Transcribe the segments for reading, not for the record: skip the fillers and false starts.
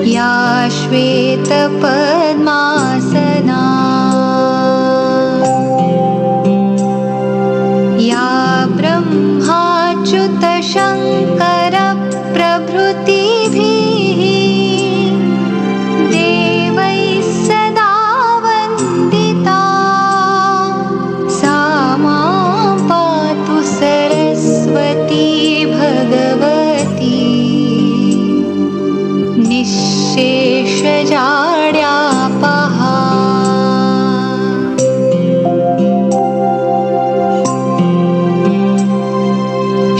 या श्वेतपद्मासना या ब्रह्माच्युतशङ्करप्रभृतिभिः देवैः सदा वन्दिता सा मां पातु सरस्वती भगवती निःशेषजाड्यापहा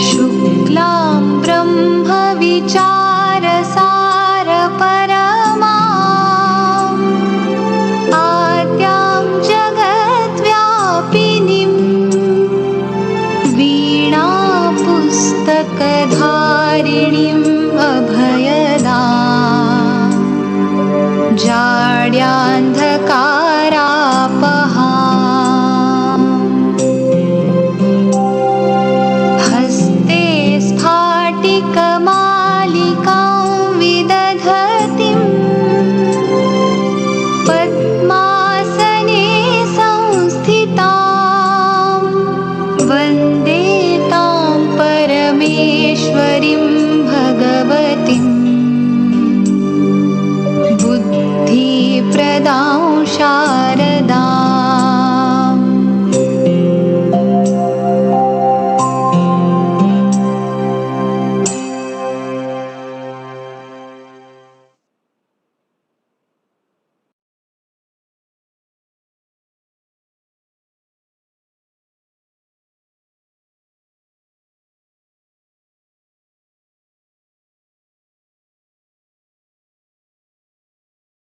शुक्लां ब्रह्मविचारसारपरमाम् आद्यां जगद्व्यापिनीं वीणापुस्तकधारिणीम् अभयदाम् जाड्यान्धकारापहाम् हस्ते स्फाटिकमालिकां विदधतीं पद्मासने संस्थितां वन्दे तां परमेश्वरीं भगवतीं बुद्धिप्रदां शारदाम्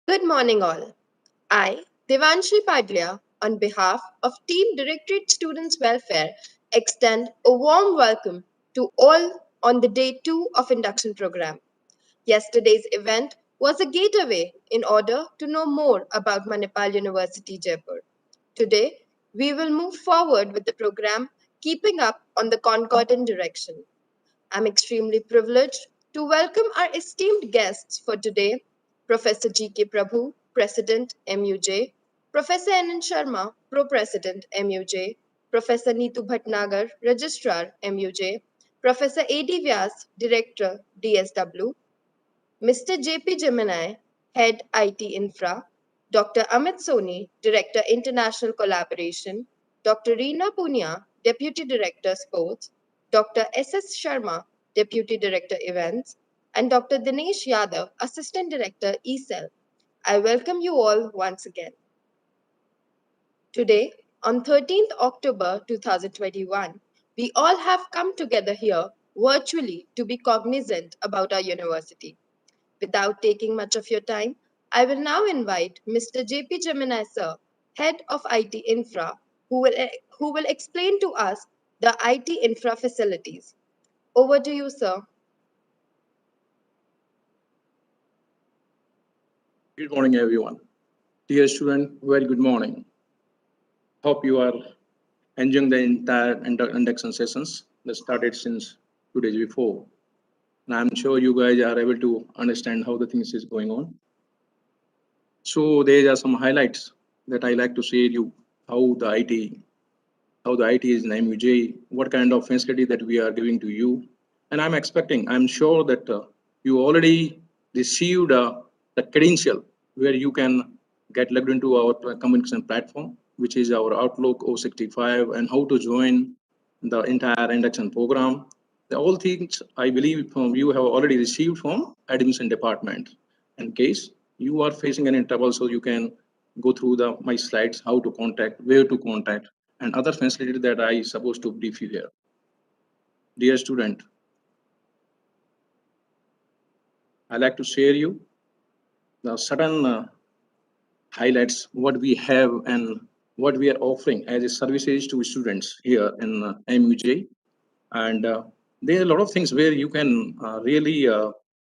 Good morning, all. I, Devanshi Padlia, on behalf of Team Directorate Students Welfare, extend a warm welcome to all on the day 2 of Induction Program. Yesterday's event was a gateway in order to know more about Manipal University, Jaipur. Today, we will move forward with the program, keeping up on the concordant direction. I'm extremely privileged to welcome our esteemed guests for today, Professor G.K. Prabhu, President, MUJ, Professor N.N. Sharma, Pro-President, MUJ, Professor Neetu Bhatnagar, Registrar, MUJ, Professor A.D. Vyas, Director, DSW, Mr. J.P. Jamine, Head IT-Infra, Dr. Amit Soni, Director, International Collaboration, Dr. Reena Punia, Deputy Director, Sports, Dr. S.S. Sharma, Deputy Director, Events, and Dr. Dinesh Yadav, Assistant Director, ECEL. I welcome you all once again. Today, on 13th October 2021, we all have come together here virtually to be cognizant about our university. Without taking much of your time, I will now invite Mr. J.P. Jamine, sir, Head of IT-Infra, who will explain to us the IT-Infra facilities. Over to you, sir. Good morning, everyone. Dear student, very good morning. Hope you are enjoying the entire induction sessions that started since 2 days before. And I'm sure you guys are able to understand how the things is going on. So there are some highlights that I like to share you how the IT is in MUJ, what kind of facility that we are giving to you. And I'm sure that you already received the credential where you can get logged into our communication platform, which is our Outlook 065, and how to join the entire induction program. All things I believe you have already received from admission department. In case you are facing any trouble, so you can go through my slides, how to contact, where to contact, and other facilities that I supposed to brief you here. Dear student, I like to share you the certain highlights what we have and what we are offering as a services to students here in MUJ. And there are a lot of things where you can really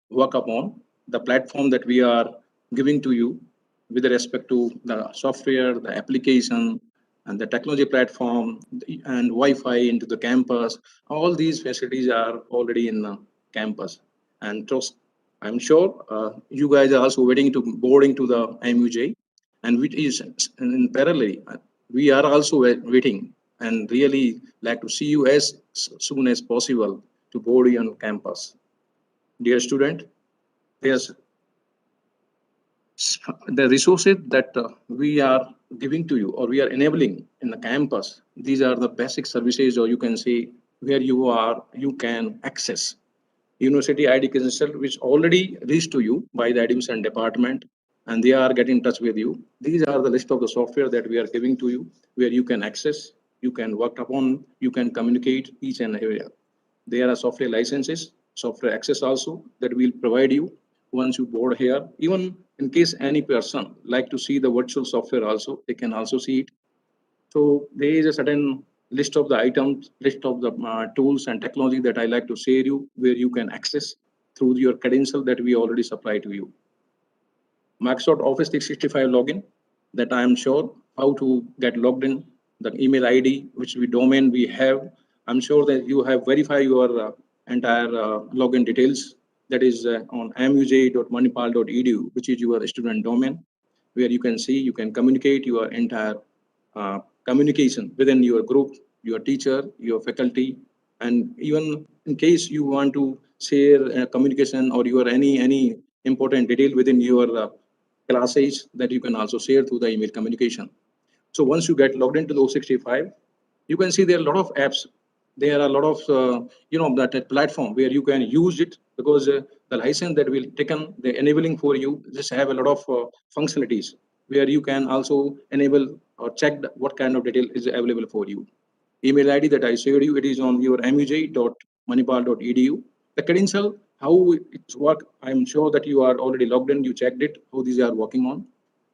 work upon the platform that we are giving to you with respect to the software, the application, and the technology platform, and Wi-Fi into the campus. All these facilities are already in the campus. And I'm sure you guys are also waiting to boarding to the MUJ, and which is in parallel. We are also waiting and really like to see you as soon as possible to board you on campus. Dear student, there's the resources that we are giving to you or we are enabling in the campus. These are the basic services, or you can say where you are, you can access university ID credential, which already reached to you by the admission department, and they are getting in touch with you. These are the list of the software that we are giving to you, where you can access, you can work upon, you can communicate each and every. There are software licenses, software access also that we'll provide you once you board here. Even in case any person like to see the virtual software also, they can also see it. So there is a certain list of the items, list of the tools and technology that I like to share you, where you can access through your credential that we already supply to you. Microsoft Office 365 login that I am sure how to get logged in, the email ID, which we domain we have. I'm sure that you have verified your entire login details. That is on muj.manipal.edu, which is your student domain, where you can see, you can communicate your entire communication within your group, your teacher, your faculty, and even in case you want to share communication or your any important detail within your classes, that you can also share through the email communication. So once you get logged into the O65, you can see there are a lot of apps. There are a lot of that platform where you can use it, because the license that will taken, the enabling for you just have a lot of functionalities where you can also enable or check what kind of detail is available for you. Email ID that I showed you, it is on your muj.manipal.edu. The credential, how it's work, I'm sure that you are already logged in, you checked it, how these are working on.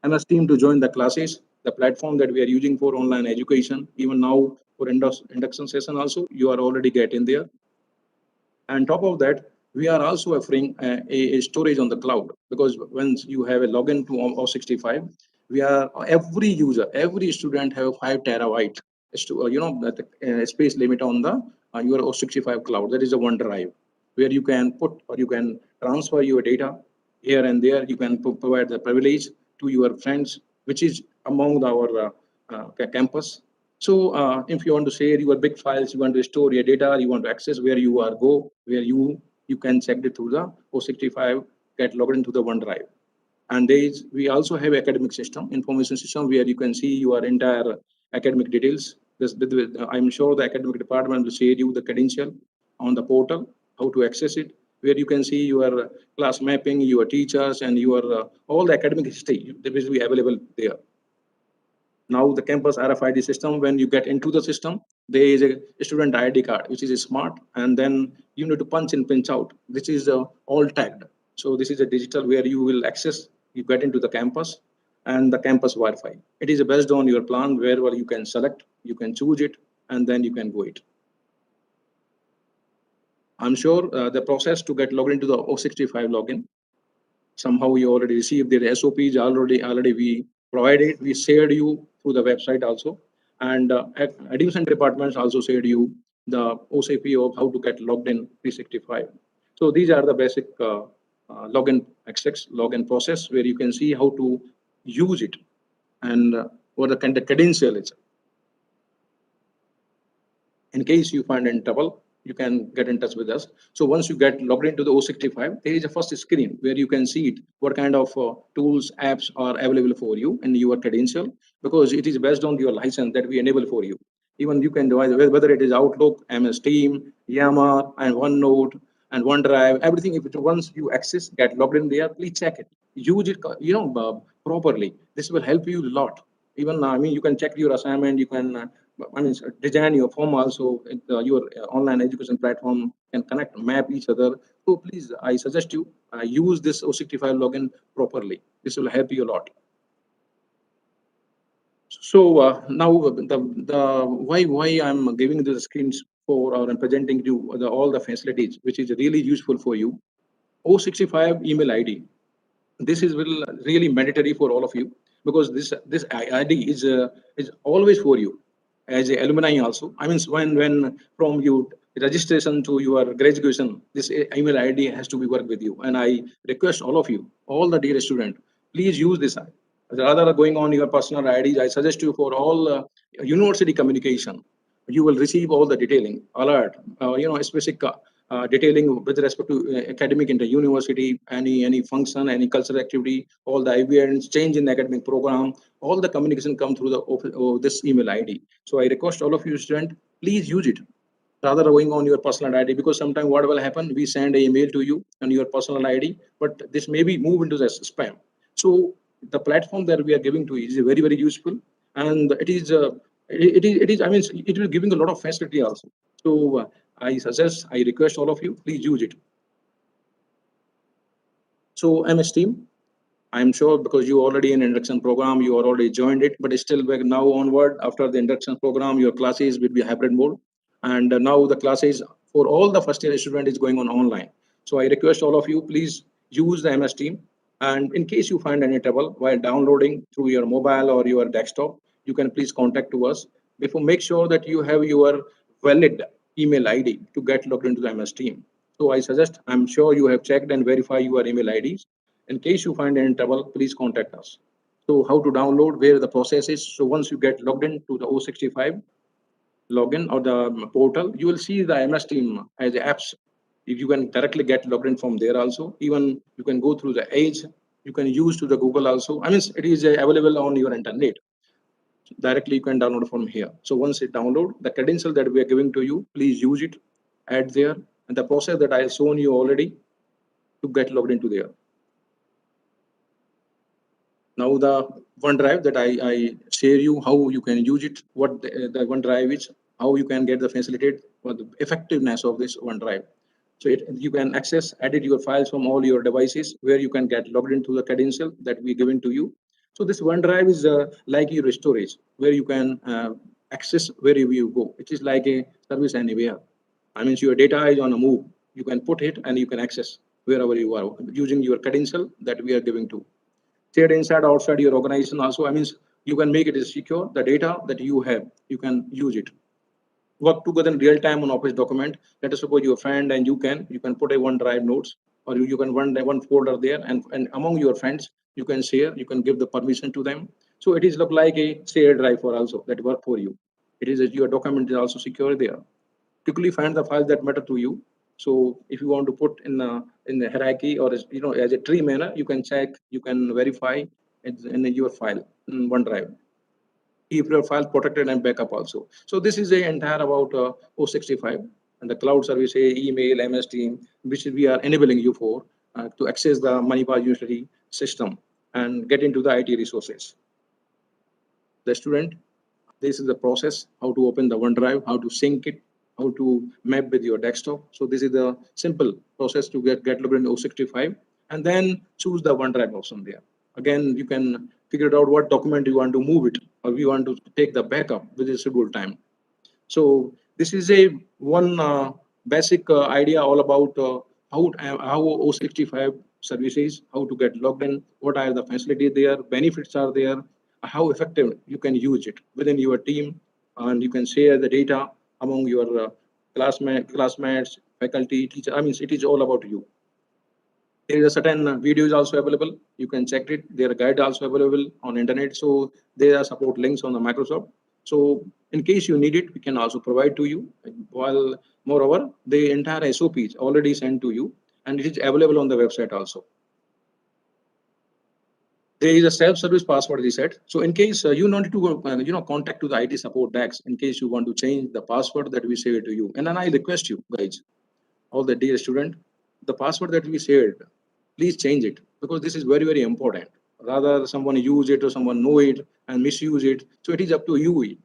MS Team to join the classes, the platform that we are using for online education. Even now for induction session also, you are already getting there. And top of that, we are also offering a storage on the cloud, because once you have a login to O65, we are every user, every student have 5 terabyte space limit on the your O65 cloud. That is a OneDrive where you can put or you can transfer your data here and there. You can provide the privilege to your friends, which is among our campus. So if you want to share your big files, you want to store your data, you want to access where you are go, where you can check it through the O65, get logged into the OneDrive. And there is, we also have academic system, information system, where you can see your entire academic details. I'm sure the academic department will share you the credential on the portal, how to access it, where you can see your class mapping, your teachers, and your all the academic history that will be available there. Now the campus RFID system, when you get into the system, there is a student ID card, which is smart, and then you need to punch in, pinch out. This is all tagged. So this is a digital where you will access, you get into the campus and the campus Wi-Fi. It is based on your plan, wherever you can select, you can choose it, and then you can go it. I'm sure the process to get logged into the O65 login, somehow you already received the SOPs already we provided, we shared you through the website also, and admission departments also shared you the OCP of how to get logged in 365. So these are the basic login access, login process, where you can see how to use it and what the kind of credential is. In case you find in trouble, you can get in touch with us. So once you get logged into the O65, there is a first screen where you can see it, what kind of tools, apps are available for you in your credential, because it is based on your license that we enable for you. Even you can devise whether it is Outlook, MS Team, Yammer, and OneNote, and OneDrive, everything. If it, once you access, get logged in there, please check it, use it, properly. This will help you a lot. Even I mean, you can check your assignment, you can design your form also. Your online education platform can connect, map each other. So please, I suggest you use this O65 login properly. This will help you a lot. So now the why I'm giving the screens for or I'm presenting you all the facilities, which is really useful for you. O65 email ID. This is really mandatory for all of you, because this ID is always for you as a alumni also. I mean, when from you registration to your graduation, this email ID has to be work with you. And I request all of you, all the dear student, please use this. Rather than going on your personal IDs, I suggest you for all university communication, you will receive all the detailing, alert, specific detailing with respect to academic in the university, any function, any cultural activity, all the events, change in the academic program, all the communication come through this email ID. So I request all of you student, please use it rather going on your personal ID, because sometimes what will happen, we send an email to you on your personal ID, but this may be moved into the spam. So the platform that we are giving to you is very, very useful, and it is, I mean, it will giving a lot of facility also. So I suggest, I request all of you, please use it. So MS Team, I'm sure because you already in induction program, you already joined it, but still now onward after the induction program, your classes will be hybrid mode. And now the classes for all the first year student is going on online. So I request all of you, please use the MS Team. And in case you find any trouble while downloading through your mobile or your desktop, you can please contact to us. Before, make sure that you have your valid email ID to get logged into the MS Team. So I suggest, I'm sure you have checked and verified your email IDs. In case you find any trouble, please contact us. So how to download, where the process is. So once you get logged in to the 065 login or the portal, you will see the MS Team as apps. If you can directly get logged in from there also, even you can go through the Edge, you can use to the Google also. I mean, it is available on your internet. Directly you can download from here. So once it download, the credential that we are giving to you, please use it, add there, and the process that I have shown you already to get logged into there. Now the OneDrive that I share you how you can use it, what the OneDrive is, how you can get the facilitate or the effectiveness of this OneDrive. So you can access, edit your files from all your devices where you can get logged into the credential that we given to you. So this OneDrive is like your storage where you can access wherever you go. It is like a service anywhere. I mean, your data is on a move. You can put it and you can access wherever you are using your credential that we are giving to. Shared inside outside your organization also, I mean, you can make it secure. The data that you have, you can use it. Work together in real time on office document. Let us suppose your friend and you can put a OneDrive notes, or you can run one folder there, and among your friends you can share, you can give the permission to them. So it is look like a shared drive for also that work for you. It is your document is also secure there. Quickly find the files that matter to you. So if you want to put in the hierarchy or as a tree manner, you can check, you can verify in your file in OneDrive. Keep your file protected and backup also. So this is the entire about 065 and the cloud service, email, MS Team, which we are enabling you for to access the Manipal University system and get into the IT resources. The student, this is the process, how to open the OneDrive, how to sync it, how to map with your desktop. So this is the simple process to get logged in 065 and then choose the OneDrive option there. Again, you can figure it out what document you want to move it or you want to take the backup with a scheduled time. So this is a one basic idea all about how O65 services, how to get logged in, what are the facilities there, benefits are there, how effective you can use it within your team, and you can share the data among your classmates, faculty, teacher. I mean, it is all about you. There is a certain video is also available. You can check it. Their guide also available on internet. So there are support links on the Microsoft. So in case you need it, we can also provide to you. While moreover, the entire SOP is already sent to you, and it is available on the website also. There is a self-service password reset. So in case you wanted to contact to the IT support desk, in case you want to change the password that we say to you, and then I request you guys, all the dear student, the password that we shared, please change it because this is very, very important. Rather, someone use it or someone know it and misuse it. So it is up to you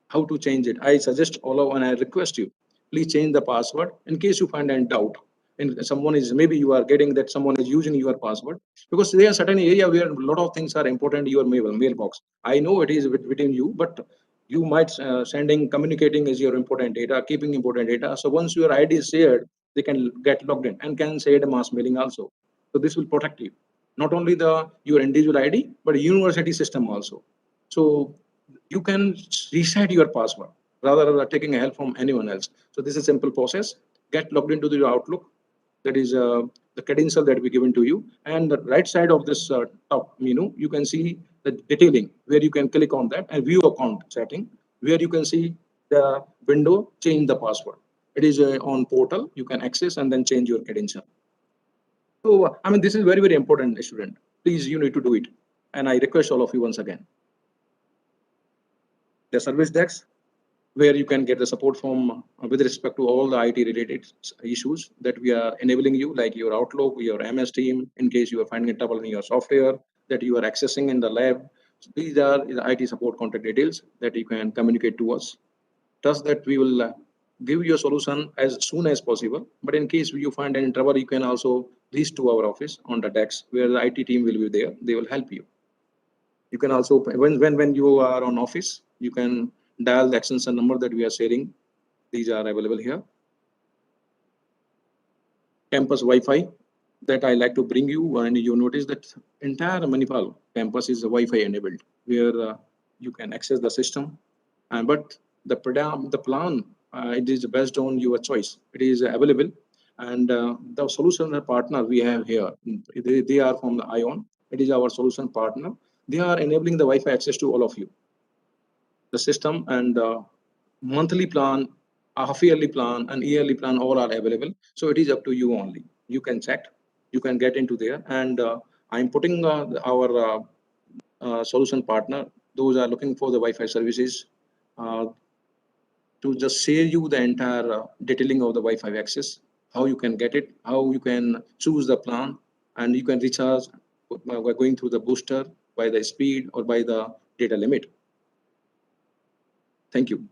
how to change it. I suggest all of and I request you, please change the password in case you find any doubt. And someone is maybe you are getting that someone is using your password because there are certain area where a lot of things are important in your mailbox. I know it is within you, but you might sending communicating is your important data, keeping important data. So once your ID is shared, they can get logged in and can share the mass mailing also. So this will protect you, not only the your individual ID but university system also. So you can reset your password. rather than taking help from anyone else. So this is a simple process. Get logged into the Outlook. That is the credential that we given to you. And the right side of this top menu, you can see the detailing where you can click on that and view account setting, where you can see the window change the password. It is on portal. You can access and then change your credential. So I mean, this is very, very important, student. Please, you need to do it. And I request all of you once again. The service desk, where you can get the support from with respect to all the IT related issues that we are enabling you, like your Outlook, your MS Team, in case you are finding trouble in your software that you are accessing in the lab. So these are the IT support contact details that you can communicate to us. Trust that we will give you a solution as soon as possible. But in case you find any trouble, you can also reach to our office on the desk where the IT team will be there. They will help you. You can also, when you are on office, you can dial the extension number that we are sharing. These are available here. Campus Wi-Fi that I like to bring you, and you notice that entire Manipal campus is Wi-Fi enabled, where you can access the system. And but the plan, it is based on your choice. It is available, and the solution partner we have here, they are from the ION. It is our solution partner. They are enabling the Wi-Fi access to all of you. The system and monthly plan, a half yearly plan, and yearly plan all are available. So it is up to you only. You can check, you can get into there, and I'm putting our solution partner. Those are looking for the Wi-Fi services uh, to just share you the entire detailing of the Wi-Fi access, how you can get it, how you can choose the plan, and you can recharge by going through the booster by the speed or by the data limit. Thank you.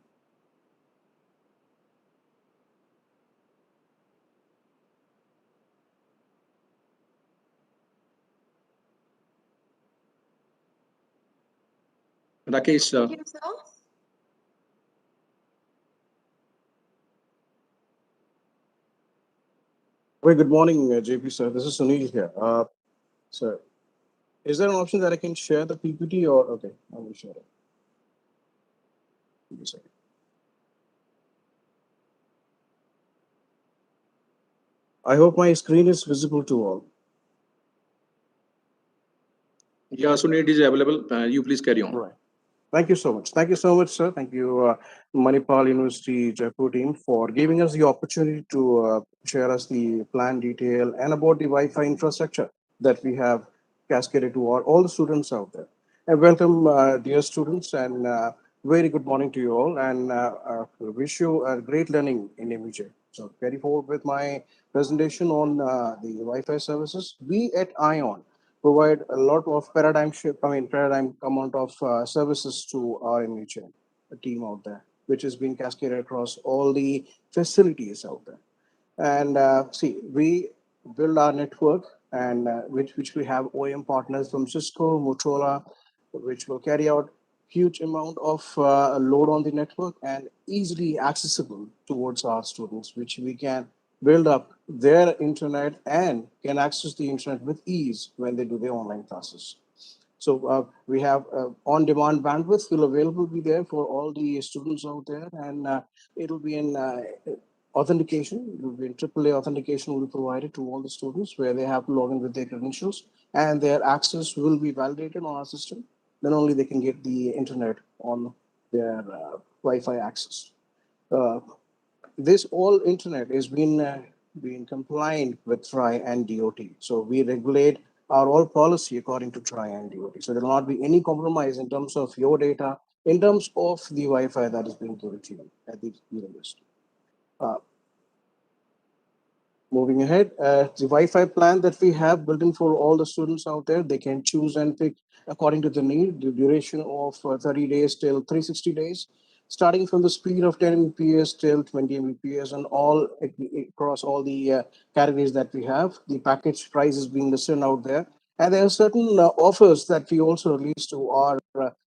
Rakesh, Thank you, sir. Very good morning, JP sir. This is Sunil here. Sir, is there an option that I can share the PPT or okay? I will share it. Give me a second. I hope my screen is visible to all. yeah, Sunil is available. You please carry on. Right. Thank you so much. Thank you so much, sir. Thank you, Manipal University Jaipur team, for giving us the opportunity to share us the plan detail and about the Wi-Fi infrastructure that we have cascaded to all the students out there. And welcome, dear students, and very good morning to you all. And wish you a great learning in MUJ. So, carry forward with my presentation on the Wi-Fi services. We at ION provide a lot of paradigm amount of services to our MHN team out there, which is being cascaded across all the facilities out there. And see, we build our network, and which we have OEM partners from Cisco, Motorola, which will carry out huge amount of load on the network and easily accessible towards our students, which we can build up their internet and can access the internet with ease when they do their online classes. So we have on-demand bandwidth will available be there for all the students out there, and it'll be in authentication. It will be in AAA authentication will be provided to all the students where they have to log in with their credentials, and their access will be validated on our system. Then only they can get the internet on their Wi-Fi access. Uh, this all internet is being compliant with TRI and DOT. So we regulate our all policy according to TRI and DOT. So there will not be any compromise in terms of your data, in terms of the Wi-Fi that is being given to you at the university. Uh, Moving ahead, the Wi-Fi plan that we have built in for all the students out there, they can choose and pick according to the need, the duration of 30 days till 360 days, starting from the speed of 10 Mbps till 20 Mbps, and all across all the categories that we have. The package price is being listed out there. And there are certain offers that we also release to our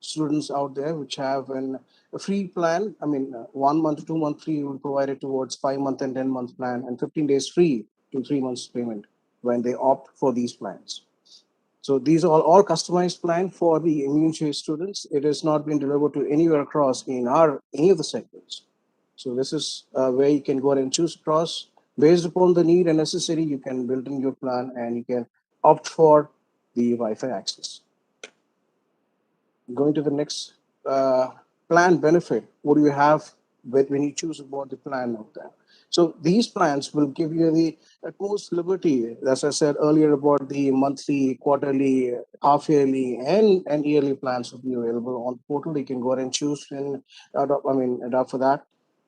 students out there, which have a free plan. I mean, 1 month, 2 month free will be provided towards 5 month and 10 month plan, and 15 days free to 3 months payment when they opt for these plans. So these are all customized plan for the immune students. It has not been delivered to anywhere across in our any of the segments. So this is where you can go ahead and choose across based upon the need and necessary. You can build in your plan and you can opt for the Wi-Fi access. Going to the next plan benefit, what do you have when you choose about the plan out there? So these plans will give you the utmost liberty, as I said earlier, about the monthly, quarterly, half yearly, and yearly plans will be available on the portal. You can go ahead and choose and adopt for that.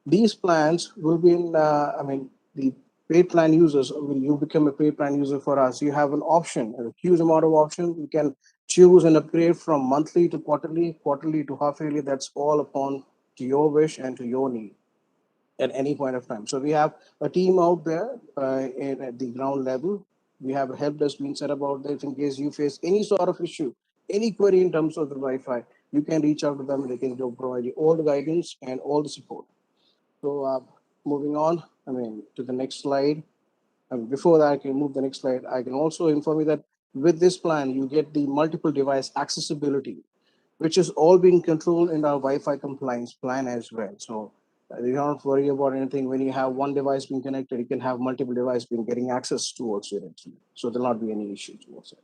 These plans will be in, the paid plan users, when you become a paid plan user for us, you have an option, a huge amount of options. You can choose and upgrade from monthly to quarterly, quarterly to half yearly. That's all upon to your wish and to your need at any point of time. So we have a team out there at the ground level. We have a help desk being set up out there in case you face any sort of issue, any query in terms of the Wi-Fi. You can reach out to them. They can provide you all the guidance and all the support. So moving on, to the next slide. Before that, I can move the next slide. I can also inform you that with this plan, you get the multiple device accessibility, which is all being controlled in our Wi-Fi compliance plan as well. So you don't worry about anything. When you have one device being connected, you can have multiple devices being getting access towards your internet. So there'll not be any issue towards it.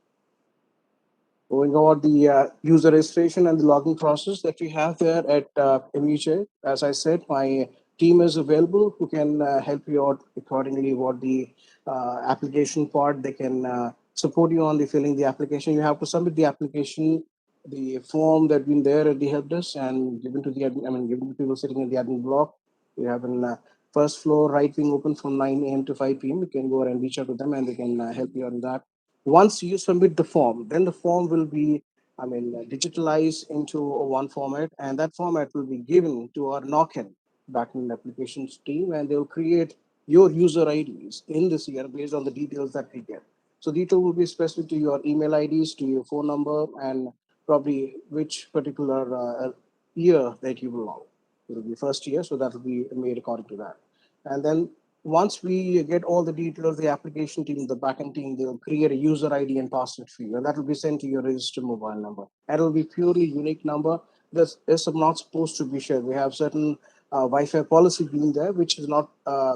Going over the user registration and the login process that we have there at MUJ. As I said, my team is available who can help you out accordingly what the application part. They can support you on the filling the application. You have to submit the application, the form that been there at the help desk and given to the given to people sitting in the admin block. We have an first floor right wing open from 9 a.m. to 5 p.m. You can go and reach out to them and they can help you on that. Once you submit the form, then the form will be, digitalized into one format, and that format will be given to our knock-in backend applications team, and they'll create your user IDs in this year based on the details that we get. So detail will be specific to your email IDs, to your phone number, and probably which particular year that you belong. It will be first year, so that will be made according to that. And then once we get all the details, the application team, the backend team, they'll create a user ID and password for you, and that will be sent to your registered mobile number. And it will be purely unique number. This is not supposed to be shared. We have certain Wi-Fi policy being there, which is not,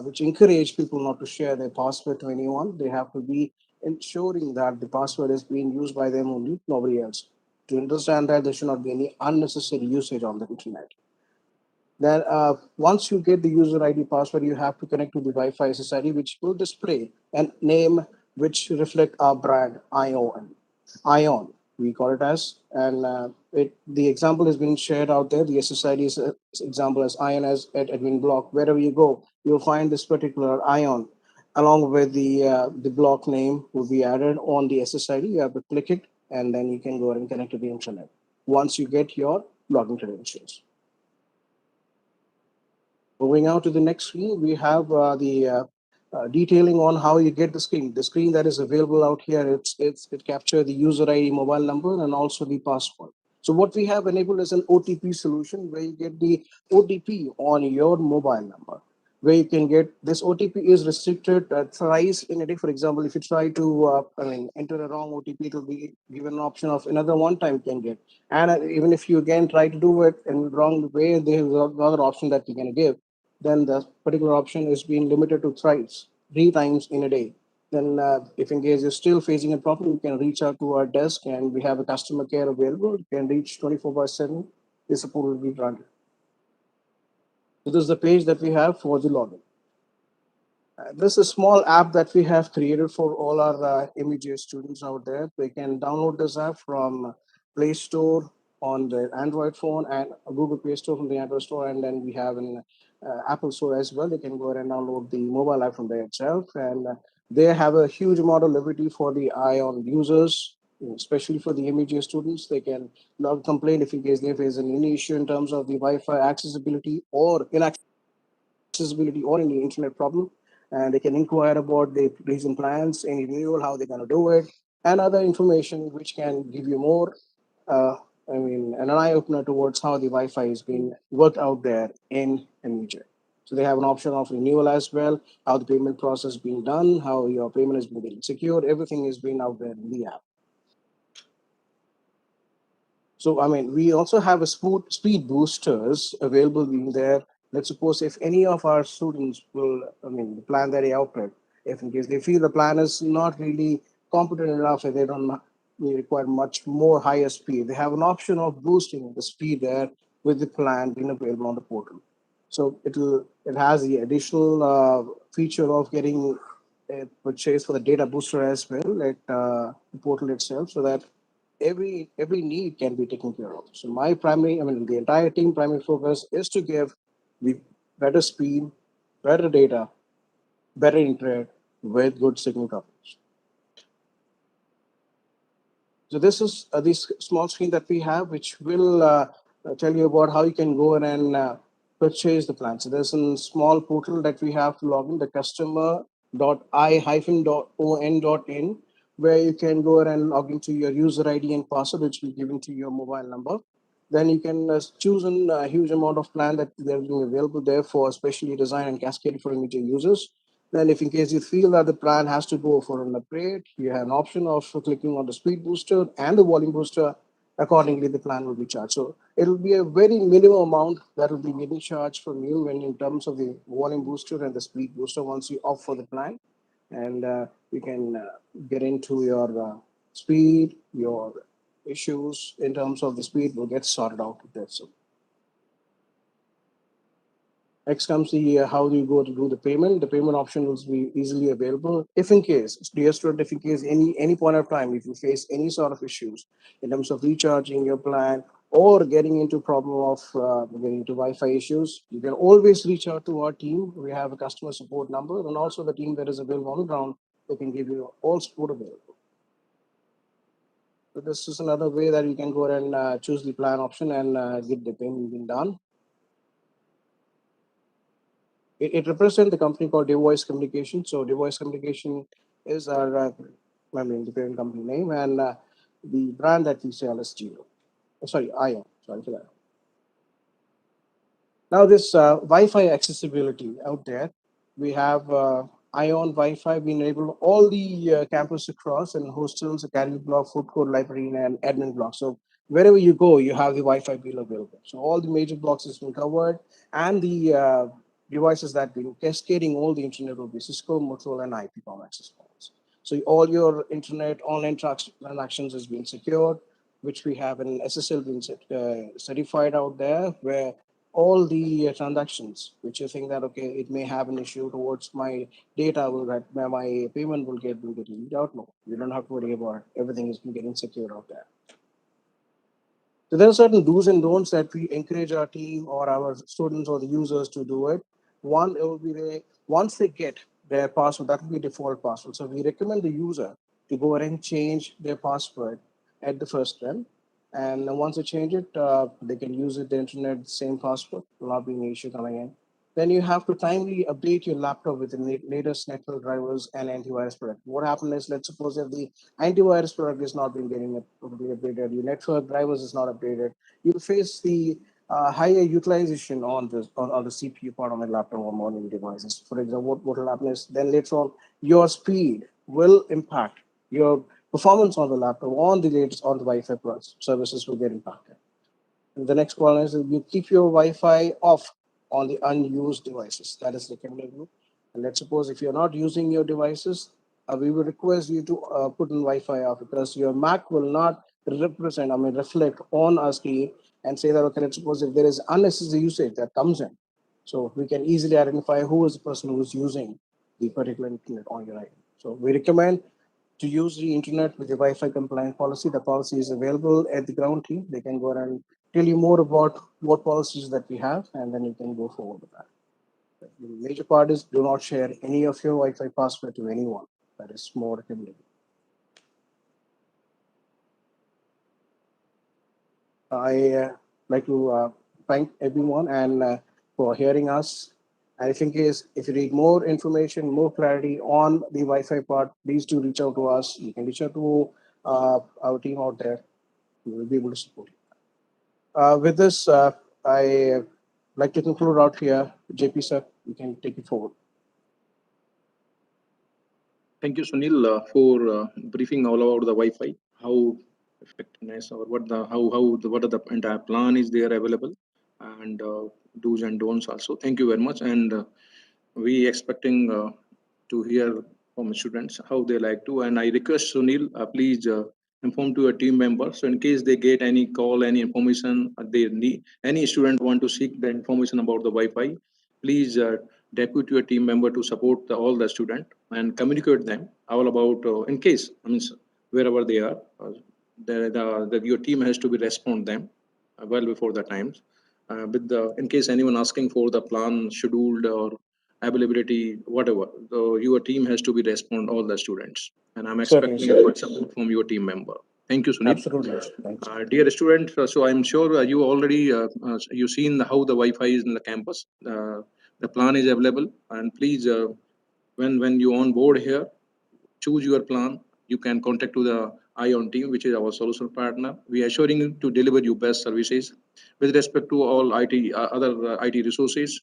which encourage people not to share their password to anyone. They have to be ensuring that the password is being used by them only, nobody else. To understand that, there should not be any unnecessary usage on the internet. Then once you get the user ID password, you have to connect to the Wi-Fi SSID, which will display a name which reflect our brand Ion. Ion, we call it as, and the example has been shared out there. The SSID is example as Ion as at admin block. Wherever you go, you'll find this particular Ion, along with the block name will be added on the SSID. You have to click it, and then you can go and connect to the internet. Once you get your login credentials. Moving on to the next screen, we have the detailing on how you get the screen. The screen that is available out here, it captures the user ID, mobile number, and also the password. So what we have enabled is an OTP solution where you get the OTP on your mobile number, where you can get this OTP is restricted thrice in a day. For example, if you try to enter a wrong OTP, it will be given an option of another one time you can get. And even if you again try to do it in the wrong way, there is another option that you can give. Then the particular option is being limited to thrice, 3 times in a day. Then if in case you're still facing a problem, you can reach out to our desk and we have a customer care available. You can reach 24/7. The support will be granted. So this is the page that we have for the login. This is a small app that we have created for all our MEJ students out there. They can download this app from Play Store on the Android phone and Google Play Store from the Android store, and then we have an Apple Store as well. They can go ahead and download the mobile app from there itself, and they have a huge amount of liberty for the ION users, especially for the MEJ students. They can log complaint if in case they face any issue in terms of the Wi-Fi accessibility or inaccessibility or any internet problem, and they can inquire about the recent plans, any renewal, how they're going to do it, and other information which can give you more, uh, an eye opener towards how the Wi-Fi is being worked out there in Niger. So they have an option of renewal as well, how the payment process being done, how your payment is being secured, everything is being out there in the app. So, I mean, we also have a speed boosters available in there. Let's suppose if any of our students will, I mean, the plan that they operate, if in case they feel the plan is not really competent enough and they don't require much more higher speed, they have an option of boosting the speed there with the plan being available on the portal. So it has the additional feature of getting a purchase for the data booster as well at the portal itself, so that every need can be taken care of. So my primary, I mean, the entire team primary focus is to give the better speed, better data, better internet with good signal coverage. So this is this small screen that we have, which will tell you about how you can go in and purchase the plan. So there's a small portal that we have to log in, the customer.i-on.in, where you can go in and log into your user ID and password, which will be given to your mobile number. Then you can choose a huge amount of plan that they're being available there for specially designed and cascaded for immediate users. Then if in case you feel that the plan has to go for an upgrade, you have an option of clicking on the speed booster and the volume booster. Accordingly, the plan will be charged. So it'll be a very minimum amount that will be getting charged from you when in terms of the volume booster and the speed booster once you opt for the plan. And you can get into your speed, your issues in terms of the speed will get sorted out with that. So next comes the how do you go to do the payment. The payment option will be easily available. If in case, dear student, if in case any point of time, if you face any sort of issues in terms of recharging your plan or getting into problem of getting into Wi-Fi issues, you can always reach out to our team. We have a customer support number and also the team that is available on the ground. They can give you all support available. So this is another way that you can go ahead and choose the plan option and get the payment being done. It represents the company called Devoice Communication. So Devoice Communication is our, I mean, the parent company name, and the brand that we sell is Geo. Sorry, Ion. Sorry for that. Now, this Wi-Fi accessibility out there, we have Ion Wi-Fi being able all the campus across and hostels, academy block, food court, library, and admin block. So wherever you go, you have the Wi-Fi bill available. So all the major blocks has been covered, and the devices that been cascading all the internet will be Cisco, Motorola, and IP-COM access points. So all your internet online transactions has been secured, which we have an SSL being certified out there, where all the transactions which you think that okay it may have an issue towards my data will get my payment will get leaked out. No, you don't have to worry about it. Everything is getting secure out there. So there are certain do's and don'ts that we encourage our team or our students or the users to do it. One, it will be once they get their password, that will be default password. So we recommend the user to go ahead and change their password at the first time. And once they change it, they can use it the internet, same password, will not be an issue coming in. Then you have to timely update your laptop with the latest network drivers and antivirus product. What happened is, let's suppose if the antivirus product is not being getting properly updated, your network drivers is not updated, you'll face the higher utilization on the CPU part on the laptop or mobile devices. For example, what will happen is then later on your speed will impact your performance on the laptop on the latest on the Wi-Fi services will get impacted. And the next one is you keep your Wi-Fi off on the unused devices. That is recommended. And let's suppose if you're not using your devices, we will request you to put in Wi-Fi off because your Mac will not reflect on our screen and say that, okay, let's suppose if there is unnecessary usage that comes in. So we can easily identify who is the person who is using the particular internet on your item. So we recommend to use the internet with the Wi-Fi compliant policy. The policy is available at the ground team. They can go and tell you more about what policies that we have, and then you can go forward with that. The major part is do not share any of your Wi-Fi password to anyone. That is more recommended. I like to thank everyone and for hearing us. And if in case if you need more information, more clarity on the Wi-Fi part, please do reach out to us. You can reach out to our team out there. We will be able to support you. With this, I like to conclude out here. JP sir, you can take it forward. Thank you, Sunil, for briefing all about the Wi-Fi, how effective nice, or what are the entire plan is there available, and do's and don'ts also. Thank you very much, and we expecting to hear from students how they like to. And I request Sunil, please inform to your team members. So in case they get any call, any information, they need any student want to seek the information about the Wi-Fi, please depute your team member to support all the student and communicate them all about. In case, I mean, wherever they are, your team has to be respond them well before the times. With the in case anyone asking for the plan scheduled or availability, whatever. So your team has to be respond all the students, and I'm Certainly, expecting a sir. good support from your team member. Thank you, Sunil. Absolutely. Thanks. Dear student, so I'm sure you already you seen how the Wi-Fi is in the campus. The plan is available, and please, when you on board here, choose your plan. You can contact to the ION team, which is our solution partner. We are assuring you to deliver you best services with respect to all IT, other IT resources,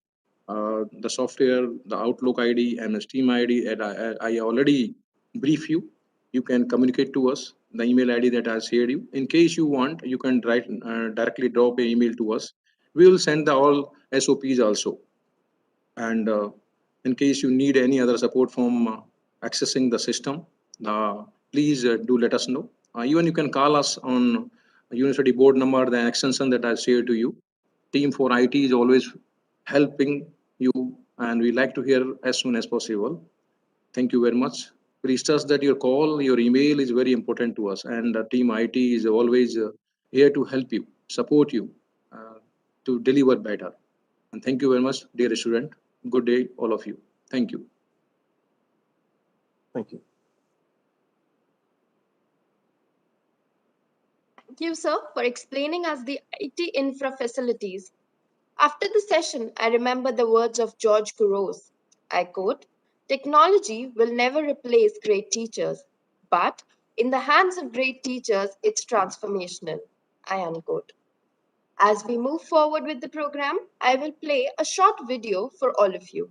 the software, the Outlook ID, and the Steam ID. And I already brief you. You can communicate to us the email ID that I shared you. In case you want, you can directly drop an email to us. We will send the all SOPs also, and in case you need any other support from accessing the system, please do let us know. Even you can call us on university board number, the extension that I shared to you. Team for IT is always helping you, and we like to hear as soon as possible. Thank you very much. Please trust that your call, your email is very important to us, and team IT is always here to help you, support you, to deliver better. And thank you very much, dear student. Good day, all of you. Thank you. Thank you. Thank you, sir, for explaining us the IT-Infra facilities. After the session, I remember the words of George Couros. I quote, "Technology will never replace great teachers, but in the hands of great teachers, it's transformational." I unquote. As we move forward with the program, I will play a short video for all of you.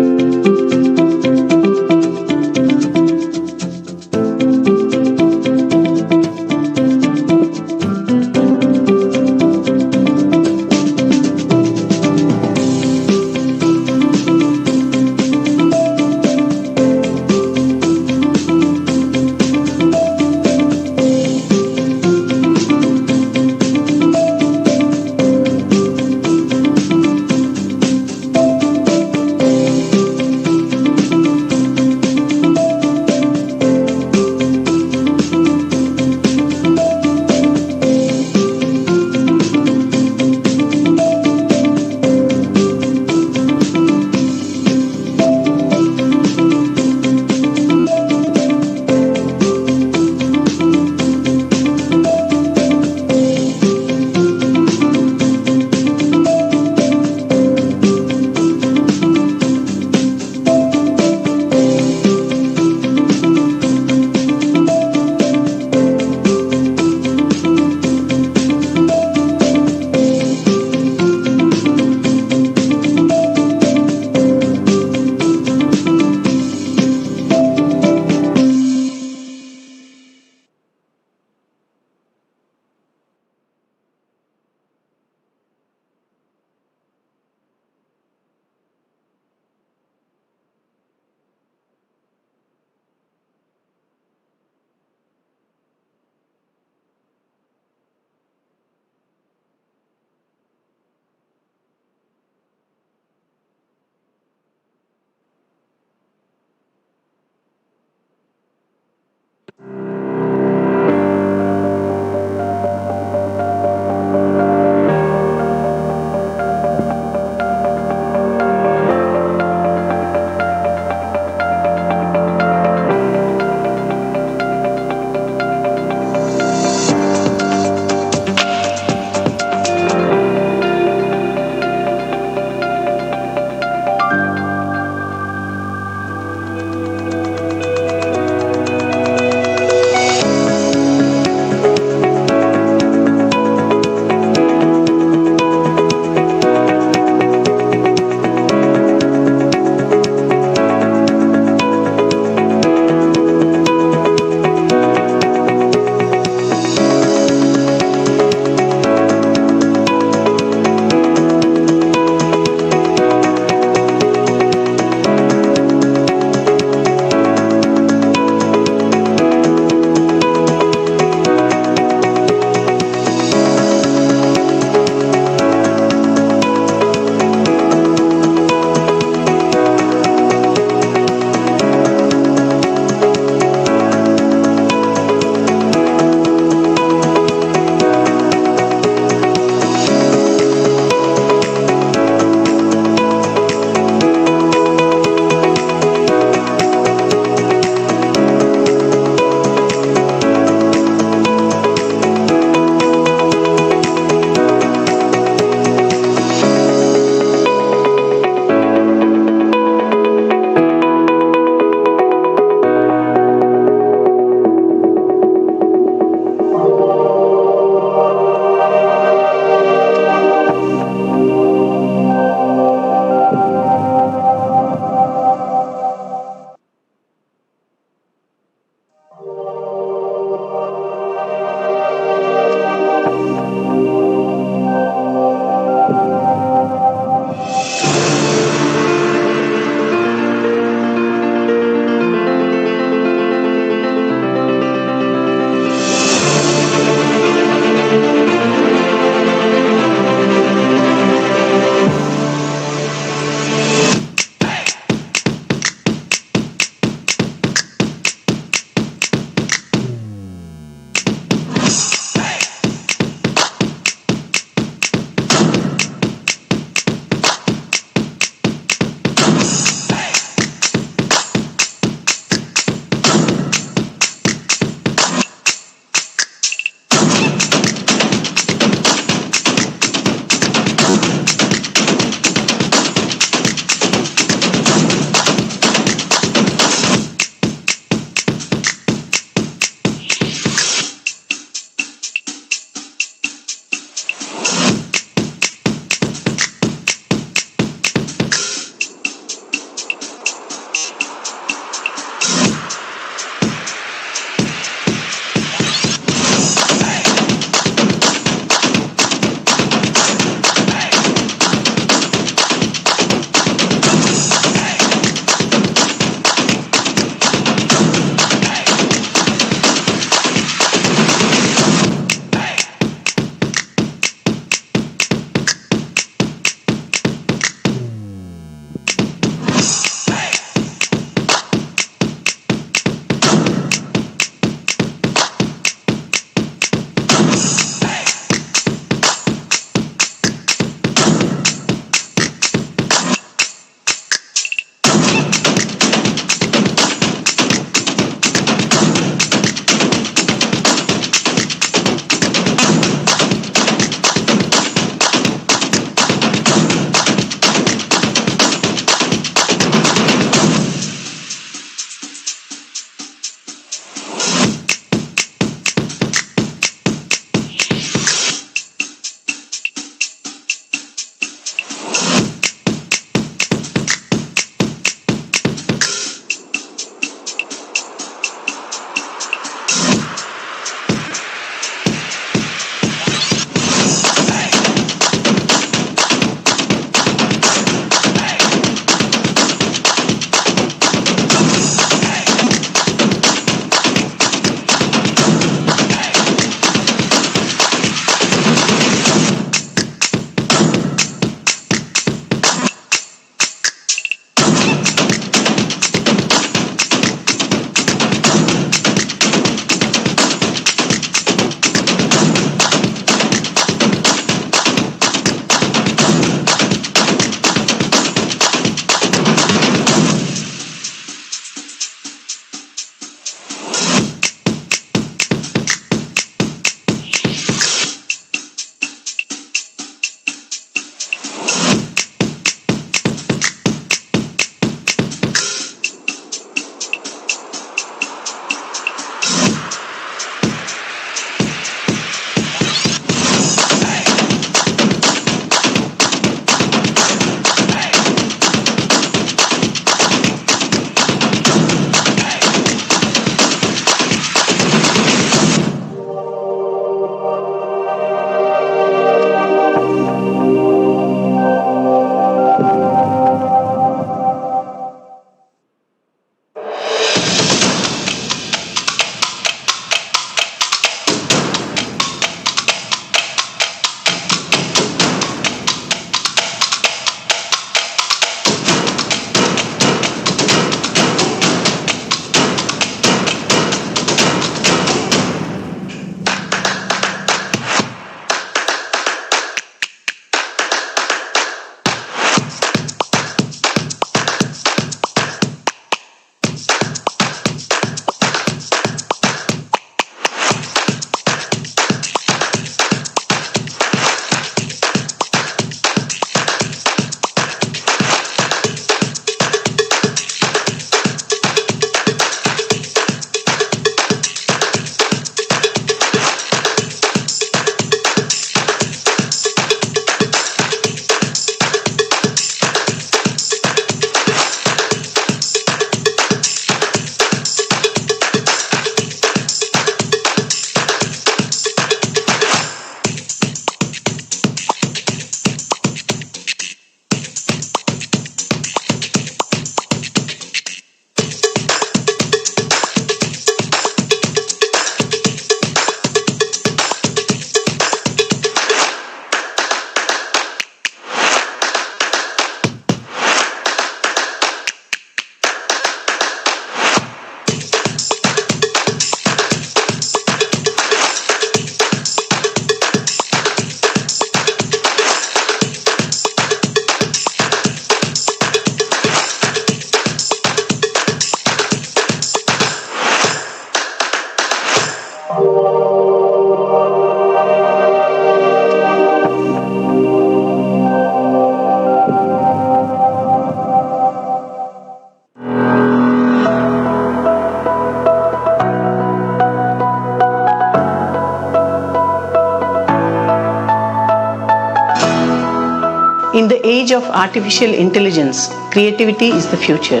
In the age of artificial intelligence, creativity is the future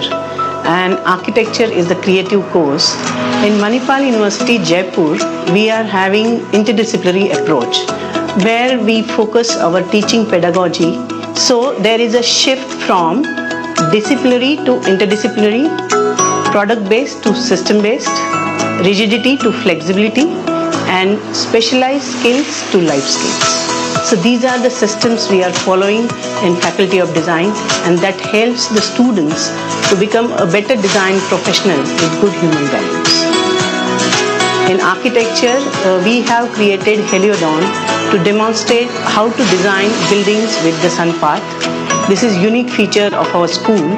and architecture is the creative course. In Manipal University, Jaipur, we are having interdisciplinary approach where we focus our teaching pedagogy. So there is a shift from disciplinary to interdisciplinary, product-based to system-based, rigidity to flexibility, and specialized skills to life skills. So these are the systems we are following in Faculty of Design, and that helps the students to become a better design professional with good human values. In architecture, we have created Heliodon to demonstrate how to design buildings with the sun path. This is a unique feature of our school.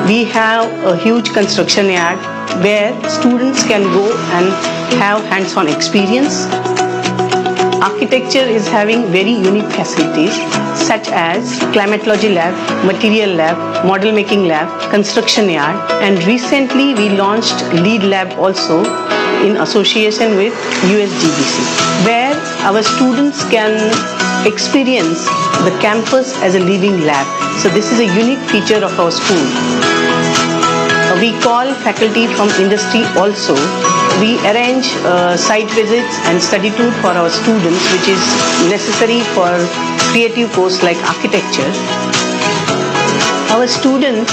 We have a huge construction yard where students can go and have hands-on experience. Architecture is having very unique facilities such as climatology lab, material lab, model making lab, construction yard, and recently we launched lead lab also in association with USGBC, where our students can experience the campus as a living lab. So this is a unique feature of our school. We call faculty from industry also. We arrange site visits and study tour for our students, which is necessary for creative course like architecture. Our students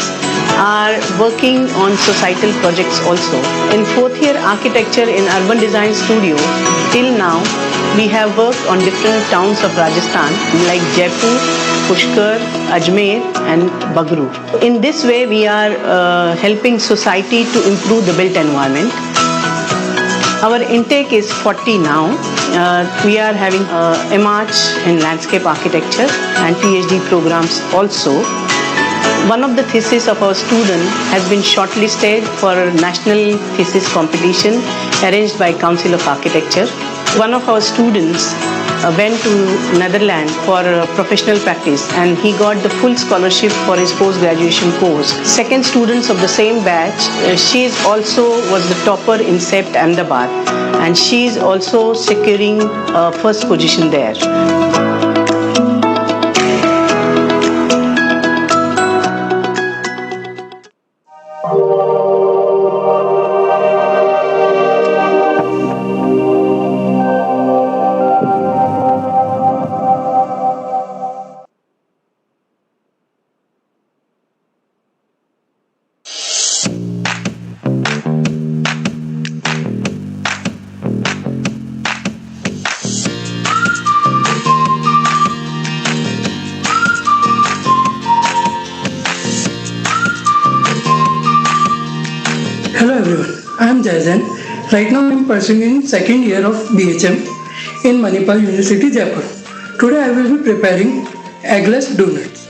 are working on societal projects also. In fourth year architecture in Urban Design Studio, till now, we have worked on different towns of Rajasthan like Jaipur, Pushkar, Ajmer and Bagru. In this way, we are helping society to improve the built environment. Our intake is 40 now. We are having MArch in landscape architecture and PhD programs also. One of the thesis of our student has been shortlisted for a national thesis competition arranged by Council of Architecture. One of our students went to Netherlands for professional practice and he got the full scholarship for his post-graduation course. Second students of the same batch, she is also was the topper in CEPT Ahmedabad and she is also securing first position there. Hello everyone, I am Jaisen. Right now I am pursuing second year of BHM in Manipal University, Jaipur. Today I will be preparing eggless donuts.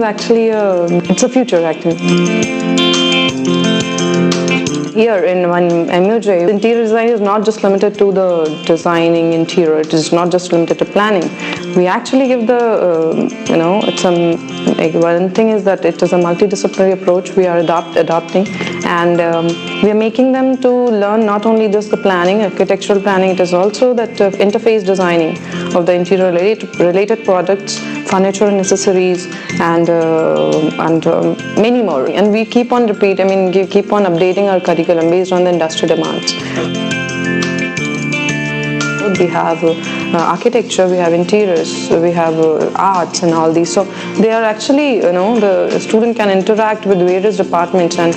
actually it's a future actually. Here in one MUJ, interior design is not just limited to the designing interior. It is not just limited to planning. We actually give the, it's like one thing is that it is a multidisciplinary approach we are adopting, and we are making them to learn not only just the planning, architectural planning, it is also that interface designing of the interior related products, furniture and accessories, and many more. And we keep on keep on updating our curriculum based on the industry demands. We have architecture, we have interiors, we have arts and all these. So they are actually, the student can interact with various departments and,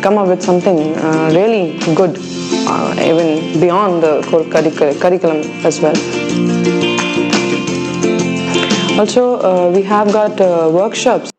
come up with something really good, even beyond the core curriculum as well. Also, we have got workshops.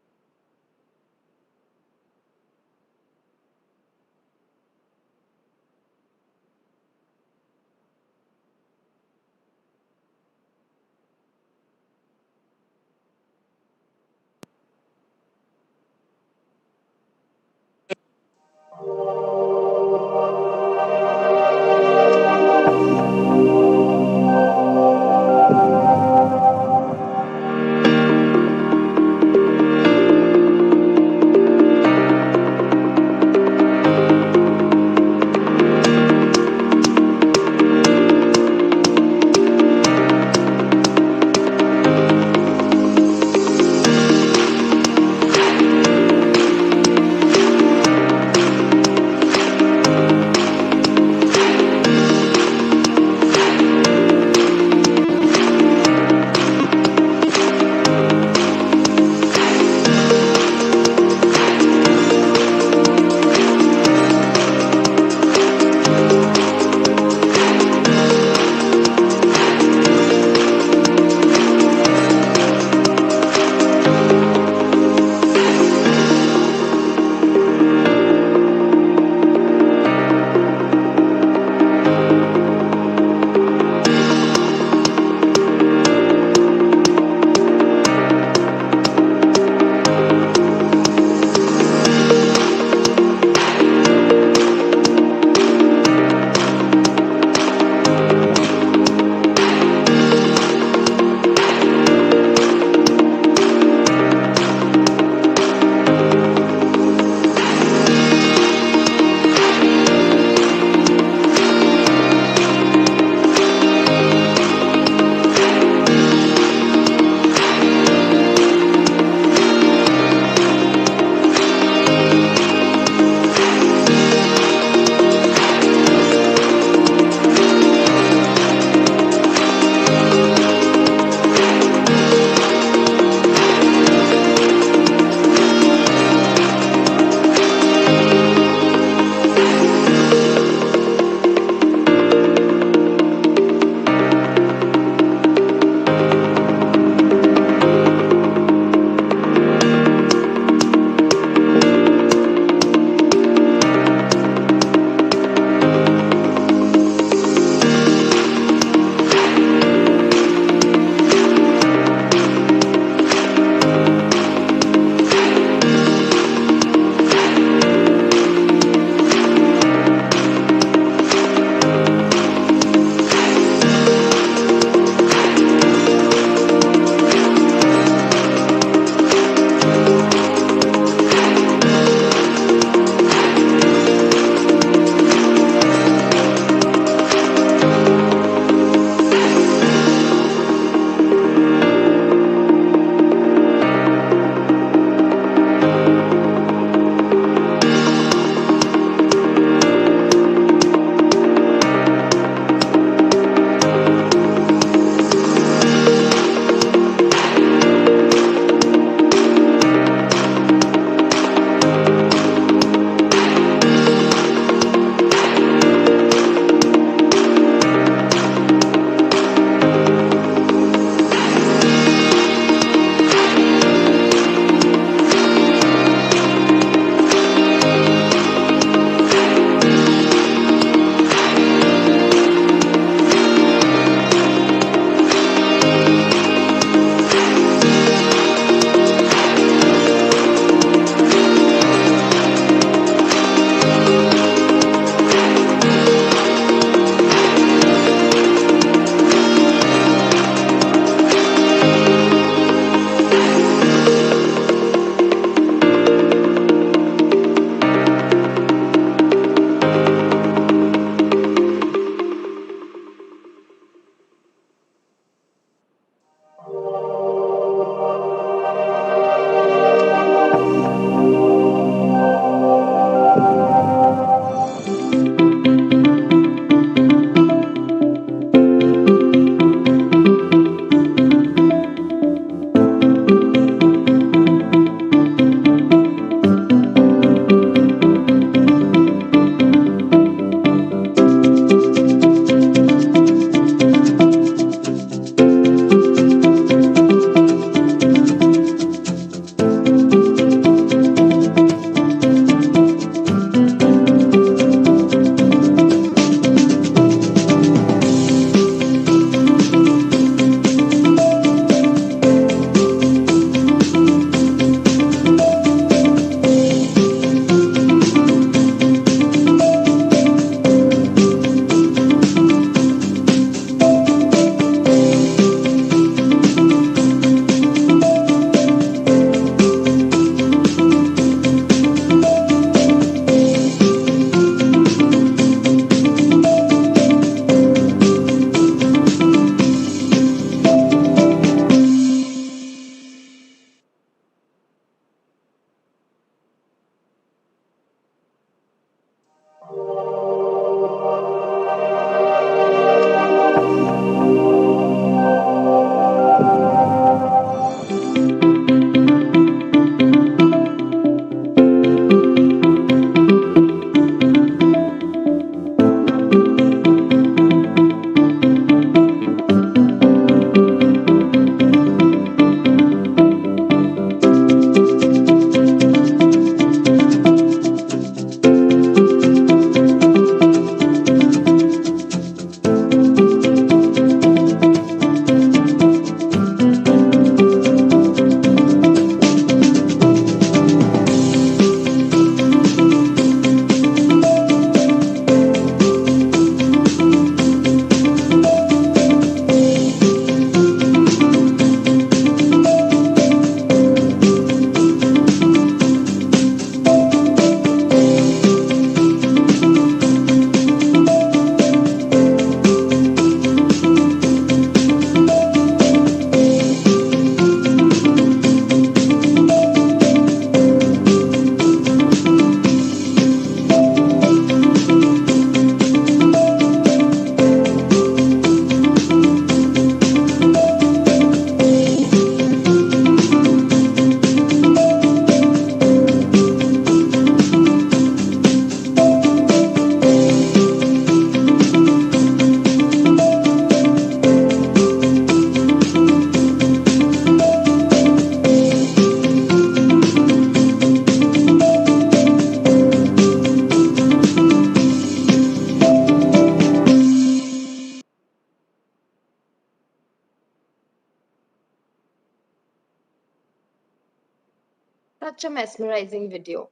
such a mesmerizing video.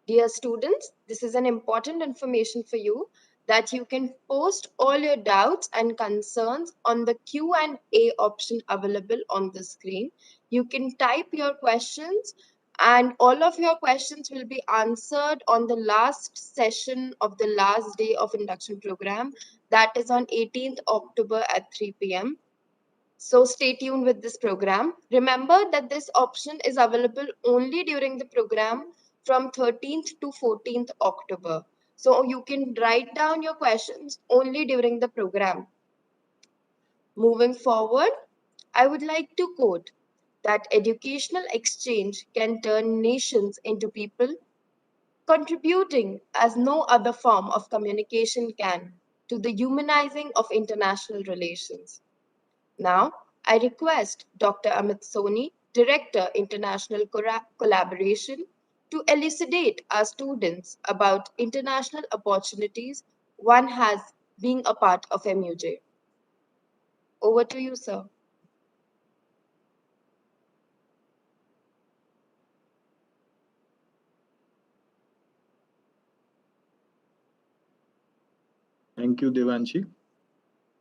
Dear students, this is an important information for you that you can post all your doubts and concerns on the Q&A option available on the screen. You can type your questions and all of your questions will be answered on the last session of the last day of induction program, that is on 18th October at 3 p.m. So stay tuned with this program. Remember that this option is available only during the program from 13th to 14th October. So you can write down your questions only during the program. Moving forward, I would like to quote that educational exchange can turn nations into people, contributing as no other form of communication can to the humanizing of international relations. Now, I request Dr. Amit Soni, Director, International Collaboration, to elucidate our students about international opportunities one has being a part of MUJ. Over to you, sir. Thank you, Devanshi.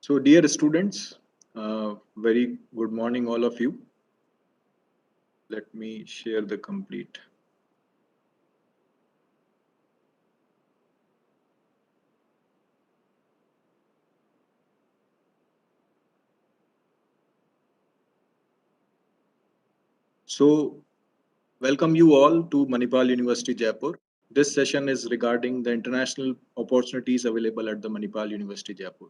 So, dear students, very good morning, all of you. Let me share the complete. So, welcome you all to Manipal University, Jaipur. This session is regarding the international opportunities available at the Manipal University, Jaipur.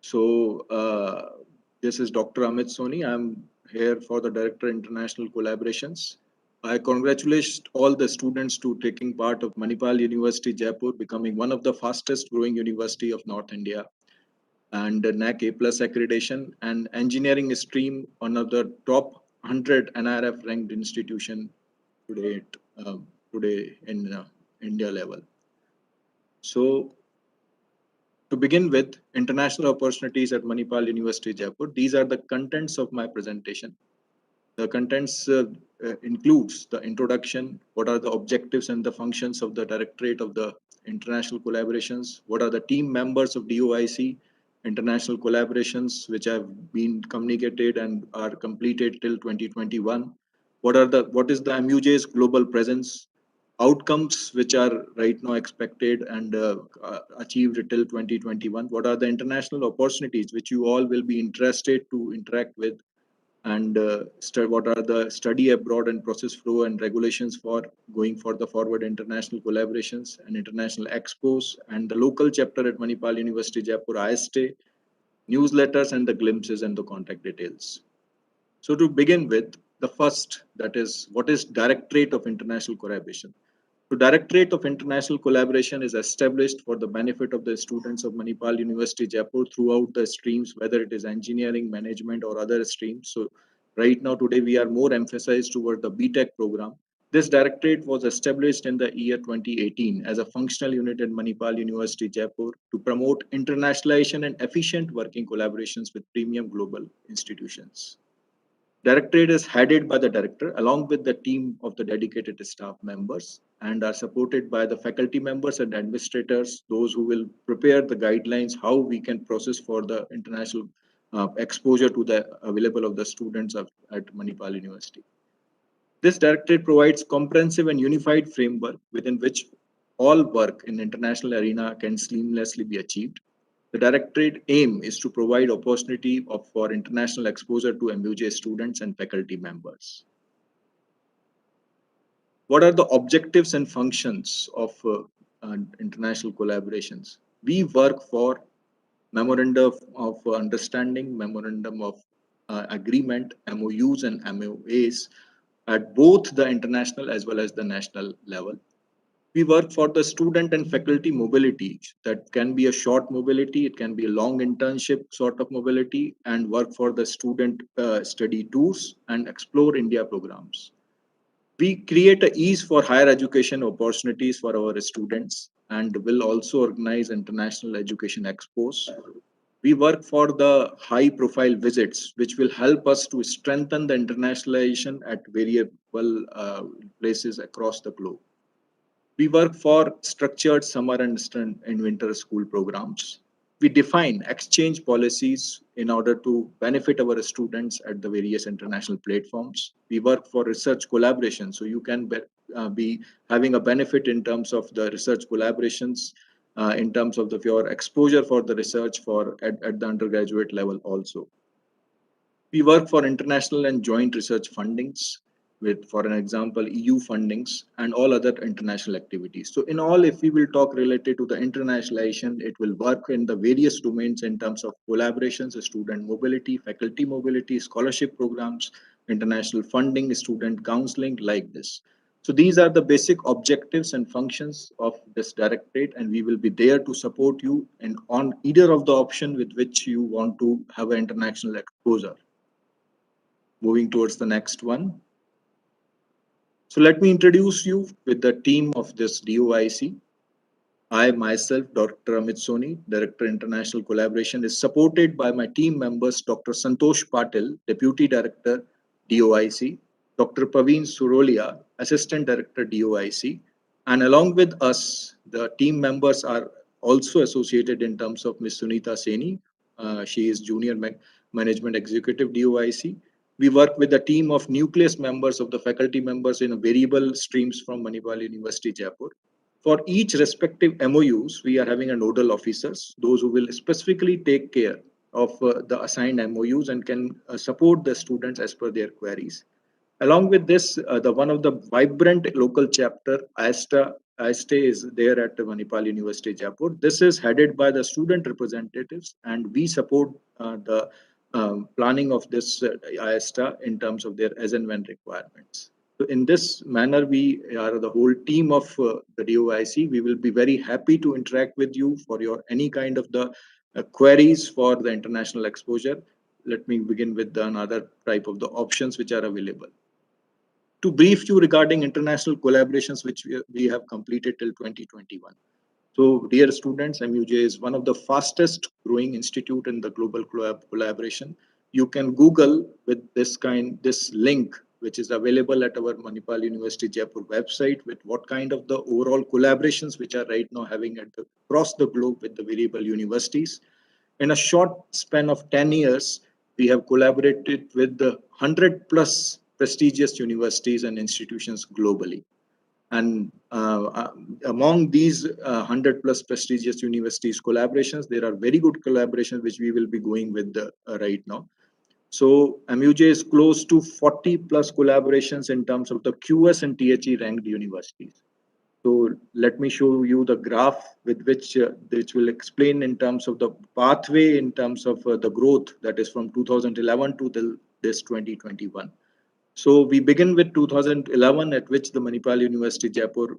So, this is Dr. Amit Soni. I'm here for the Director International Collaborations. I congratulate all the students to taking part of Manipal University, Jaipur, becoming one of the fastest growing university of North India and NAC A+ accreditation and engineering stream, one of the top 100 NRF ranked institution today, today in India level. So to begin with, international opportunities at Manipal University, Jaipur. These are the contents of my presentation. The contents includes the introduction, what are the objectives and the functions of the Directorate of the International Collaborations, what are the team members of DOIC, international collaborations which have been communicated and are completed till 2021, what is the MUJ's global presence, outcomes which are right now expected and achieved till 2021, what are the international opportunities which you all will be interested to interact with, and what are the study abroad and process flow and regulations for going for the forward international collaborations and international expos, and the local chapter at Manipal University, Jaipur ISTA, newsletters and the glimpses and the contact details. So to begin with, the first, that is, what is Directorate of International Collaboration? The Directorate of International Collaboration is established for the benefit of the students of Manipal University, Jaipur throughout the streams, whether it is engineering, management or other streams. So right now, today, we are more emphasized toward the B.Tech program. This directorate was established in the year 2018 as a functional unit at Manipal University, Jaipur to promote internationalization and efficient working collaborations with premium global institutions. Directorate is headed by the director along with the team of the dedicated staff members and are supported by the faculty members and administrators, those who will prepare the guidelines, how we can process for the international exposure to the available of the students at Manipal University. This directorate provides comprehensive and unified framework within which all work in international arena can seamlessly be achieved. The Directorate aim is to provide opportunity for international exposure to MUJ students and faculty members. What are the objectives and functions of international collaborations? We work for memorandum of understanding, memorandum of agreement, MOUs and MOAs at both the international as well as the national level. We work for the student and faculty mobility. That can be a short mobility, it can be a long internship sort of mobility, and work for the student study tours and explore India programs. We create a ease for higher education opportunities for our students and will also organize international education expos. We work for the high profile visits, which will help us to strengthen the internationalization at variable places across the globe. We work for structured summer and winter school programs. We define exchange policies in order to benefit our students at the various international platforms. We work for research collaboration, so you can be having a benefit in terms of the research collaborations, in terms of your exposure for the research at the undergraduate level also. We work for international and joint research fundings with, for an example, EU fundings and all other international activities. So in all, if we will talk related to the internationalization, it will work in the various domains in terms of collaborations, student mobility, faculty mobility, scholarship programs, international funding, student counseling, like this. So these are the basic objectives and functions of this directorate, and we will be there to support you and on either of the option with which you want to have an international exposure. Moving towards the next one. So let me introduce you with the team of this DOIC. I myself, Dr. Amit Soni, Director International Collaboration, is supported by my team members, Dr. Santosh Patil, Deputy Director, DOIC, Dr. Paveen Surolia, Assistant Director, DOIC, and along with us, the team members are also associated in terms of Ms. Sunita Seni. She is Junior Management Executive, DOIC. We work with a team of nucleus members of the faculty members in variable streams from Manipal University, Jaipur. For each respective MOUs, we are having a nodal officers, those who will specifically take care of the assigned MOUs and can support the students as per their queries. Along with this, the one of the vibrant local chapter, ISTA is there at the Manipal University, Jaipur. This is headed by the student representatives, and we support the planning of this ISTA in terms of their as and when requirements. So in this manner, we are the whole team of the DOIC. We will be very happy to interact with you for your any kind of the queries for the international exposure. Let me begin with another type of the options which are available. To brief you regarding international collaborations which we have completed till 2021. So, dear students, MUJ is one of the fastest growing institute in the global collaboration. You can Google with this link, which is available at our Manipal University Jaipur website, with what kind of the overall collaborations which are right now having across the globe with the variable universities. In a short span of 10 years, we have collaborated with the 100 plus prestigious universities and institutions globally. And among these 100 plus prestigious universities collaborations, there are very good collaborations which we will be going with right now. So MUJ is close to 40 plus collaborations in terms of the QS and THE ranked universities. So let me show you the graph with which will explain in terms of the pathway, in terms of the growth that is from 2011 to this 2021. So we begin with 2011, at which the Manipal University Jaipur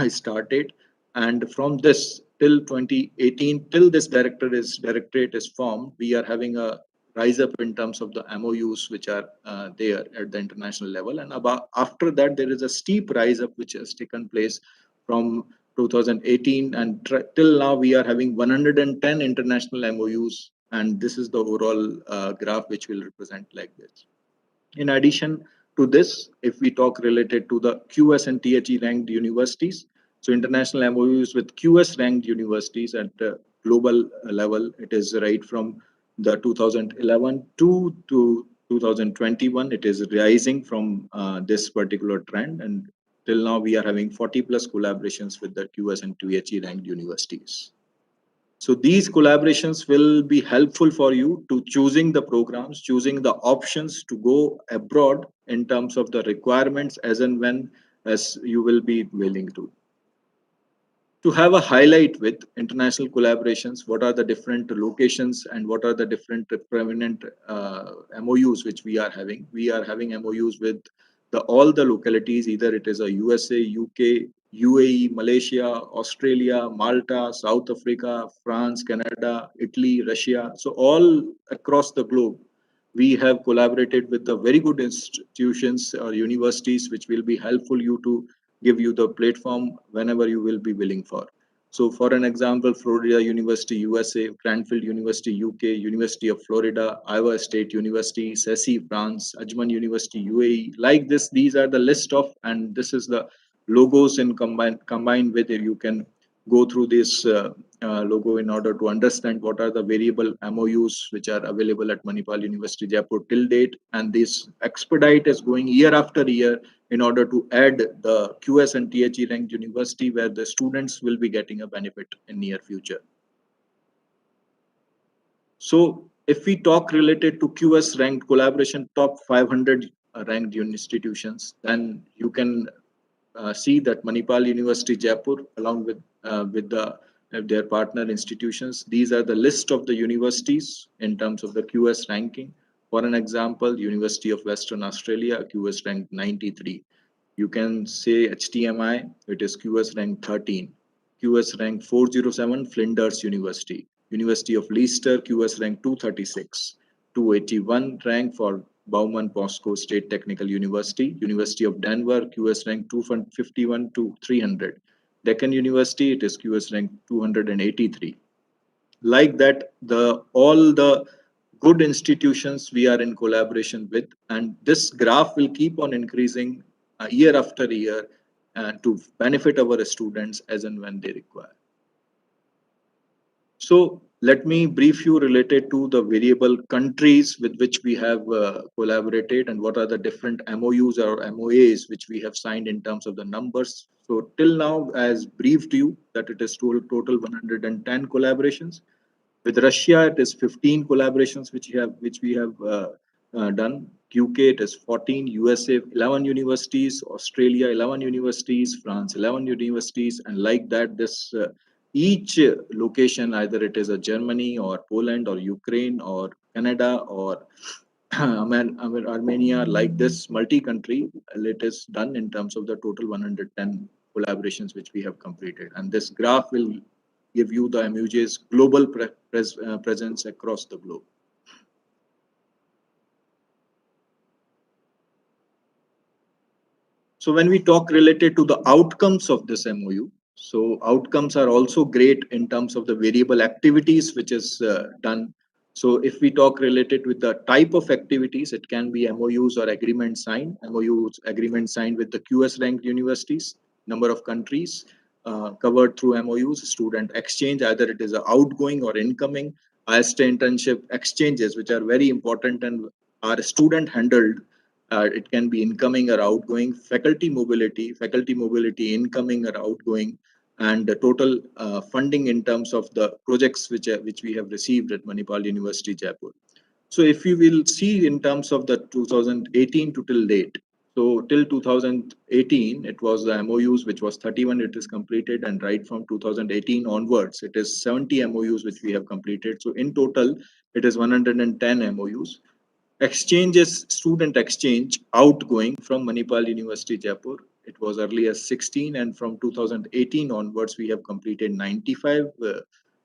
started, and from this till 2018, till this directorate is formed, we are having a rise up in terms of the MOUs which are there at the international level, and about after that there is a steep rise up which has taken place from 2018, and till now we are having 110 international MOUs, and this is the overall graph which will represent like this. In addition to this, if we talk related to the QS and THE ranked universities, so international MOUs with QS ranked universities at the global level, it is right from the 2011 to 2021, it is rising from this particular trend, and till now we are having 40 plus collaborations with the QS and THE ranked universities. So these collaborations will be helpful for you to choosing the programs, choosing the options to go abroad in terms of the requirements as and when as you will be willing to have a highlight with international collaborations. What are the different locations and what are the different prominent MOUs which we are having? We are having MOUs with all the localities, either it is a USA, UK, UAE, Malaysia, Australia, Malta, South Africa, France, Canada, Italy, Russia. So all across the globe, we have collaborated with the very good institutions or universities which will be helpful you to give you the platform whenever you will be willing for. So for an example, Florida University, USA, Cranfield University, UK, University of Florida, Iowa State University, CESI, France, Ajman University, UAE. Like this, these are the list of, and this is the logos in combined with it. You can go through this logo in order to understand what are the variable MOUs which are available at Manipal University, Jaipur till date. And this expedite is going year after year in order to add the QS and THE ranked university where the students will be getting a benefit in near future. So if we talk related to QS ranked collaboration top 500 ranked institutions, then you can see that Manipal University Jaipur along with their partner institutions, these are the list of the universities in terms of the QS ranking. For an example, University of Western Australia, QS ranked 93. You can say HTMI, it is QS rank 13. QS rank 407, Flinders University. University of Leicester, QS rank 236. 281 rank for Bauman Posco State Technical University. University of Denver, QS rank 251 to 300. Deccan University, it is QS rank 283. Like that, all the good institutions we are in collaboration with, and this graph will keep on increasing year after year to benefit our students as and when they require. So let me brief you related to the variable countries with which we have collaborated and what are the different MOUs or MOAs which we have signed in terms of the numbers. So till now, as briefed you, that it is total 110 collaborations. With Russia, it is 15 collaborations which we have done. UK, it is 14. USA, 11 universities. Australia, 11 universities. France, 11 universities. And like that, this each location, either it is a Germany or Poland or Ukraine or Canada or Armenia, like this multi-country, it is done in terms of the total 110 collaborations which we have completed. And this graph will give you the MUJ's global presence across the globe. So when we talk related to the outcomes of this MOU, so outcomes are also great in terms of the variable activities which is done. So if we talk related with the type of activities, it can be MOUs or agreement signed. MOUs agreement signed with the QS ranked universities, number of countries covered through MOUs, student exchange, either it is a outgoing or incoming, IST internship exchanges, which are very important and are student handled. It can be incoming or outgoing, faculty mobility incoming or outgoing, and the total funding in terms of the projects which we have received at Manipal University, Jaipur. So if you will see in terms of the 2018 to till date, so till 2018, it was the MOUs, which was 31, it is completed. And right from 2018 onwards, it is 70 MOUs, which we have completed. So in total, it is 110 MOUs. Exchanges, student exchange outgoing from Manipal University, Jaipur. It was earlier 16, and from 2018 onwards, we have completed 95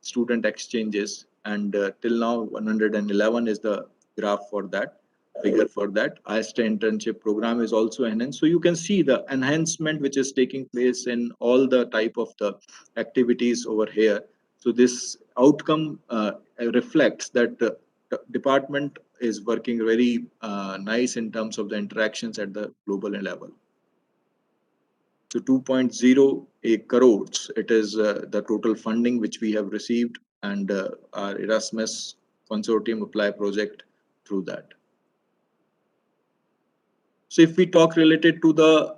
student exchanges, and till now 111 is the graph for that, figure for that. IST internship program is also enhanced. So you can see the enhancement which is taking place in all the type of the activities over here. So this outcome reflects that the department is working very nice in terms of the interactions at the global level. So 2.08 crores, it is the total funding which we have received, and our Erasmus Consortium Apply project through that. So if we talk related to the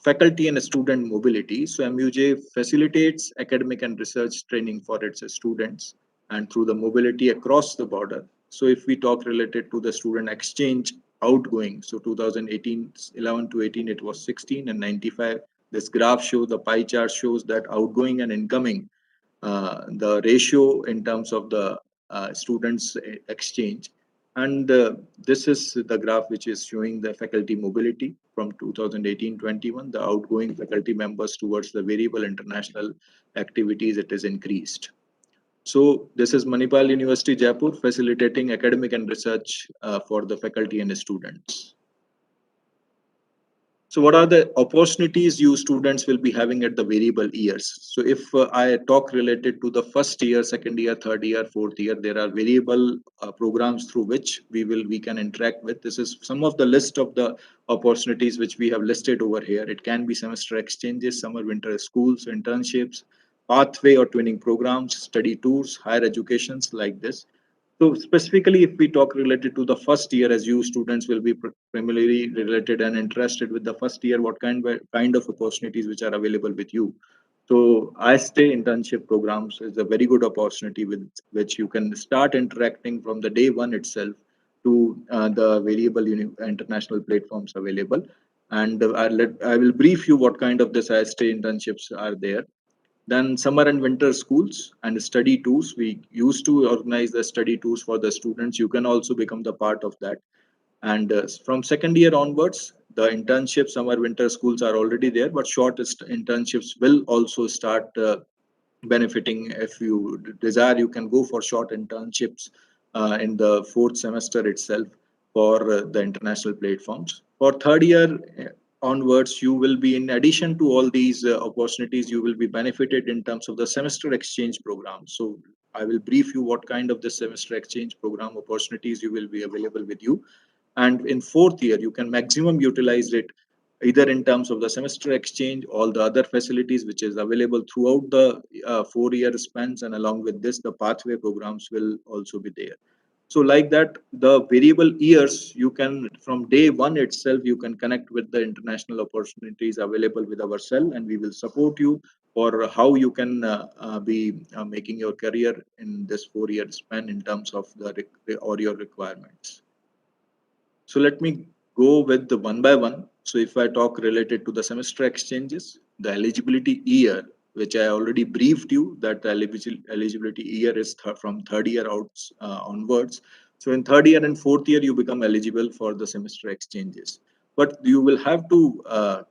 faculty and student mobility, so MUJ facilitates academic and research training for its students and through the mobility across the border. So if we talk related to the student exchange outgoing, so 2018, 11 to 18, it was 16 and 95. This graph shows, the pie chart shows that outgoing and incoming, the ratio in terms of the students exchange. And this is the graph which is showing the faculty mobility from 2018-21, the outgoing faculty members towards the variable international activities, it is increased. So this is Manipal University, Jaipur, facilitating academic and research for the faculty and students. So what are the opportunities you students will be having at the variable years? So if I talk related to the first year, second year, third year, fourth year, there are variable programs through which we can interact with. This is some of the list of the opportunities which we have listed over here. It can be semester exchanges, summer winter schools, internships, pathway or twinning programs, study tours, higher educations like this. So specifically, if we talk related to the first year, as you students will be primarily related and interested with the first year, what kind of opportunities which are available with you. So I stay internship programs is a very good opportunity with which you can start interacting from the day one itself to the variable international platforms available. And I will brief you what kind of this I stay internships are there. Then summer and winter schools and study tours. We used to organize the study tours for the students. You can also become the part of that. And from second year onwards, the internship summer winter schools are already there, but short internships will also start benefiting. If you desire, you can go for short internships in the fourth semester itself for the international platforms. For third year onwards, you will be, in addition to all these opportunities, you will be benefited in terms of the semester exchange program. So I will brief you what kind of the semester exchange program opportunities you will be available with you. And in fourth year, you can maximum utilize it either in terms of the semester exchange, all the other facilities which is available throughout the 4 year spans, and along with this, the pathway programs will also be there. So like that, the variable years, you can, from day one itself, you can connect with the international opportunities available with our cell, and we will support you for how you can be making your career in this 4 year span in terms of or your requirements. So let me go with the one by one. So if I talk related to the semester exchanges, the eligibility year, which I already briefed you, that the eligibility year is from third year onwards. So in third year and fourth year, you become eligible for the semester exchanges. But you will have to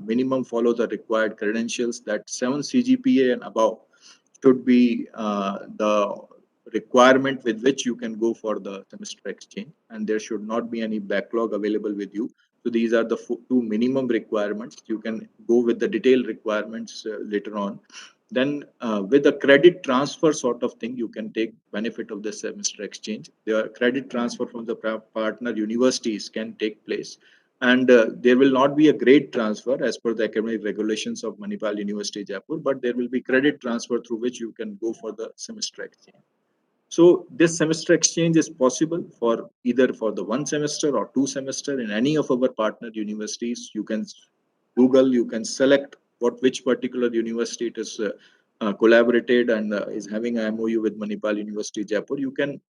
minimum follow the required credentials, that 7 CGPA and above should be the requirement with which you can go for the semester exchange, and there should not be any backlog available with you. So these are the two minimum requirements. You can go with the detailed requirements later on. Then with a credit transfer sort of thing, you can take benefit of the semester exchange. The credit transfer from the partner universities can take place, and there will not be a grade transfer as per the academic regulations of Manipal University Jaipur, but there will be credit transfer through which you can go for the semester exchange. So this semester exchange is possible for either for the one semester or two semester in any of our partner universities. You can Google, you can select which particular university it is collaborated and is having a MOU with Manipal University Jaipur. You can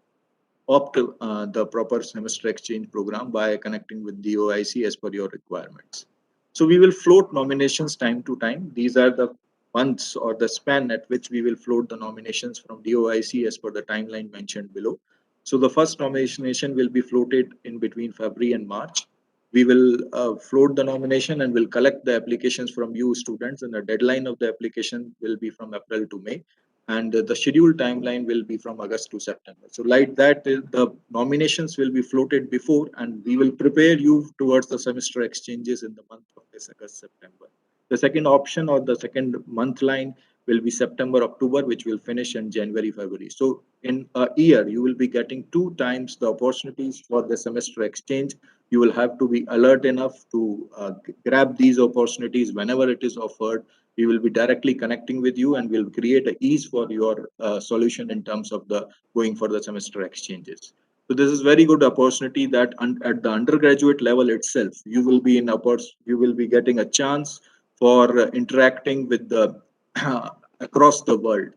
opt the proper semester exchange program by connecting with the OIC as per your requirements. So we will float nominations time to time. These are the months or the span at which we will float the nominations from DOIC as per the timeline mentioned below. So the first nomination will be floated in between February and March. We will float the nomination and will collect the applications from you students, and the deadline of the application will be from April to May, and the scheduled timeline will be from August to September. So like that, the nominations will be floated before, and we will prepare you towards the semester exchanges in the month of this August, September. The second option or the second month line will be September, October, which will finish in January, February. So in a year, you will be getting 2 times the opportunities for the semester exchange. You will have to be alert enough to grab these opportunities whenever it is offered. We will be directly connecting with you, and we'll create a ease for your solution in terms of the going for the semester exchanges. So this is very good opportunity that at the undergraduate level itself, you will be you will be getting a chance for interacting with the across the world.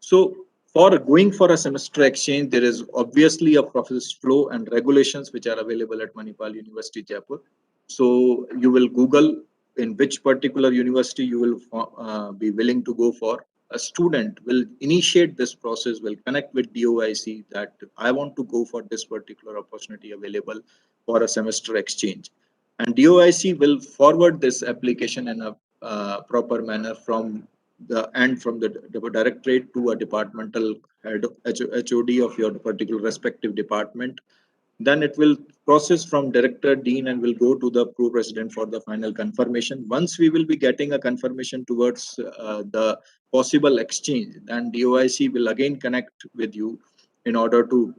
So for going for a semester exchange, there is obviously a process flow and regulations which are available at Manipal University Jaipur. So you will Google in which particular university you will be willing to go for. A student will initiate this process, will connect with DOIC that I want to go for this particular opportunity available for a semester exchange. And DOIC will forward this application in a proper manner from the directorate to a departmental head HOD of your particular respective department, Then it will process from director, dean, and will go to the pro president for the final confirmation. Once we will be getting a confirmation towards the possible exchange, then DOIC will again connect with you in order to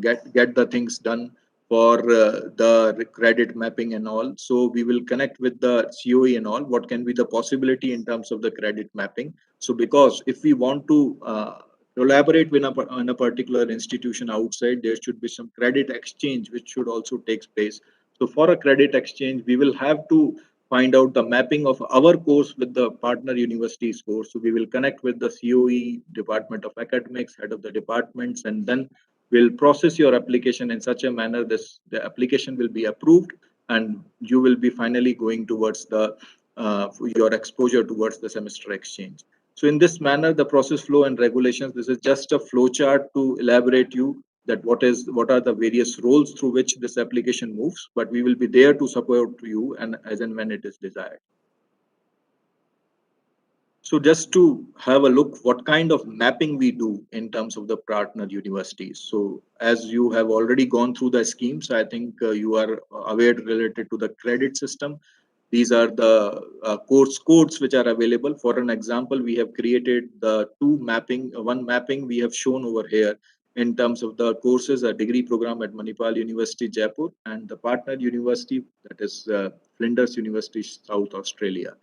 get the things done for the credit mapping and all. So we will connect with the COE and all. What can be the possibility in terms of the credit mapping? So because if we want to collaborate with a particular institution outside, there should be some credit exchange which should also take place. So for a credit exchange, we will have to find out the mapping of our course with the partner university's course. So we will connect with the COE, Department of Academics, head of the departments, and then will process your application in such a manner the application will be approved, and you will be finally going towards the your exposure towards the semester exchange. So in this manner, the process flow and regulations, this is just a flow chart to elaborate you that what are the various roles through which this application moves, but we will be there to support you and as and when it is desired. So just to have a look what kind of mapping we do in terms of the partner universities. So as you have already gone through the schemes, I think you are aware related to the credit system. These are the course codes which are available. For an example, we have created the one mapping we have shown over here in terms of the courses, a degree program at Manipal University, Jaipur, and the partner university, that is Flinders University, South Australia.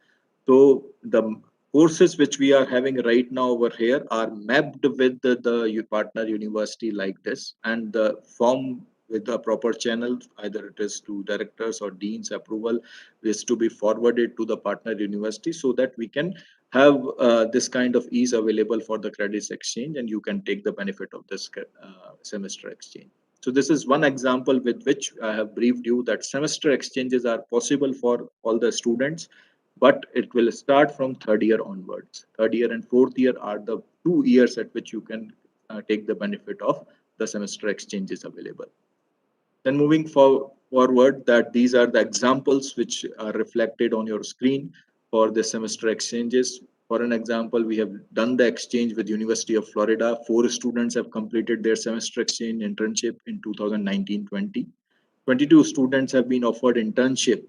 So the courses which we are having right now over here are mapped with the partner university like this, and the form with the proper channel, either it is to directors or dean's approval, is to be forwarded to the partner university so that we can have this kind of ease available for the credits exchange, and you can take the benefit of this semester exchange. So this is one example with which I have briefed you that semester exchanges are possible for all the students, but it will start from third year onwards. Third year and fourth year are the 2 years at which you can take the benefit of the semester exchanges available. Then moving forward, that these are the examples which are reflected on your screen for the semester exchanges. For an example, we have done the exchange with University of Florida. 4 students have completed their semester exchange internship in 2019-20. 22 students have been offered internship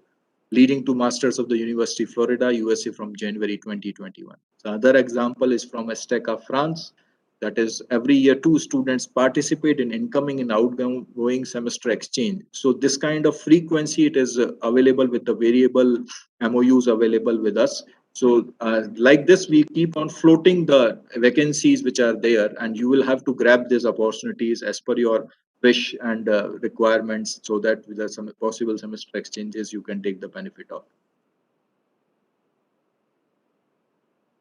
leading to Masters of the University of Florida, USA from January 2021. The other example is from Esteca, France. That is, every year 2 students participate in incoming and outgoing semester exchange. So this kind of frequency, it is available with the variable MOUs available with us. So like this, we keep on floating the vacancies which are there, and you will have to grab these opportunities as per your wish and requirements, so that with some possible semester exchanges you can take the benefit of.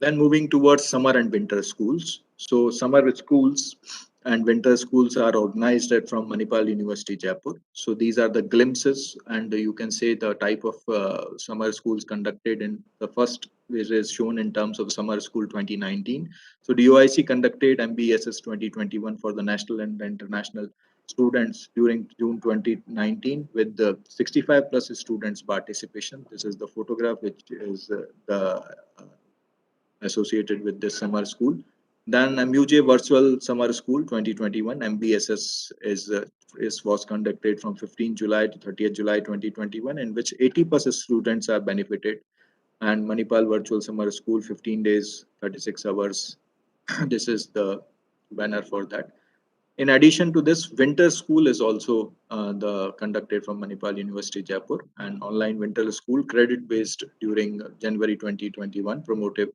Then moving towards summer and winter schools. So summer schools and winter schools are organized from Manipal University, Jaipur. So these are the glimpses, and you can say the type of summer schools conducted. In the first, which is shown in terms of summer school 2019. So DOIC conducted MBSS 2021 for the national and international students during June 2019 with the 65 plus students participation. This is the photograph which is the associated with this summer school. Then MUJ Virtual Summer School 2021 MBSS was conducted from 15 July to 30th July 2021, in which 80 plus students are benefited. And Manipal Virtual Summer School 15 days 36 hours. This is the banner for that. In addition to this, winter school is also the conducted from Manipal University, Jaipur, and online winter school credit based during January 2021 promotive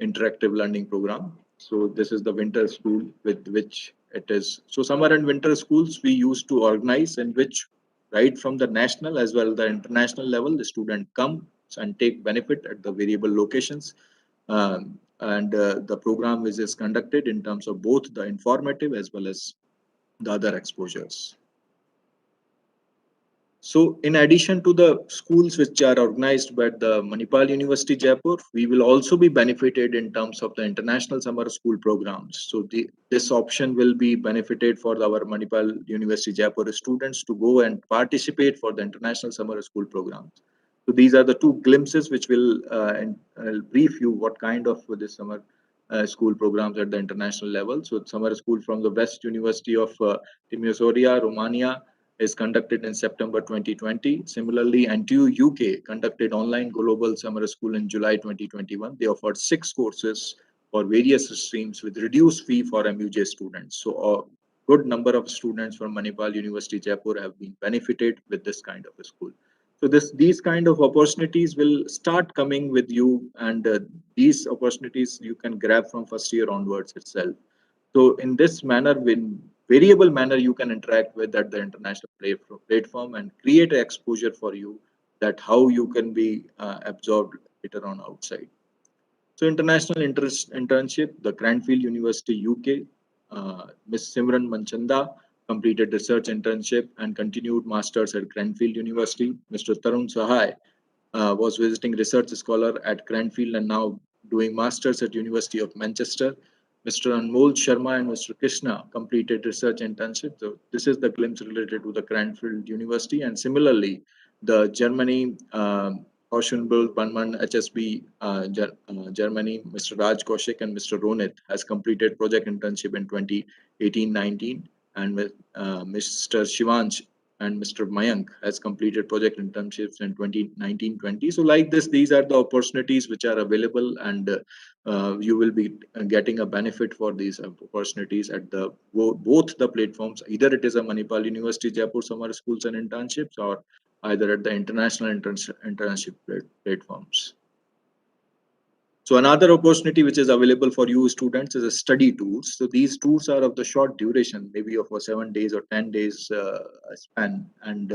interactive learning program. So this is the winter school with which it is. So summer and winter schools we used to organize, in which right from the national as well the international level, the student come and take benefit at the variable locations. And the program which is conducted in terms of both the informative as well as the other exposures. So in addition to the schools which are organized by the Manipal University Jaipur, we will also be benefited in terms of the international summer school programs. So this option will be benefited for our Manipal University Jaipur students to go and participate for the international summer school programs. So these are the 2 glimpses which will I'll brief you what kind of this summer school programs at the international level. So summer school from the West University of Timisoara, Romania is conducted in September 2020. Similarly, NTU UK conducted online global summer school in July 2021. They offered 6 courses for various streams with reduced fee for MUJ students. So a good number of students from Manipal University, Jaipur have been benefited with this kind of a school. So these kind of opportunities will start coming with you, and these opportunities you can grab from first year onwards itself. So in this manner, in variable manner, you can interact with at the international platform and create an exposure for you that how you can be absorbed later on outside. So international internship, the Cranfield University UK, Ms. Simran Manchanda completed research internship and continued masters at Cranfield University. Mr. Tarun Sahai was visiting research scholar at Cranfield and now doing masters at University of Manchester. Mr. Anmol Sharma and Mr. Krishna completed research internship. So this is the glimpse related to the Cranfield University. And similarly, the Germany Hochschule Banman HSB Germany, Mr. Raj Kaushik and Mr. Ronit has completed project internship in 2018-19, and with Mr. Shivansh and Mr. Mayank has completed project internships in 2019-20. So like this, these are the opportunities which are available, and you will be getting a benefit for these opportunities at the both the platforms. Either it is a Manipal University Jaipur Summer Schools and Internships, or either at the international internship platforms. So another opportunity which is available for you students is a study tours. So these tours are of the short duration, maybe of a 7 days or 10 days span, and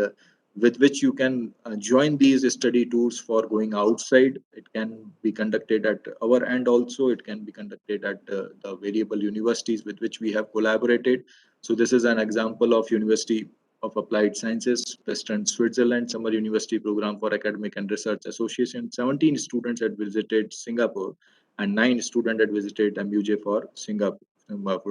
with which you can join these study tours for going outside. It can be conducted at our end also. It can be conducted at the variable universities with which we have collaborated. So this is an example of University of Applied Sciences, Western Switzerland Summer University Program for Academic and Research Association. 17 students had visited Singapore and 9 students had visited MUJ for Singapore.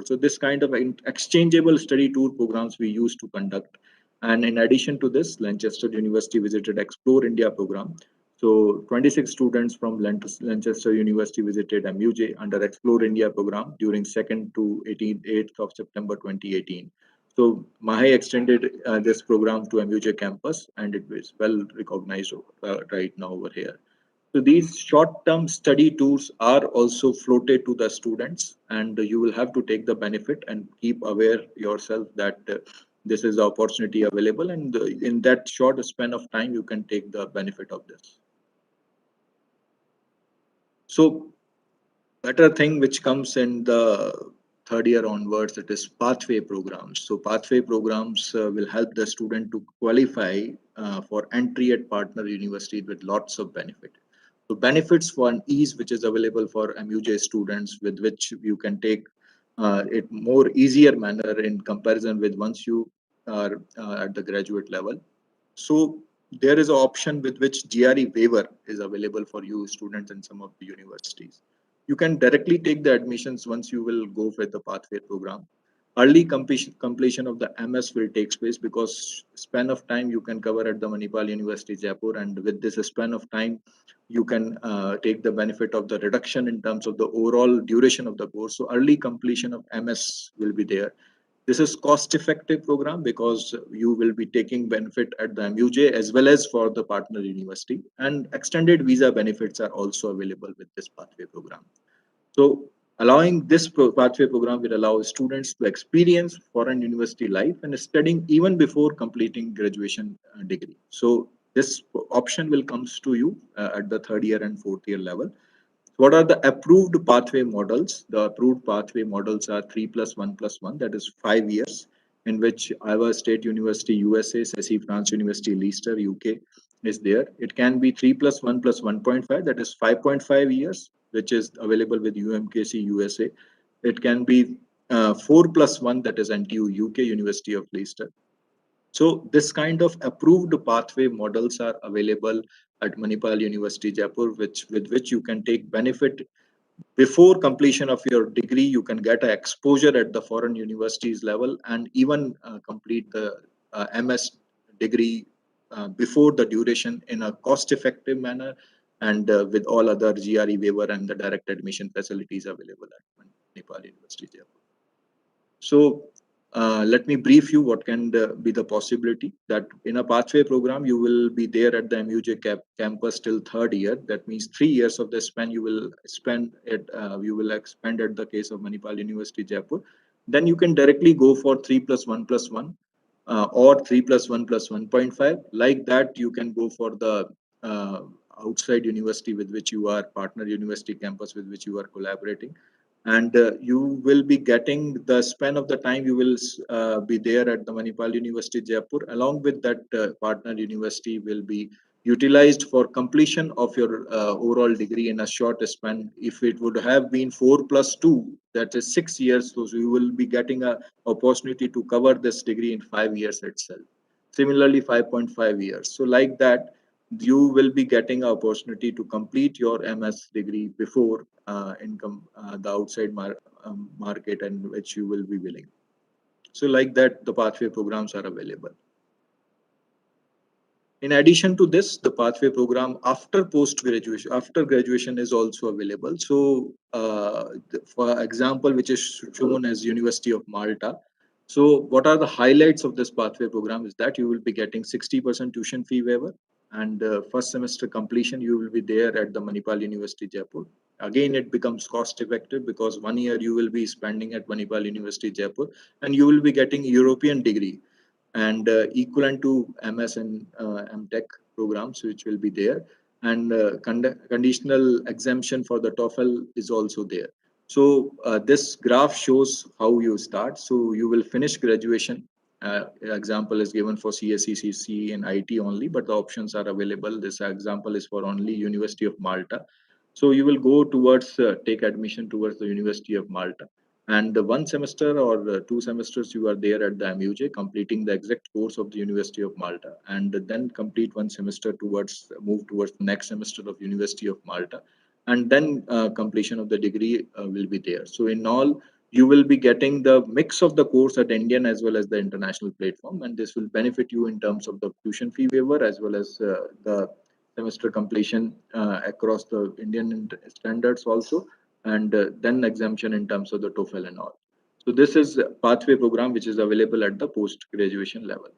So this kind of exchangeable study tour programs we used to conduct. And in addition to this, Lancaster University visited Explore India program. So 26 students from Lancaster University visited MUJ under Explore India program during 2nd to 8th of September 2018. So Mahe extended this program to MUJ campus, and it is well recognized right now over here. So these short-term study tours are also floated to the students, and you will have to take the benefit and keep aware yourself that this is the opportunity available, and in that short span of time, you can take the benefit of this. So better thing which comes in the third year onwards, it is pathway programs. So pathway programs will help the student to qualify for entry at partner universities with lots of benefit. So benefits for an ease which is available for MUJ students, with which you can take it more easier manner in comparison with once you are at the graduate level. So there is an option with which GRE waiver is available for you students in some of the universities. You can directly take the admissions once you will go with the pathway program. Early completion of the MS will take place because span of time you can cover at the Manipal University Jaipur, and with this span of time you can take the benefit of the reduction in terms of the overall duration of the course. So early completion of MS will be there. This is cost effective program because you will be taking benefit at the MUJ as well as for the partner university, and extended visa benefits are also available with this pathway program. So allowing this pathway program will allow students to experience foreign university life and studying even before completing graduation degree. So this option will comes to you at the third year and fourth year level. What are the approved pathway models? The approved pathway models are 3+1+1, that is 5 years, in which Iowa State University, USA, CESI France University, Leicester, UK is there. It can be 3+1+1.5, that is 5.5 years, which is available with UMKC, USA. It can be 4+1, that is NTU, UK, University of Leicester. So this kind of approved pathway models are available at Manipal University Jaipur, with which you can take benefit before completion of your degree. You can get an exposure at the foreign universities level and even complete the MS degree before the duration in a cost-effective manner, and with all other GRE waiver and the direct admission facilities available at Manipal University, Jaipur. So let me brief you what can be the possibility that in a pathway program, you will be there at the MUJ campus till third year. That means 3 years of the span you will spend you will expand at the case of Manipal University, Jaipur. Then you can directly go for 3+1+1 or 3+1+1.5. Like that, you can go for the uh, outside university with which you are partner university campus with which you are collaborating, and you will be getting the span of the time you will be there at the Manipal University, Jaipur. Along with that, partner university will be utilized for completion of your overall degree in a short span. If it would have been 4+2, that is 6 years, so you will be getting a opportunity to cover this degree in 5 years itself. Similarly, 5.5 years. So like that, you will be getting an opportunity to complete your MS degree before the outside market and which you will be willing. So like that, the pathway programs are available. In addition to this, the pathway program after post-graduation, after graduation is also available. So for example, which is shown as University of Malta. So what are the highlights of this pathway program is that you will be getting 60% tuition fee waiver, and first semester completion, you will be there at the Manipal University, Jaipur. Again, it becomes cost effective because 1 year you will be spending at Manipal University, Jaipur, and you will be getting European degree and equivalent to MS and M.Tech programs, which will be there. And conditional exemption for the TOEFL is also there. So this graph shows how you start. So you will finish graduation. Example is given for CSE, CC, and IT only, but the options are available. This example is for only University of Malta. So you will go towards take admission towards the University of Malta, and 1 semester or 2 semesters you are there at the MUJ completing the exact course of the University of Malta, and then complete 1 semester towards move towards the next semester of University of Malta, and then completion of the degree will be there. So in all, you will be getting the mix of the course at Indian as well as the international platform, and this will benefit you in terms of the tuition fee waiver as well as the semester completion across the Indian standards also, and then exemption in terms of the TOEFL and all. So this is a pathway program which is available at the post-graduation level.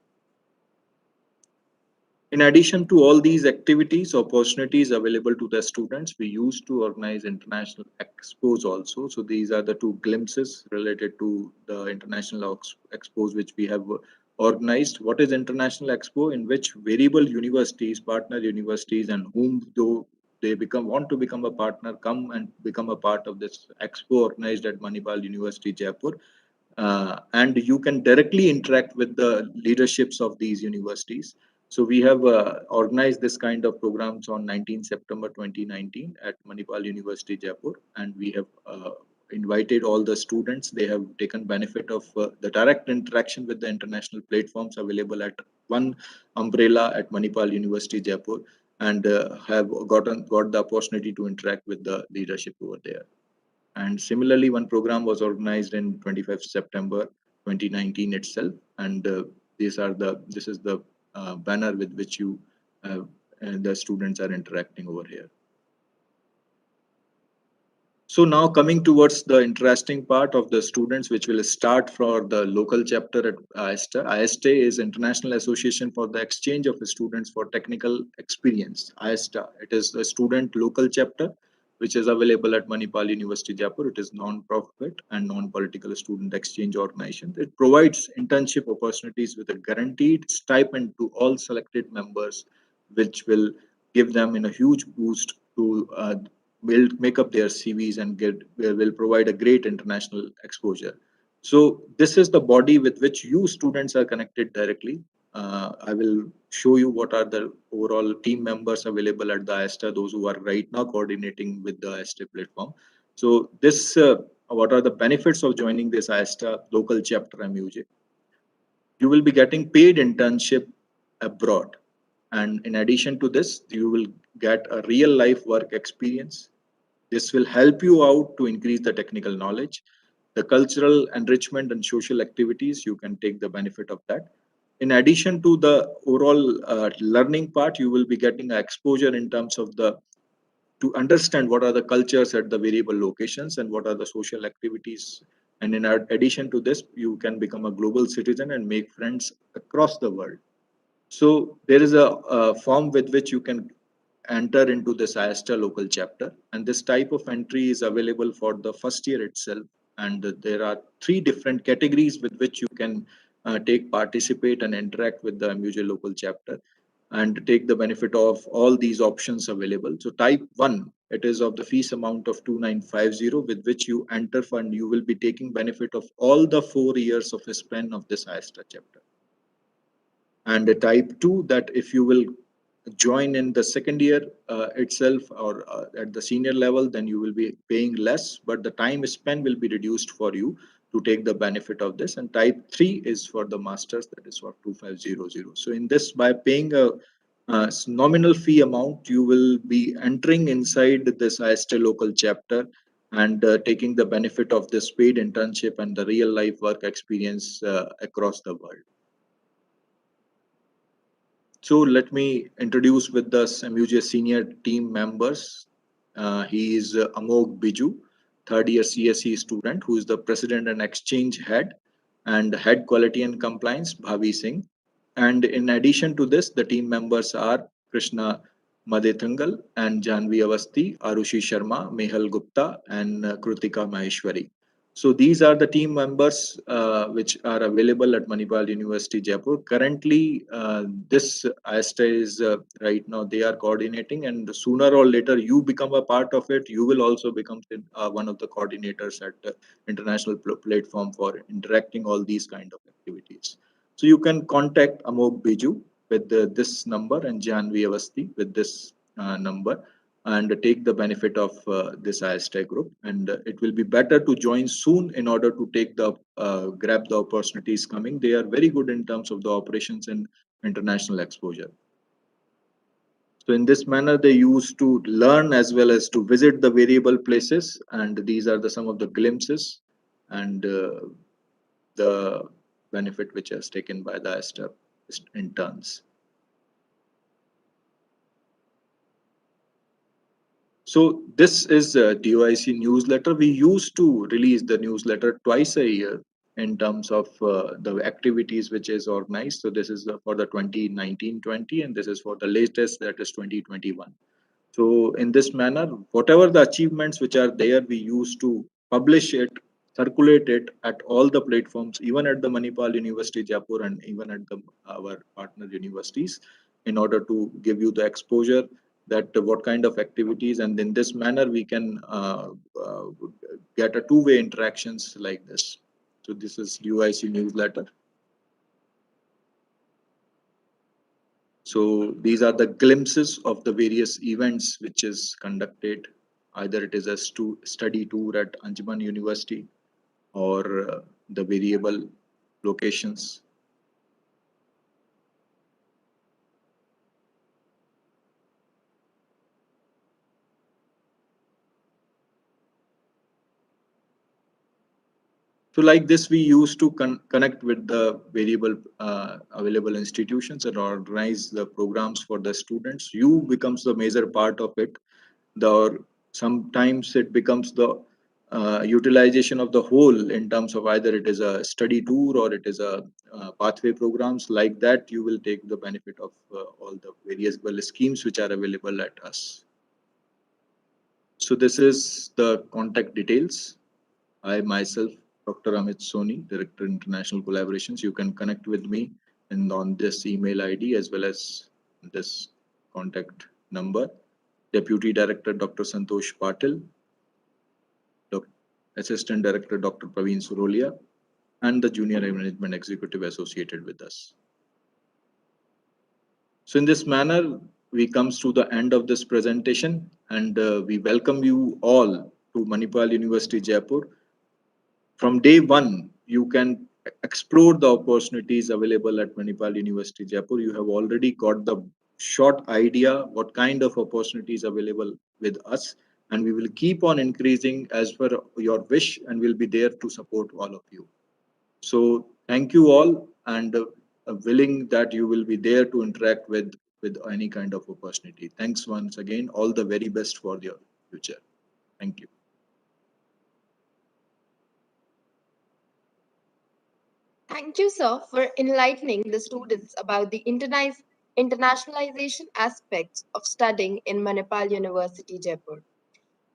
In addition to all these activities, opportunities available to the students, we used to organize international expos also. So these are the two glimpses related to the international expos which we have organized. What is international expo? In which variable universities, partner universities, and whom though they want to become a partner, come and become a part of this expo organized at Manipal University, Jaipur. And you can directly interact with the leaderships of these universities. So we have organized this kind of programs on 19 September 2019 at Manipal University, Jaipur, and we have invited all the students. They have taken benefit of the direct interaction with the international platforms available at one umbrella at Manipal University, Jaipur, and have got the opportunity to interact with the leadership over there. And similarly, one program was organized in 25th September 2019 itself, and this is the banner with which and the students are interacting over here. So now coming towards the interesting part of the students, which will start for the local chapter at IASTA. IASTA is International Association for the Exchange of Students for Technical Experience. IASTA, it is the student local chapter, which is available at Manipal University, Jaipur. It is non-profit and non-political student exchange organization. It provides internship opportunities with a guaranteed stipend to all selected members, which will give them in a huge boost to make up their CVs and will provide a great international exposure. So this is the body with which you students are connected directly. I will show you what are the overall team members available at the IASTA, those who are right now coordinating with the IASTA platform. So this, what are the benefits of joining this IASTA local chapter MUJ? You will be getting paid internship abroad. And in addition to this, you will get a real life work experience. This will help you out to increase the technical knowledge, the cultural enrichment and social activities. You can take the benefit of that. In addition to the overall learning part, you will be getting exposure in terms of the to understand what are the cultures at the variable locations and what are the social activities. And in addition to this, you can become a global citizen and make friends across the world. So there is a form with which you can enter into this IASTA local chapter, and this type of entry is available for the first year itself. And there are 3 different categories with which you can participate and interact with the MUJ local chapter and take the benefit of all these options available. So type 1, it is of the fees amount of 2950, with which you enter fund. You will be taking benefit of all the 4 years of a span of this IASTA chapter. And the type 2, that if you will join in the second year itself, or at the senior level, then you will be paying less, but the time spent will be reduced for you to take the benefit of this. And type 3 is for the masters, that is for 2500. So in this, by paying a nominal fee amount, you will be entering inside this ISTA local chapter and taking the benefit of this paid internship and the real life work experience across the world. So let me introduce with the MUJ senior team members. He is Amog Biju, third year CSE student, who is the president and exchange head, and head quality and compliance, Bhavi Singh. And in addition to this, the team members are Krishna Madethangal and Janvi Avasti, Arushi Sharma, Mehal Gupta, and Krutika Maheshwari. So these are the team members which are available at Manipal University, Jaipur. Currently, this ISTA is right now they are coordinating, and sooner or later you become a part of it. You will also become one of the coordinators at the international platform for interacting all these kind of activities. So you can contact Amog Biju with this number and Janvi Avasti with this number, and take the benefit of this ISTA group. And it will be better to join soon in order to take the grab the opportunities coming. They are very good in terms of the operations and international exposure. So in this manner, they used to learn as well as to visit the variable places. And these are some of the glimpses and the benefit which is taken by the ISTA interns. So this is a DOIC newsletter. We used to release the newsletter twice a year in terms of the activities which is organized. So this is for the 2019-20, and this is for the latest, that is 2021. So in this manner, whatever the achievements which are there, we used to publish it, circulate it at all the platforms, even at the Manipal University, Jaipur, and even at our partner universities, in order to give you the exposure that what kind of activities, and in this manner we can get a two-way interactions like this. So this is UIC newsletter. So these are the glimpses of the various events which is conducted. Either it is a study tour at Anjuman University or the variable locations. So like this, we used to connect with the variable available institutions and organize the programs for the students. You becomes the major part of it. Sometimes it becomes the utilization of the whole in terms of either it is a study tour or it is a pathway programs. Like that, you will take the benefit of all the various schemes which are available at us. So this is the contact details. I myself, Dr. Amit Soni, Director International Collaborations. You can connect with me and on this email ID as well as this contact number. Deputy Director Dr. Santosh Patil, Assistant Director Dr. Praveen Surolia, and the Junior Management Executive associated with us. So in this manner, we comes to the end of this presentation, and we welcome you all to Manipal University, Jaipur. From day one, you can explore the opportunities available at Manipal University, Jaipur. You have already got the short idea what kind of opportunities available with us, and we will keep on increasing as per your wish, and we'll be there to support all of you. So thank you all, and willing that you will be there to interact with with any kind of opportunity. Thanks once again. All the very best for your future. Thank you. Thank you, sir, for enlightening the students about the internationalization aspects of studying in Manipal University, Jaipur.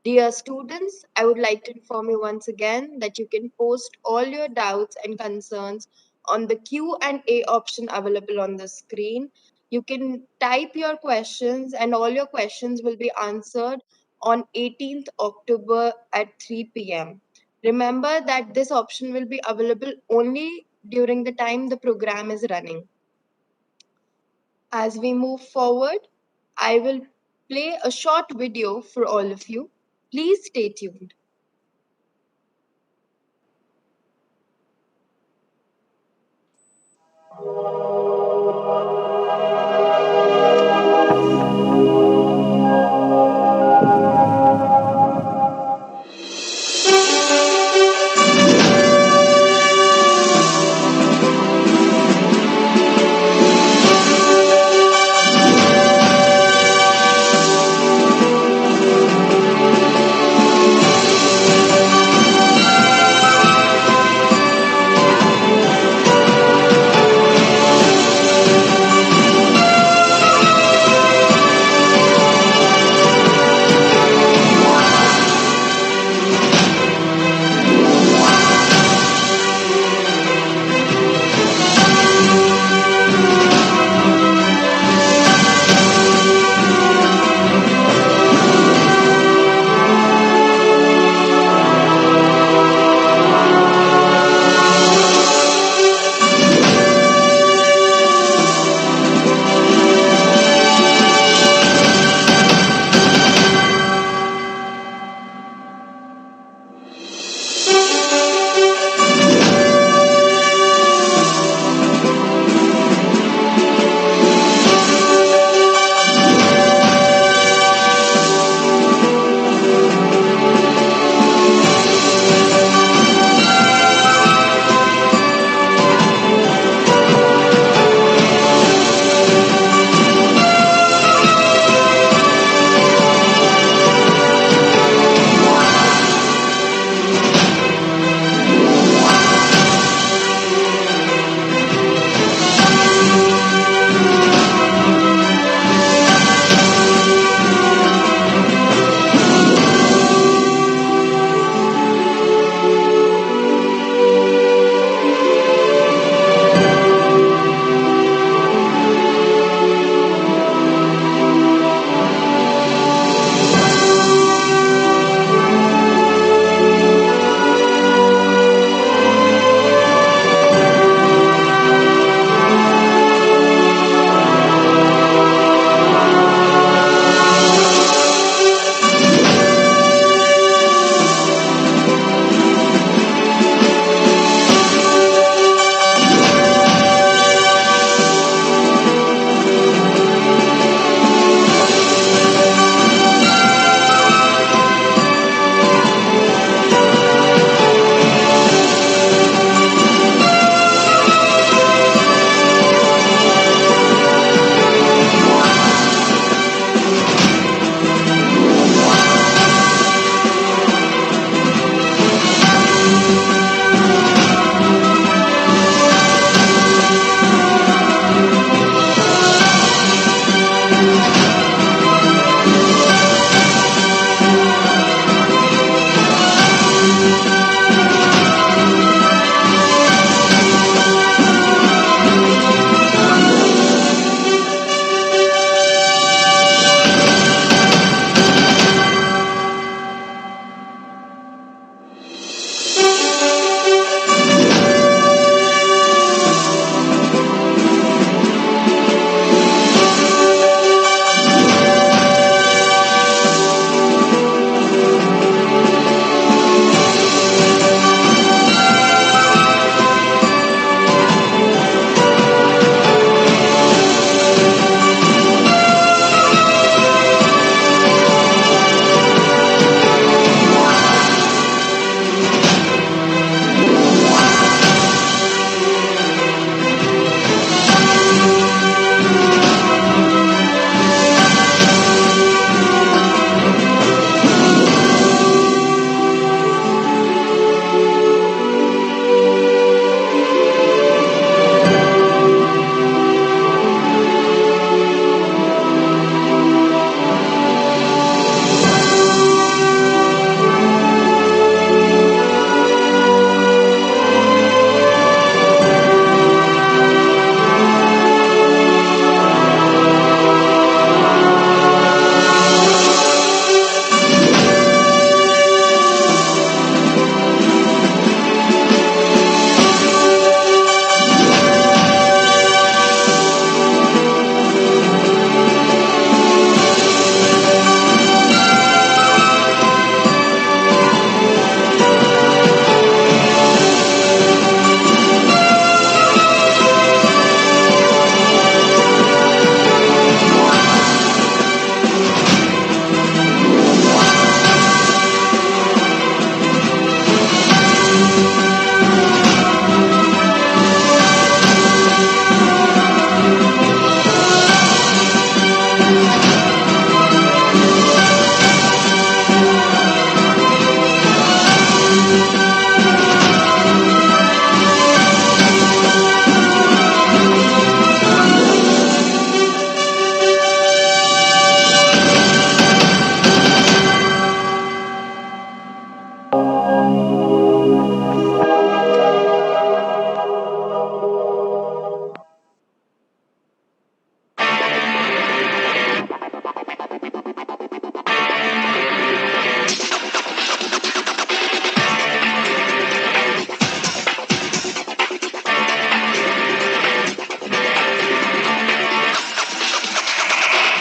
Dear students, I would like to inform you once again that you can post all your doubts and concerns on the Q&A option available on the screen. You can type your questions and all your questions will be answered on 18th October at 3 p.m. Remember that this option will be available only during the time the program is running. As we move forward, I will play a short video for all of you. Please stay tuned.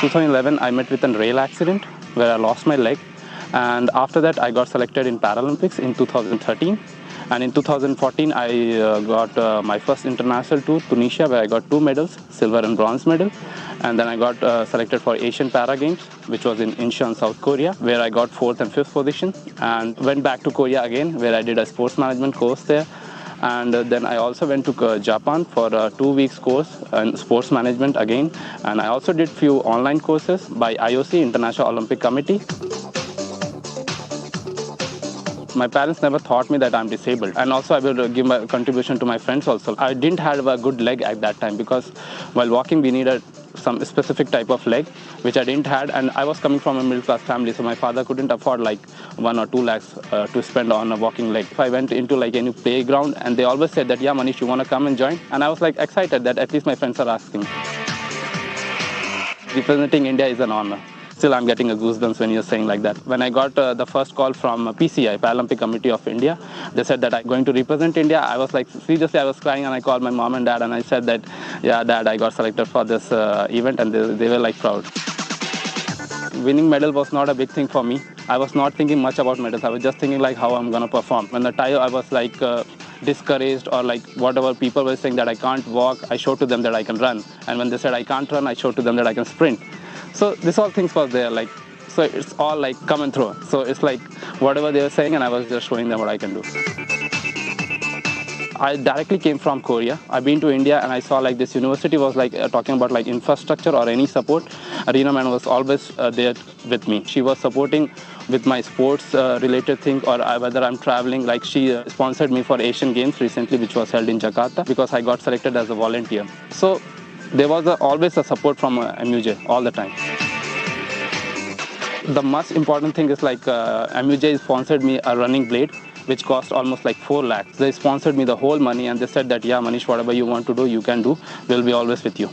2011, I met with a rail accident where I lost my leg. And after that, I got selected in Paralympics in 2013. And in 2014, I got my first international tour, Tunisia, where I got 2 medals, silver and bronze medal. And then I got selected for Asian Para Games, which was in Incheon, South Korea, where I got 4th and 5th position. And went back to Korea again, where I did a sports management course there. And then I also went to Japan for a 2 weeks course in sports management again. And I also did few online courses by IOC, International Olympic Committee. My parents never taught me that I'm disabled. And also I will give my contribution to my friends also. I didn't have a good leg at that time because while walking we needed some specific type of leg, which I didn't had. And I was coming from a middle class family, so my father couldn't afford like 1 or 2 lakhs to spend on a walking leg. If I went into like any playground and they always said that, yeah, Manish, you want to come and join? And I was like excited that at least my friends are asking. Representing India is an honor. Still, I'm getting a goosebumps when you're saying like that. When I got the first call from PCI, Paralympic Committee of India, they said that I'm going to represent India. I was like, seriously, I was crying, and I called my mom and dad, and I said that, yeah, dad, I got selected for this event, and they were like proud. Winning medal was not a big thing for me. I was not thinking much about medals. I was just thinking like how I'm gonna perform. When the time I was like discouraged or like whatever people were saying that I can't walk, I showed to them that I can run. And when they said I can't run, I showed to them that I can sprint. So this all things was there, like, so it's all like coming through. So it's like whatever they were saying, and I was just showing them what I can do. I directly came from Korea. I've been to India and I saw like this university was like talking about like infrastructure or any support. Arena Man was always there with me. She was supporting with my sports related thing or whether I'm traveling. Like she sponsored me for Asian Games recently, which was held in Jakarta, because I got selected as a volunteer. So there was always a support from MUJ all the time. The most important thing is like MUJ sponsored me a running blade, which cost almost like 4 lakhs. They sponsored me the whole money and they said that, yeah, Manish, whatever you want to do, you can do. We'll be always with you.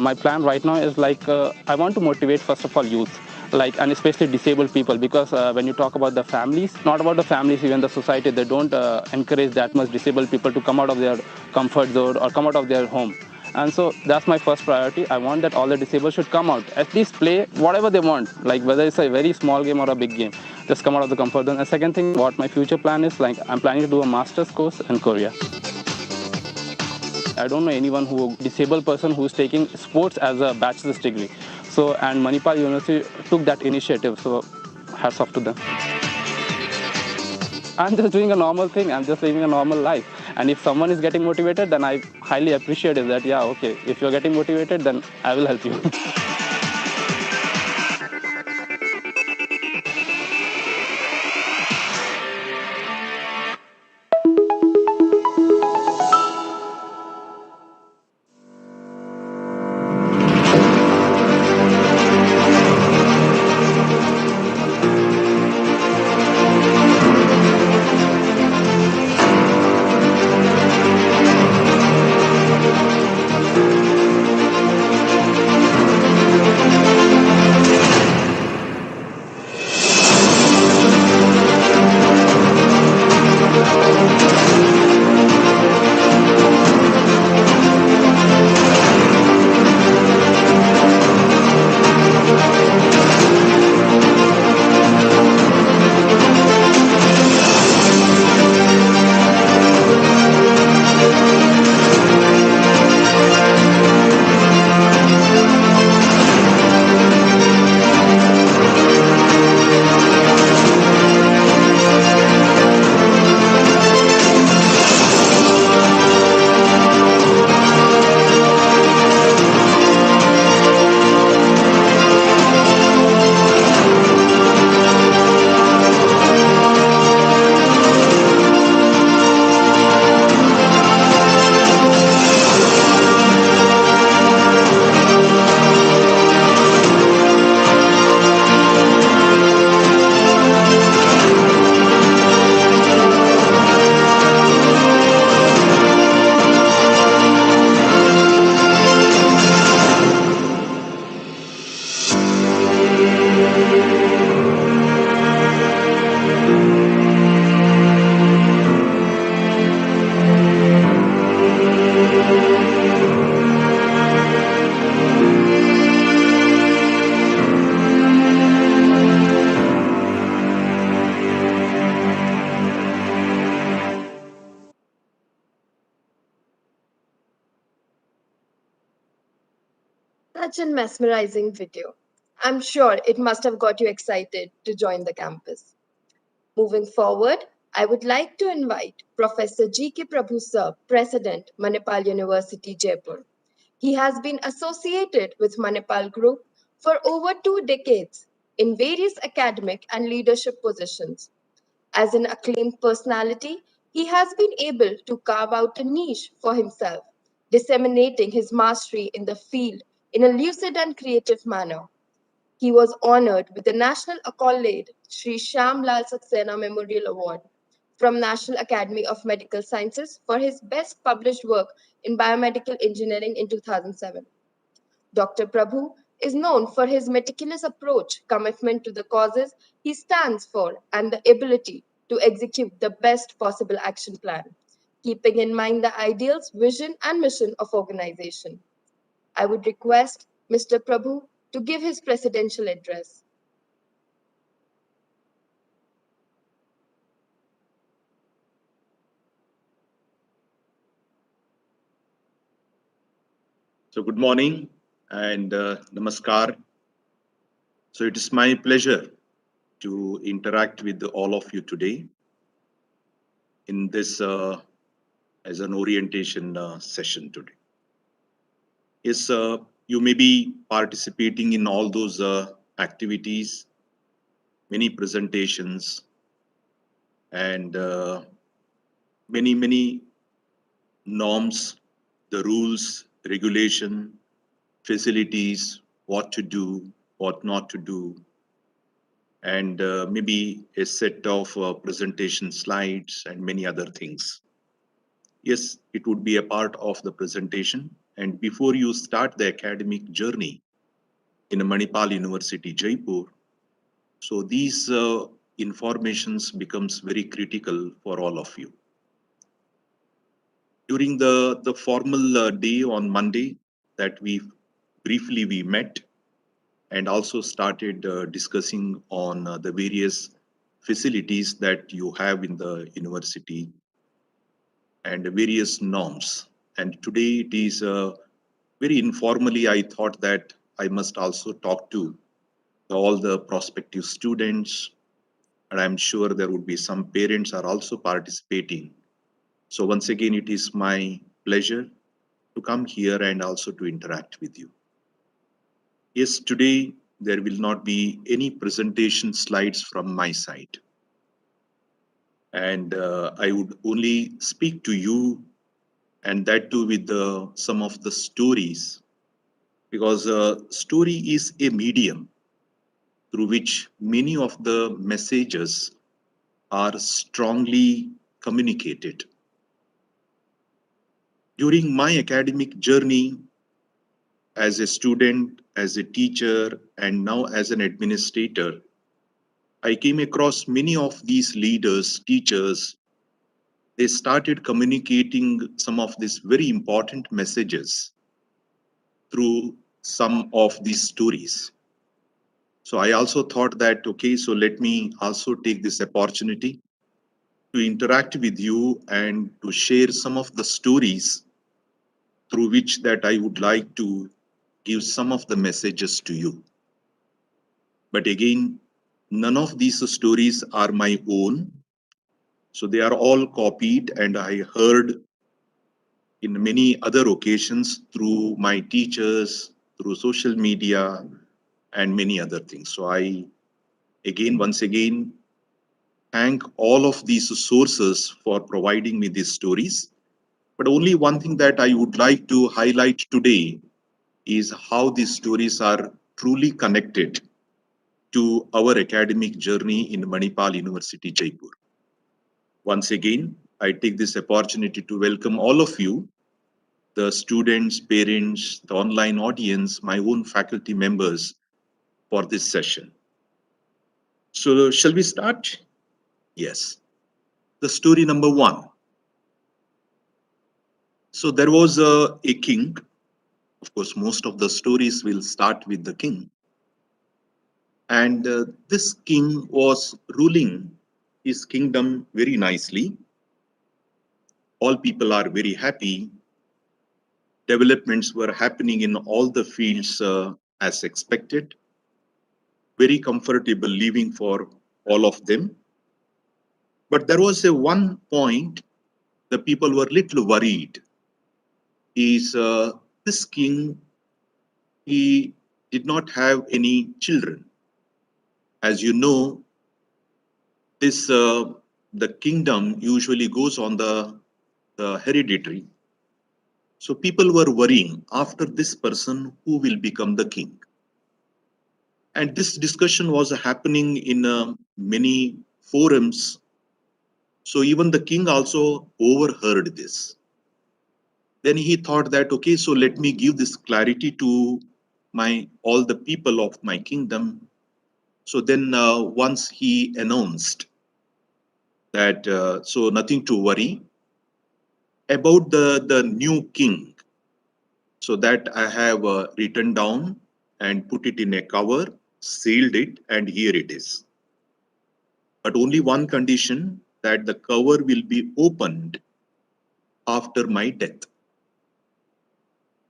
My plan right now is like, I want to motivate, first of all, youth. Like, and especially disabled people, because when you talk about the families, not about the families, even the society, they don't encourage that much disabled people to come out of their comfort zone or come out of their home. And so that's my first priority. I want that all the disabled should come out, at least play whatever they want, like whether it's a very small game or a big game, just come out of the comfort zone. And second thing, what my future plan is, like I'm planning to do a master's course in Korea. I don't know anyone disabled person who's taking sports as a bachelor's degree. So, and Manipal University took that initiative, so hats off to them. I'm just doing a normal thing. I'm just living a normal life. And if someone is getting motivated, then I highly appreciate it that, yeah, okay, if you're getting motivated, then I will help you. such an mesmerizing video. I'm sure it must have got you excited to join the campus. Moving forward, I would like to invite Professor G.K. Prabhu Sir, President, Manipal University, Jaipur. He has been associated with Manipal Group for over 2 decades in various academic and leadership positions. As an acclaimed personality, he has been able to carve out a niche for himself, disseminating his mastery in the field in a lucid and creative manner. He was honored with the National Accolade Sri Shyam Lal Saxena Memorial Award from National Academy of Medical Sciences for his best published work in biomedical engineering in 2007. Dr. Prabhu is known for his meticulous approach, commitment to the causes he stands for, and the ability to execute the best possible action plan, keeping in mind the ideals, vision, and mission of organization. I would request Mr. Prabhu to give his presidential address. So good morning and namaskar. So it is my pleasure to interact with all of you today in this as an orientation session today. Yes, you may be participating in all those activities, many presentations, and many norms, the rules, regulation, facilities, what to do, what not to do, and maybe a set of presentation slides and many other things. Yes, it would be a part of the presentation. And before you start the academic journey in Manipal University, Jaipur, so these informations becomes very critical for all of you. During the formal day on Monday that we met and also started discussing on the various facilities that you have in the university and various norms. And today it is very informally, I thought that I must also talk to all the prospective students, and I'm sure there would be some parents are also participating. So once again, it is my pleasure to come here and also to interact with you. Yes, today there will not be any presentation slides from my side. And I would only speak to you, and that too with some of the stories, because story is a medium through which many of the messages are strongly communicated. During my academic journey as a student, as a teacher, and now as an administrator, I came across many of these leaders, teachers. They started communicating some of these very important messages through some of these stories. So I also thought that, okay, so let me also take this opportunity to interact with you and to share some of the stories through which that I would like to give some of the messages to you. But again, none of these stories are my own. So they are all copied, and I heard in many other occasions through my teachers, through social media, and many other things. So I, once again, thank all of these sources for providing me these stories. But only one thing that I would like to highlight today is how these stories are truly connected to our academic journey in Manipal University, Jaipur. Once again, I take this opportunity to welcome all of you, the students, parents, the online audience, my own faculty members for this session. So shall we start? Yes. The story number one. So there was a king. Of course, most of the stories will start with the king. And this king was ruling his kingdom very nicely. All people are very happy. developments were happening in all the fields as expected. Very comfortable living for all of them. But there was a one point the people were little worried. Is this king, he did not have any children. As you know, this the kingdom usually goes on the hereditary. So people were worrying, after this person, who will become the king? And this discussion was happening in many forums. So even the king also overheard this. Then he thought that, okay, so let me give this clarity to all the people of my kingdom. So then once he announced that, so nothing to worry about the new king. So that I have written down and put it in a cover, sealed it, and here it is. But only one condition, that the cover will be opened after my death.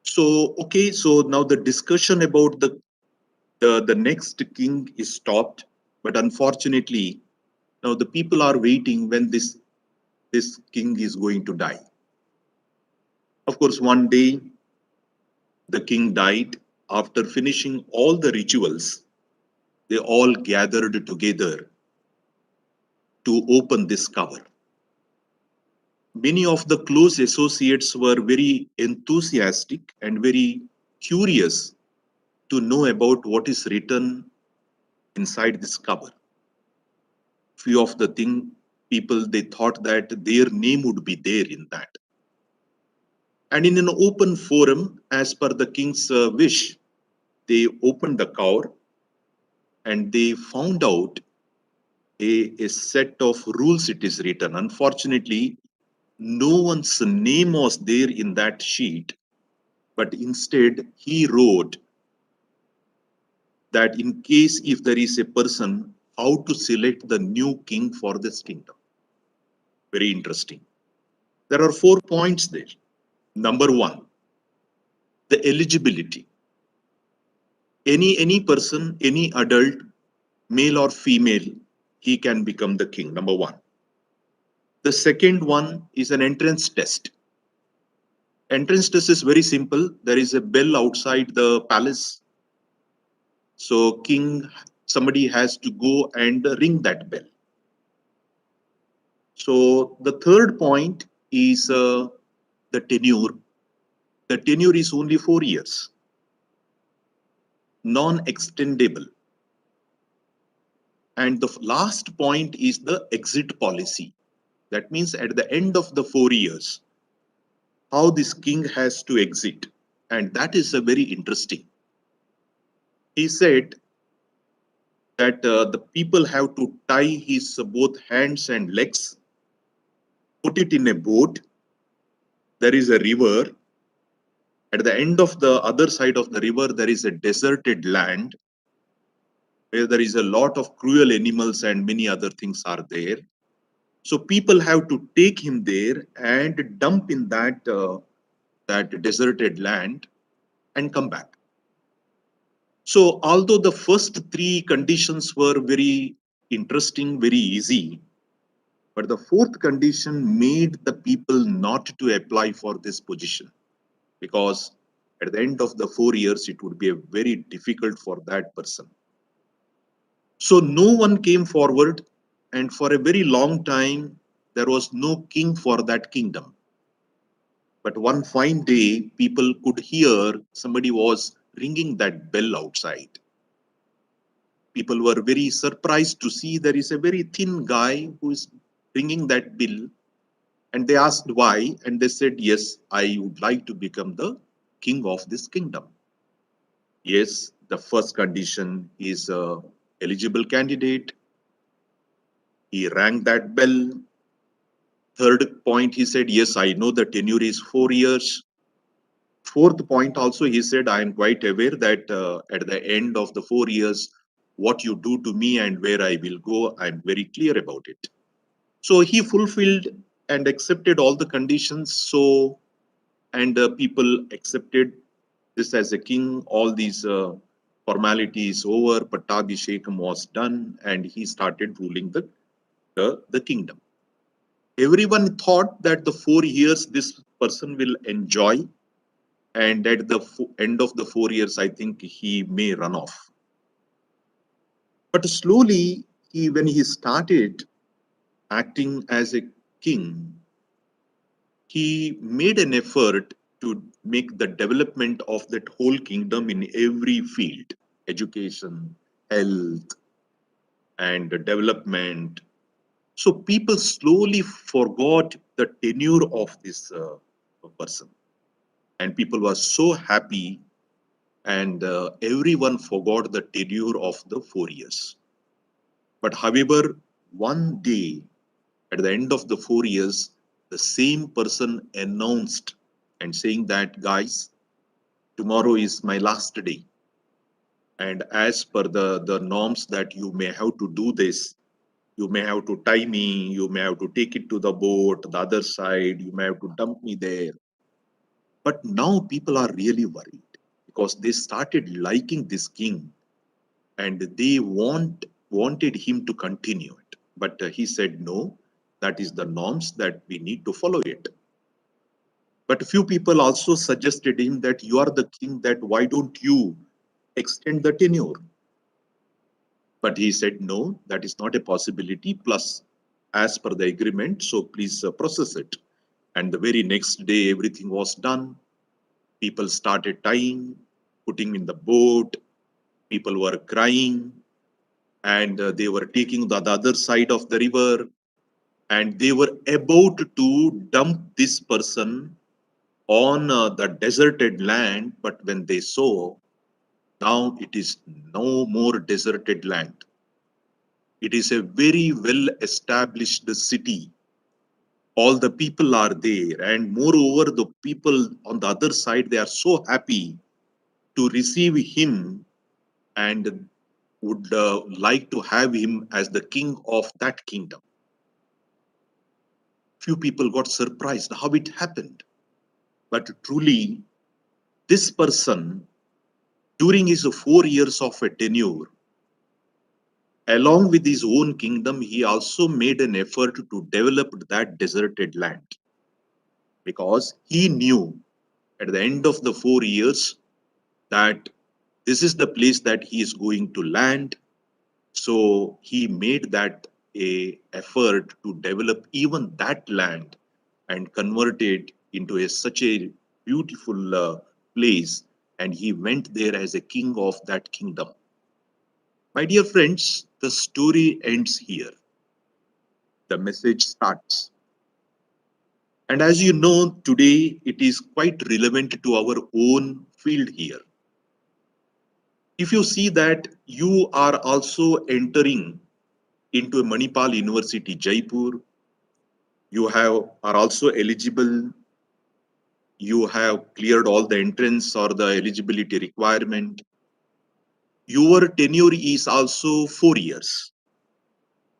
So, okay, so now the discussion about the next king is stopped, but unfortunately, now the people are waiting when this king is going to die. Of course, one day the king died. After finishing all the rituals, they all gathered together to open this cover. Many of the close associates were very enthusiastic and very curious to know about what is written inside this cover. Few of the people, they thought that their name would be there in that. And in an open forum, as per the king's wish, they opened the cover and they found out a set of rules it is written. Unfortunately, no one's name was there in that sheet, but instead he wrote that in case if there is a person, how to select the new king for this kingdom. Very interesting. There are 4 points there. Number 1, the eligibility. Any person, any adult, male or female, he can become the king. Number 1. The second one is an entrance test. Entrance test is very simple. There is a bell outside the palace. So somebody has to go and ring that bell. So the third point is the tenure. The tenure is only 4 years, non-extendable. And the last point is the exit policy. That means at the end of the 4 years, how this king has to exit. And that is a very interesting. He said that the people have to tie his both hands and legs, put it in a boat. There is a river. At the end of the other side of the river, there is a deserted land where there is a lot of cruel animals and many other things are there. So people have to take him there and dump in that deserted land and come back. So although the first 3 conditions were very interesting, very easy, but the 4th condition made the people not to apply for this position, because at the end of the 4 years, it would be very difficult for that person. So no one came forward, and for a very long time, there was no king for that kingdom. But one fine day, people could hear somebody was ringing that bell outside. People were very surprised to see there is a very thin guy who is ringing that bell. And they asked why, and they said, yes, I would like to become the king of this kingdom. Yes, the first condition is a eligible candidate. He rang that bell. Third point, he said, yes, I know the tenure is 4 years. Fourth point also, he said, I am quite aware that at the end of the 4 years, what you do to me and where I will go, I'm very clear about it. So he fulfilled and accepted all the conditions. So and people accepted this as a king. All these formalities over, Pattabhishekam was done, and he started ruling the kingdom. Everyone thought that the 4 years this person will enjoy, and at the end of the 4 years, I think he may run off. But slowly, when he started acting as a king, he made an effort to make the development of that whole kingdom in every field: education, health, and development. So people slowly forgot the tenure of this person, and people were so happy, and everyone forgot the tenure of the 4 years. But however, one day at the end of the 4 years, the same person announced and saying that, guys, tomorrow is my last day. And as per the norms that you may have to do this, you may have to tie me, you may have to take it to the boat, the other side, you may have to dump me there. But now people are really worried because they started liking this king, and they wanted him to continue it. But he said, no, that is the norms that we need to follow it. But a few people also suggested him that you are the king, that why don't you extend the tenure? But he said, no, that is not a possibility. Plus, as per the agreement, so please process it. And the very next day, everything was done. People started tying, putting in the boat. People were crying, and they were taking the other side of the river, and they were about to dump this person on the deserted land. But when they saw, now it is no more deserted land. It is a very well established city. All the people are there, and moreover, the people on the other side, they are so happy to receive him and would like to have him as the king of that kingdom. Few people got surprised how it happened. But truly, this person, during his 4 years of a tenure, along with his own kingdom, he also made an effort to develop that deserted land, because he knew at the end of the 4 years that this is the place that he is going to land. So he made that a effort to develop even that land and convert it into such a beautiful place, and he went there as a king of that kingdom. My dear friends, the story ends here. The message starts. And as you know, today it is quite relevant to our own field here. If you see that you are also entering into a Manipal University, Jaipur, you are also eligible, you have cleared all the entrance or the eligibility requirement. Your tenure is also 4 years.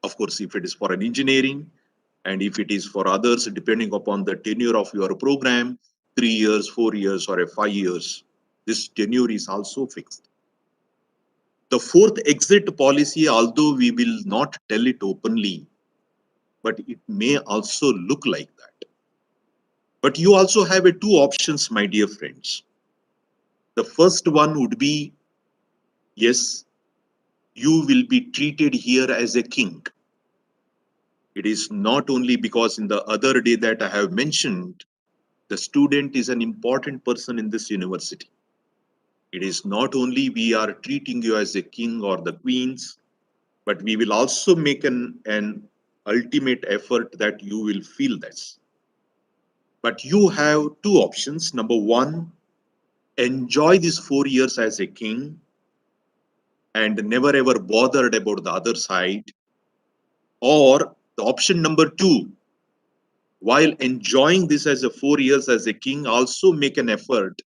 Of course, if it is for an engineering, and if it is for others, depending upon the tenure of your program, 3 years, 4 years, or 5 years, this tenure is also fixed. The fourth exit policy, although we will not tell it openly, but it may also look like that. But you also have two options, my dear friends. The first one would be, yes, you will be treated here as a king. It is not only because in the other day that I have mentioned, the student is an important person in this university. It is not only we are treating you as a king or the queens, but we will also make an ultimate effort that you will feel this. But you have two options. Number one, enjoy these 4 years as a king and never ever bothered about the other side. Or the option number two, while enjoying this as a 4 years as a king, also make an effort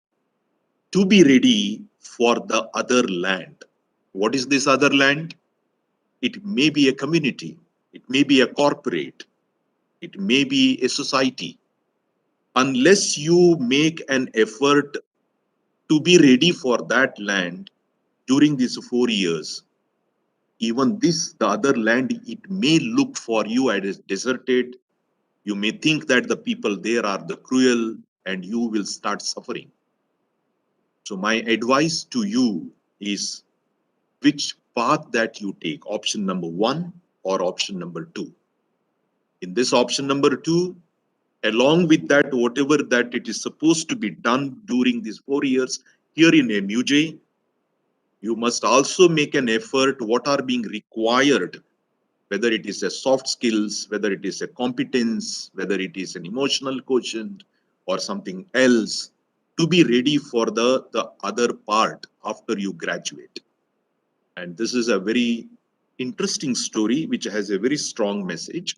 to be ready for the other land. What is this other land? It may be a community, it may be a corporate, it may be a society. unless you make an effort to be ready for that land during these 4 years, even this, the other land, it may look for you as deserted. You may think that the people there are the cruel and you will start suffering. So my advice to you is which path that you take, option number 1 or option number 2. In this option number 2, along with that, whatever that it is supposed to be done during these 4 years here in MUJ, you must also make an effort what are being required, whether it is a soft skills, whether it is a competence, whether it is an emotional quotient or something else, to be ready for the other part after you graduate. And this is a very interesting story which has a very strong message,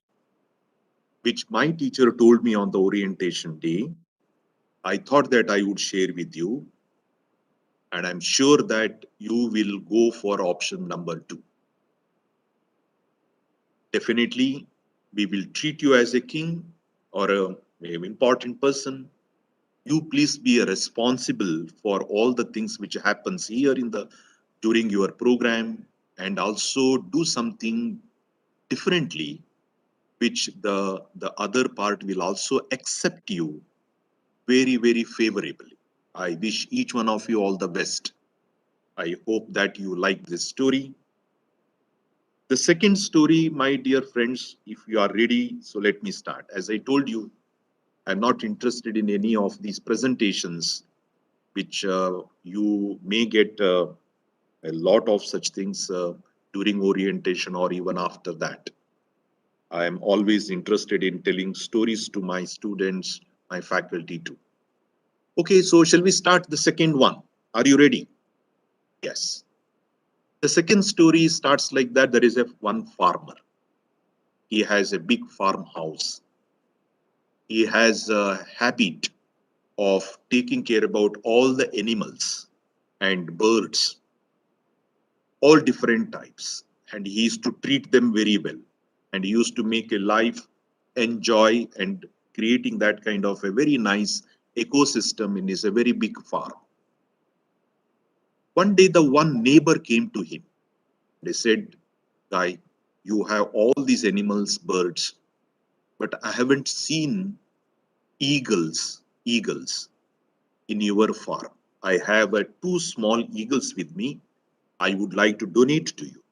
which my teacher told me on the orientation day. I thought that I would share with you, and I'm sure that you will go for option number 2. Definitely, we will treat you as a king or an important person. You please be responsible for all the things which happens here in the during your program, and also do something differently, which the other part will also accept you very, very favorably. I wish each one of you all the best. I hope that you like this story. The second story, my dear friends, if you are ready, so let me start. As I told you, I'm not interested in any of these presentations, which you may get a lot of such things during orientation or even after that. I am always interested in telling stories to my students, my faculty too. Okay, so shall we start the second one? Are you ready? Yes. The second story starts like that. There is one farmer. He has a big farmhouse. He has a habit of taking care about all the animals and birds, all different types. And he used to treat them very well. And he used to make a life enjoy and creating that kind of a very nice ecosystem in his a very big farm. One day, the one neighbor came to him. They said, "Guy, you have all these animals, birds, but I haven't seen eagles in your farm. I have 2 small eagles with me. I would like to donate to you."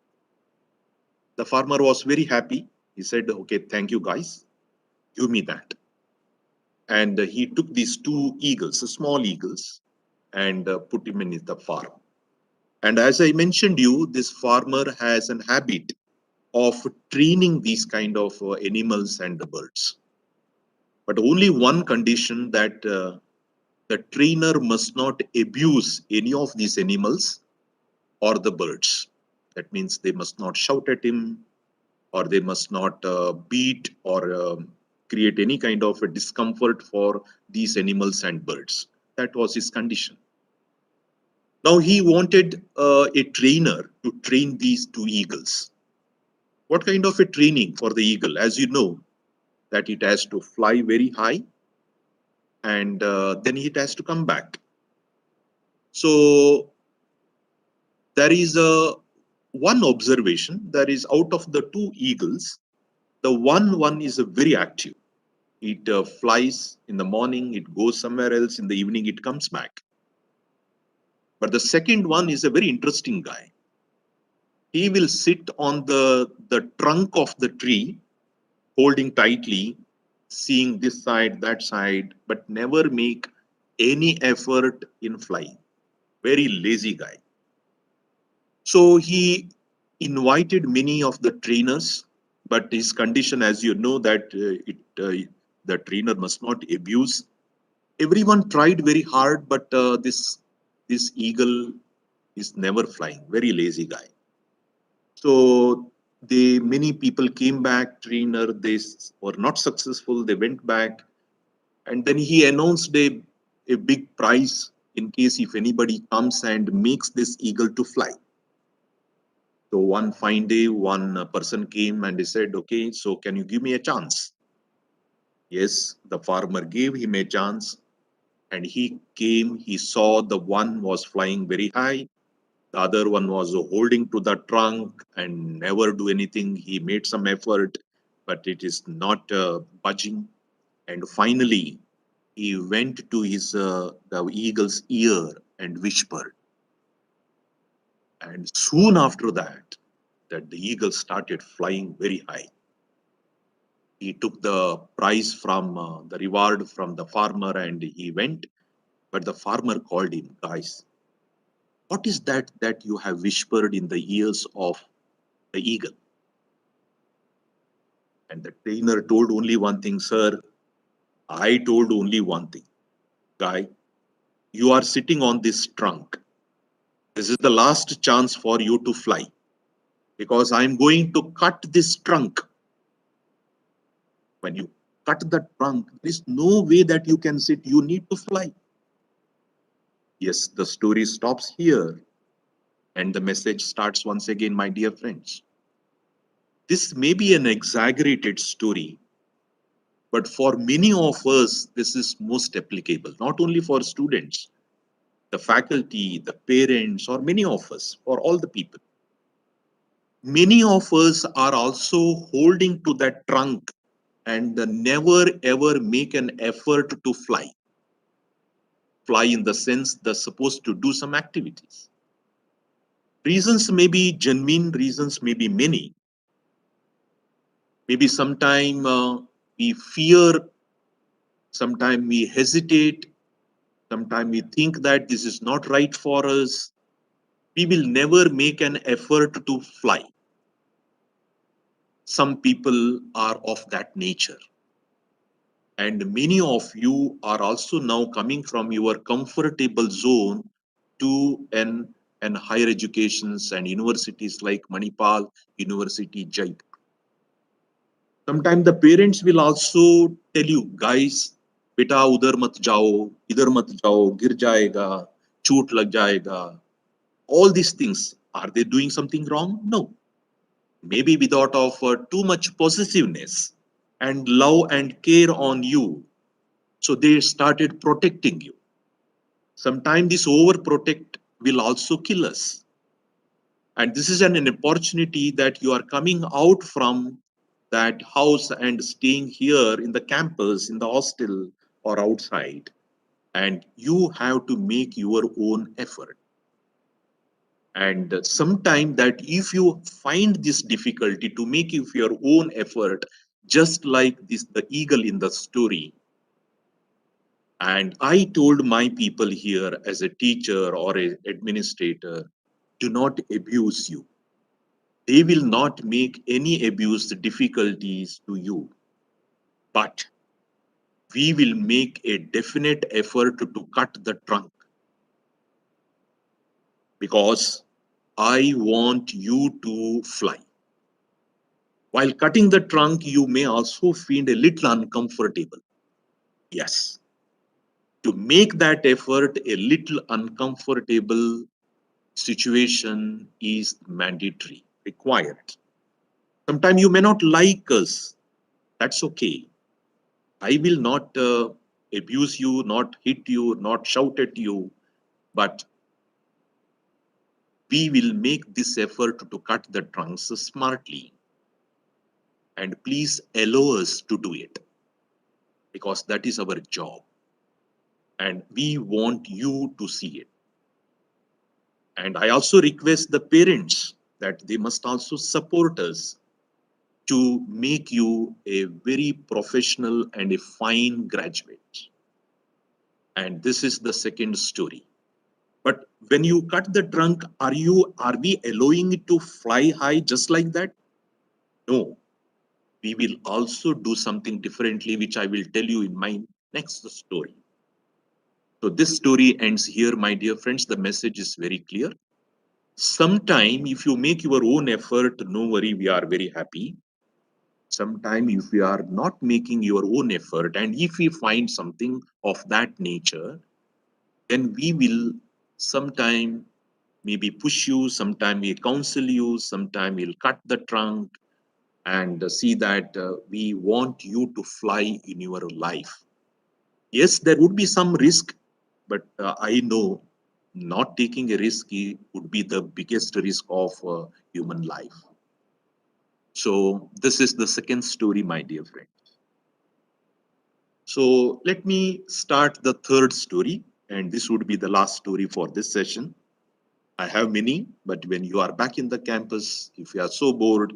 The farmer was very happy. He said, "Okay, thank you guys. Give me that." And he took these 2 eagles, small eagles, and put him in the farm. And as I mentioned you, this farmer has an habit of training these kind of animals and the birds. But only one condition, that the trainer must not abuse any of these animals or the birds. That means they must not shout at him, or they must not beat or create any kind of a discomfort for these animals and birds. That was his condition. Now he wanted a trainer to train these 2 eagles. What kind of a training for the eagle? As you know, that it has to fly very high, and then it has to come back. So there is one observation. There is, out of the 2 eagles, the one is very active. It flies in the morning, it goes somewhere else, in the evening it comes back. But the second one is a very interesting guy. He will sit on the trunk of the tree, holding tightly, seeing this side, that side, but never make any effort in flying. Very lazy guy. So he invited many of the trainers, but his condition, as you know, that the trainer must not abuse. Everyone tried very hard, but this eagle is never flying. Very lazy guy. So many people came back. Trainer, they were not successful. They went back, and then he announced a big prize in case if anybody comes and makes this eagle to fly. So one fine day, one person came and he said, "Okay, so can you give me a chance?" Yes, the farmer gave him a chance, and he came, he saw the one was flying very high, the other one was holding to the trunk and never do anything. He made some effort, but it is not budging. And finally, he went to his the eagle's ear and whispered. And soon after that, the eagle started flying very high. He took the prize from the reward from the farmer and he went. But the farmer called him, guys, what is that you have whispered in the ears of the eagle? And the trainer told only one thing, sir. I told only one thing. Guy, you are sitting on this trunk. This is the last chance for you to fly because I'm going to cut this trunk. When you cut the trunk, there is no way that you can sit. You need to fly. Yes, the story stops here. And the message starts once again, my dear friends. This may be an exaggerated story, but for many of us, this is most applicable, not only for students, the faculty, the parents, or many of us, for all the people. Many of us are also holding to that trunk and never ever make an effort to fly. Fly in the sense they're supposed to do some activities. Reasons may be genuine, reasons may be many. Maybe sometime we fear, sometime we hesitate, sometime we think that this is not right for us. We will never make an effort to fly. Some people are of that nature. And many of you are also now coming from your comfortable zone to an higher educations and universities like Manipal, University, Jaipur. Sometimes the parents will also tell you, guys, beta udhar mat jao, idhar mat jao, gir jayega, choot lag jayega. All these things, are they doing something wrong? No. Maybe without of too much possessiveness and love and care on you. So they started protecting you. Sometimes this overprotect will also kill us. And this is an opportunity that you are coming out from that house and staying here in the campus, in the hostel or outside. And you have to make your own effort. And sometime that if you find this difficulty to make your own effort, just like this, the eagle in the story, and I told my people here as a teacher or an administrator, do not abuse you. They will not make any abuse difficulties to you. But we will make a definite effort to cut the trunk. Because I want you to fly. While cutting the trunk, you may also feel a little uncomfortable. Yes. To make that effort a little uncomfortable situation is mandatory, required. Sometimes you may not like us. That's okay. I will not abuse you, not hit you, not shout at you, but we will make this effort to cut the trunks smartly. And please allow us to do it because that is our job. And we want you to see it. And I also request the parents that they must also support us to make you a very professional and a fine graduate. And this is the second story. But when you cut the trunk, are we allowing it to fly high just like that? No. We will also do something differently, which I will tell you in my next story. So this story ends here, my dear friends. The message is very clear. Sometime if you make your own effort, no worry, we are very happy. Sometime if we are not making your own effort and if we find something of that nature, then we will sometime maybe push you, sometime we counsel you, sometime we'll cut the trunk, and see that we want you to fly in your life. Yes, there would be some risk, but I know not taking a risk would be the biggest risk of human life. So this is the second story, my dear friend. So let me start the third story, and this would be the last story for this session. I have many, but when you are back in the campus, if you are so bored,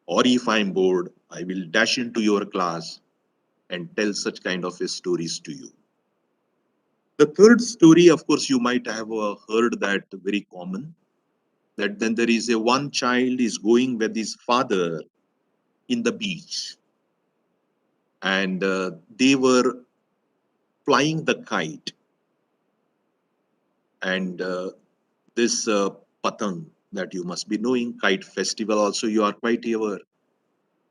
or if I'm bored, I will dash into your class and tell such kind of stories to you. The third story, of course, you might have heard that very common, that then there is a one child is going with his father in the beach, and they were flying the kite, and this patang that you must be knowing, kite festival also you are quite aware,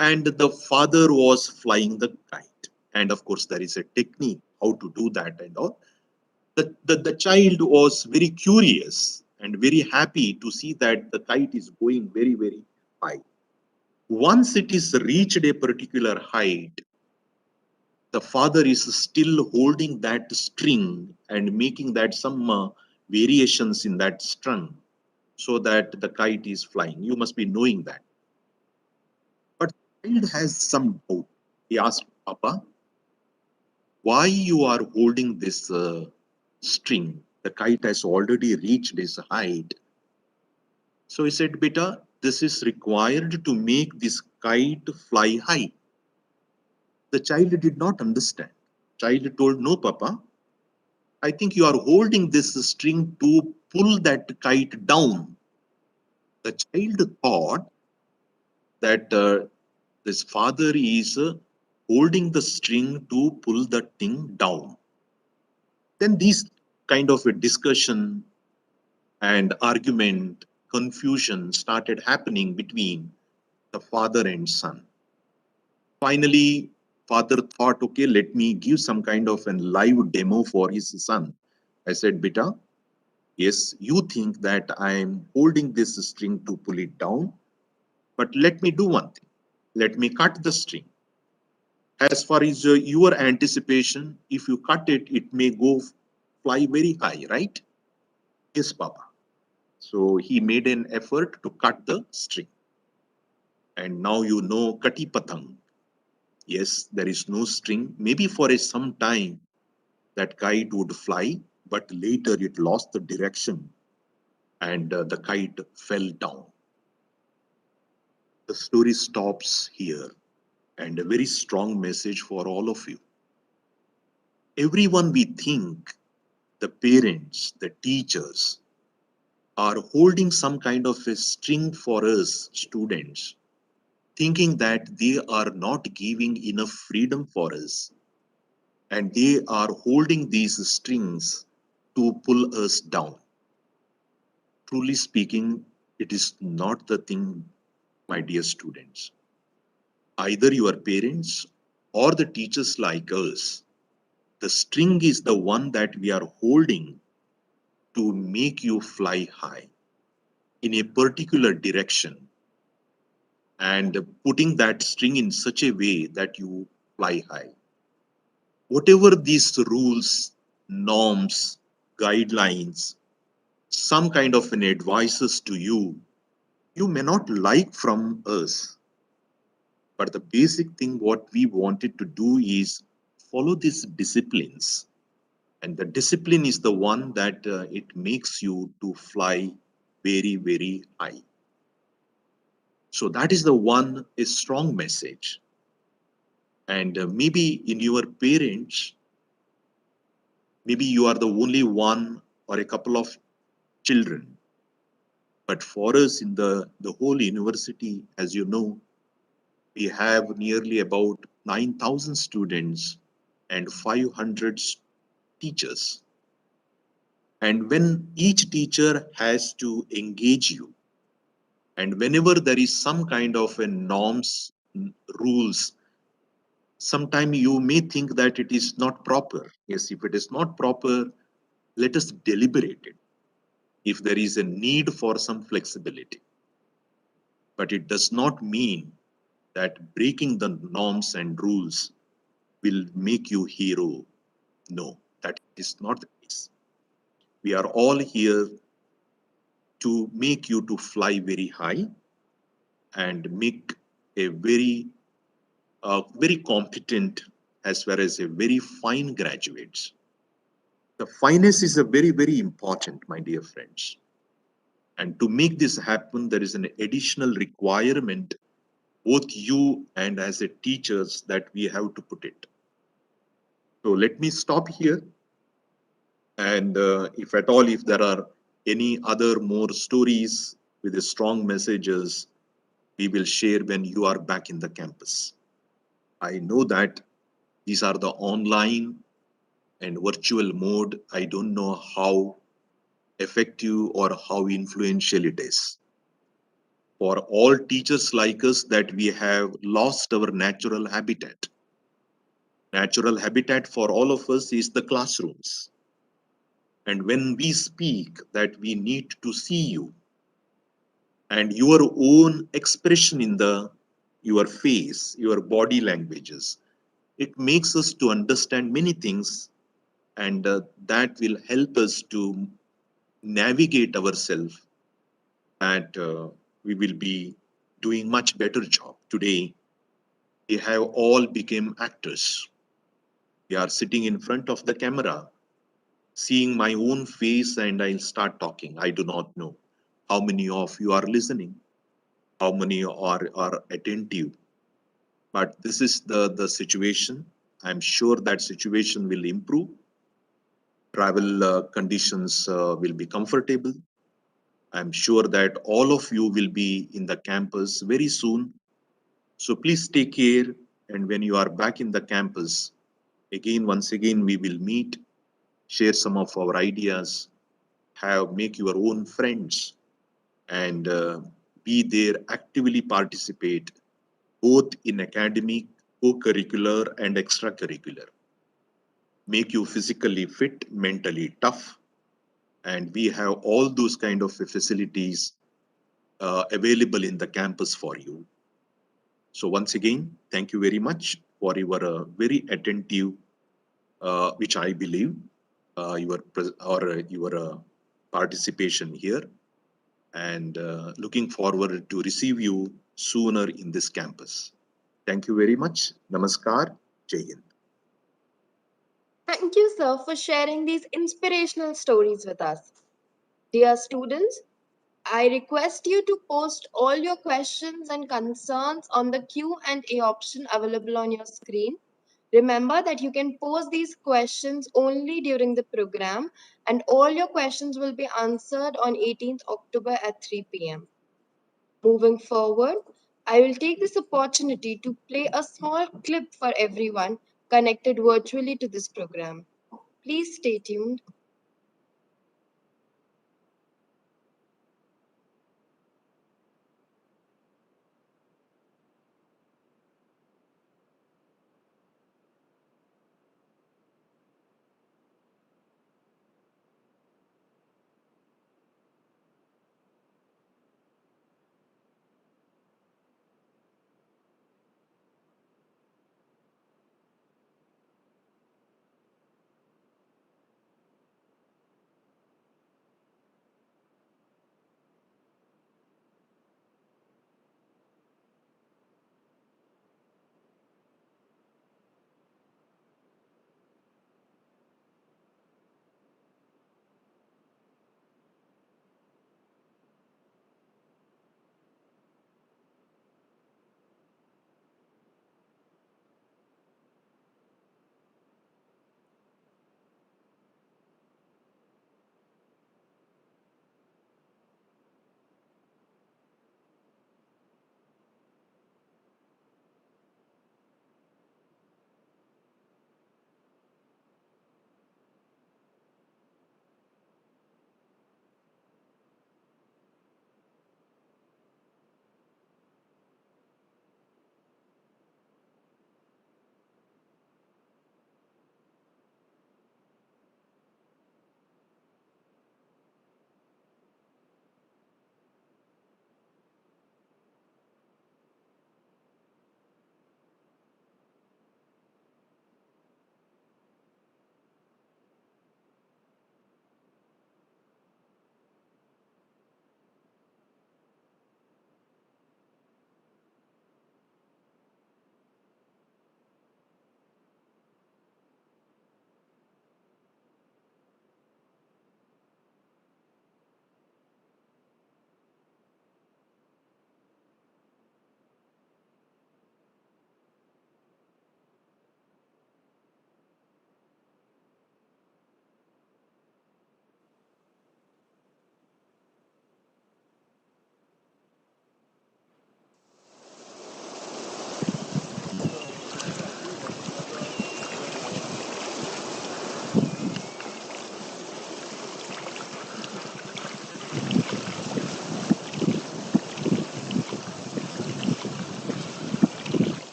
and the father was flying the kite, and of course there is a technique how to do that and all. The child was very curious and very happy to see that the kite is going very, very high. Once it is reached a particular height, the father is still holding that string and making that some variations in that string so that the kite is flying. You must be knowing that. But the child has some doubt. He asked, Papa, why you are holding this string? The kite has already reached its height. So he said, Beta, this is required to make this kite fly high. The child did not understand. Child told, no, Papa, I think you are holding this string to pull that kite down. The child thought that this father is holding the string to pull the thing down. Then these kind of a discussion and argument, confusion started happening between the father and son. Finally, father thought, okay, let me give some kind of a live demo for his son. I said, Beta, yes, you think that I am holding this string to pull it down, but let me do one thing. Let me cut the string. As far as your anticipation, if you cut it, it may go fly very high, right? Yes, Papa. So he made an effort to cut the string. And now you know Kati Patang. Yes, there is no string. Maybe for some time that kite would fly, but later it lost the direction and the kite fell down. The story stops here, and a very strong message for all of you. Everyone we think, the parents, the teachers, are holding some kind of a string for us students, thinking that they are not giving enough freedom for us, and they are holding these strings to pull us down. Truly speaking, it is not the thing, my dear students. Either your parents or the teachers like us, the string is the one that we are holding to make you fly high in a particular direction, and putting that string in such a way that you fly high. Whatever these rules, norms, guidelines, some kind of an advices to you, you may not like from us. But the basic thing what we wanted to do is follow these disciplines. And the discipline is the one that it makes you to fly very, very high. So that is the one, a strong message. And maybe in your parents, maybe you are the only one or a couple of children. But for us in the whole university, as you know, we have nearly about 9,000 students and 500 teachers. And when each teacher has to engage you, and whenever there is some kind of a norms, rules, sometimes you may think that it is not proper. Yes, if it is not proper, let us deliberate it. If there is a need for some flexibility. But it does not mean that breaking the norms and rules will make you hero. No, that is not the case. We are all here to make you to fly very high and make a very competent as well as a very fine graduates. The fineness is a very important, my dear friends. And to make this happen, there is an additional requirement, both you and as a teachers, that we have to put it. So let me stop here. And if at all, if there are any other more stories with the strong messages, we will share when you are back in the campus. I know that these are the online and virtual mode. I don't know how effective or how influential it is. For all teachers like us, that we have lost our natural habitat. Natural habitat for all of us is the classrooms. And when we speak that we need to see you and your own expression in your face, your body languages, it makes us to understand many things, and that will help us to navigate ourselves, and we will be doing much better job. Today we have all become actors. We are sitting in front of the camera, seeing my own face, and I'll start talking. I do not know how many of you are listening, how many are attentive, but this is the situation. I'm sure that situation will improve. Travel conditions will be comfortable. I'm sure that all of you will be in the campus very soon. So please take care. And when you are back in the campus, once again, we will meet, share some of our ideas, make your own friends, and be there, actively participate both in academic, co-curricular, and extracurricular. Make you physically fit, mentally tough, and we have all those kind of facilities available in the campus for you. So once again, thank you very much for your very attentive, which I believe your participation here, and looking forward to receive you sooner in this campus. Thank you very much. Namaskar. Jai Hind. Thank you, sir, for sharing these inspirational stories with us. Dear students, I request you to post all your questions and concerns on the Q&A option available on your screen. Remember that you can pose these questions only during the program, and all your questions will be answered on 18th October at 3 p.m. Moving forward, I will take this opportunity to play a small clip for everyone connected virtually to this program. Please stay tuned.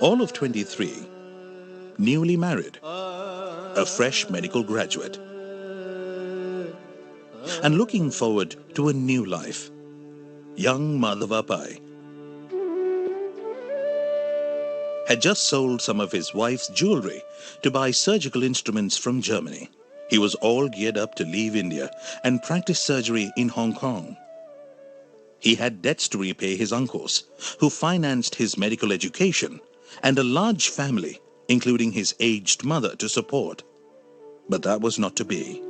All of 23, newly married, a fresh medical graduate, and looking forward to a new life. Young Madhava Pai had just sold some of his wife's jewelry to buy surgical instruments from Germany. He was all geared up to leave India and practice surgery in Hong Kong. He had debts to repay his uncles, who financed his medical education, and a large family, including his aged mother, to support. But that was not to be.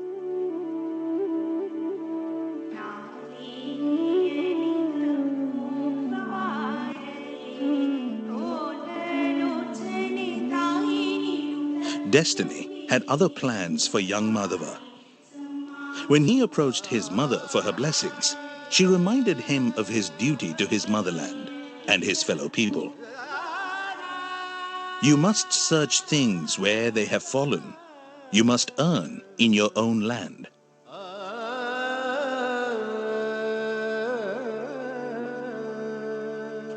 Destiny had other plans for young Madhava. When he approached his mother for her blessings, she reminded him of his duty to his motherland and his fellow people. You must search things where they have fallen. You must earn in your own land.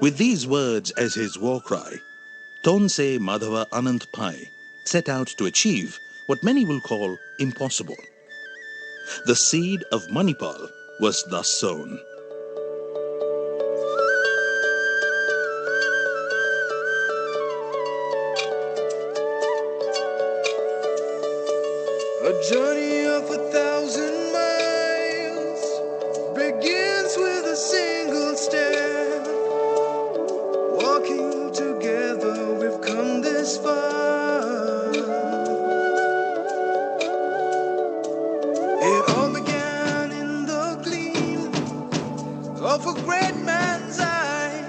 With these words as his war cry, Tonse Madhava Anant Pai set out to achieve what many will call impossible. The seed of Manipal was thus sown. A journey of 1,000 miles begins with a single step. Walking together, we've come this far. It all began in the gleam of a great man's eye,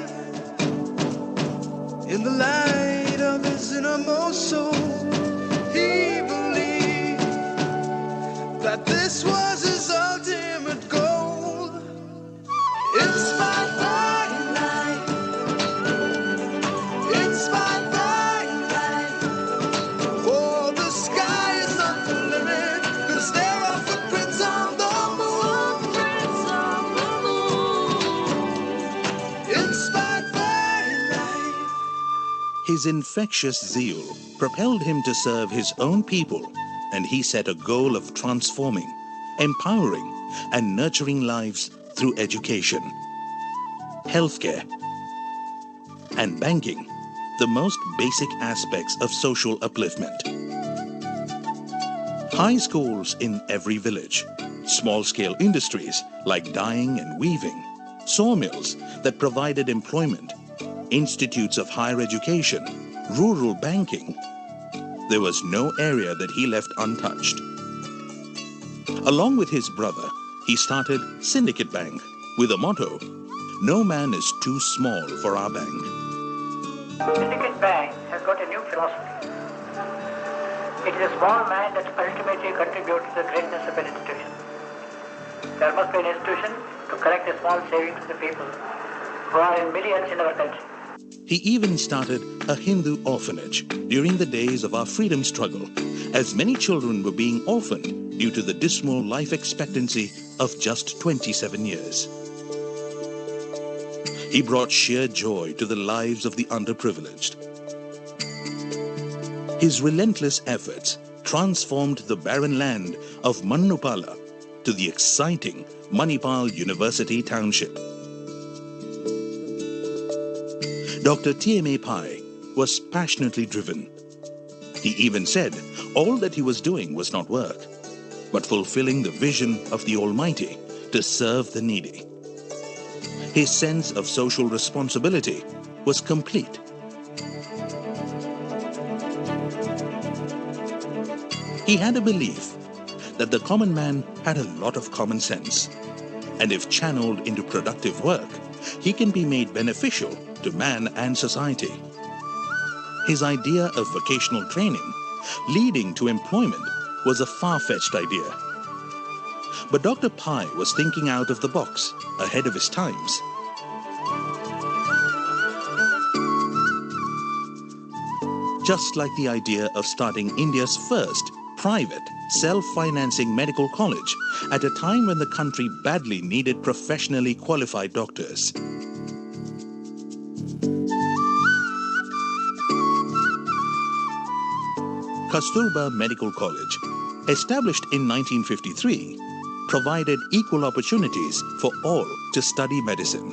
in the light of his innermost soul. He believed that this was his ultimate goal. Inspired by light, inspired by light. For the sky is not the limit, 'cause there are footprints on the moon. Inspired by light. His infectious zeal propelled him to serve his own people, and he set a goal of transforming, empowering, and nurturing lives through education, healthcare, and banking, the most basic aspects of social upliftment. High schools in every village, small-scale industries like dyeing and weaving, sawmills that provided employment, institutes of higher education, rural banking. There was no area that he left untouched. Along with his brother, he started Syndicate Bank with a motto, "No man is too small for our bank." Syndicate Bank has got a new philosophy. It is a small man that ultimately contributes to the greatness of an institution. There must be an institution to collect a small savings to the people who are in millions in our country. He even started a Hindu orphanage during the days of our freedom struggle, as many children were being orphaned due to the dismal life expectancy of just 27 years. He brought sheer joy to the lives of the underprivileged. His relentless efforts transformed the barren land of Mannupala to the exciting Manipal University Township. Dr. T.M.A. Pai was passionately driven. He even said all that he was doing was not work, but fulfilling the vision of the Almighty to serve the needy. His sense of social responsibility was complete. He had a belief that the common man had a lot of common sense, and if channeled into productive work, he can be made beneficial to man and society. His idea of vocational training leading to employment was a far-fetched idea. But Dr. Pai was thinking out of the box, ahead of his times. Just like the idea of starting India's first private, self-financing medical college at a time when the country badly needed professionally qualified doctors. Kasturba Medical College, established in 1953, provided equal opportunities for all to study medicine.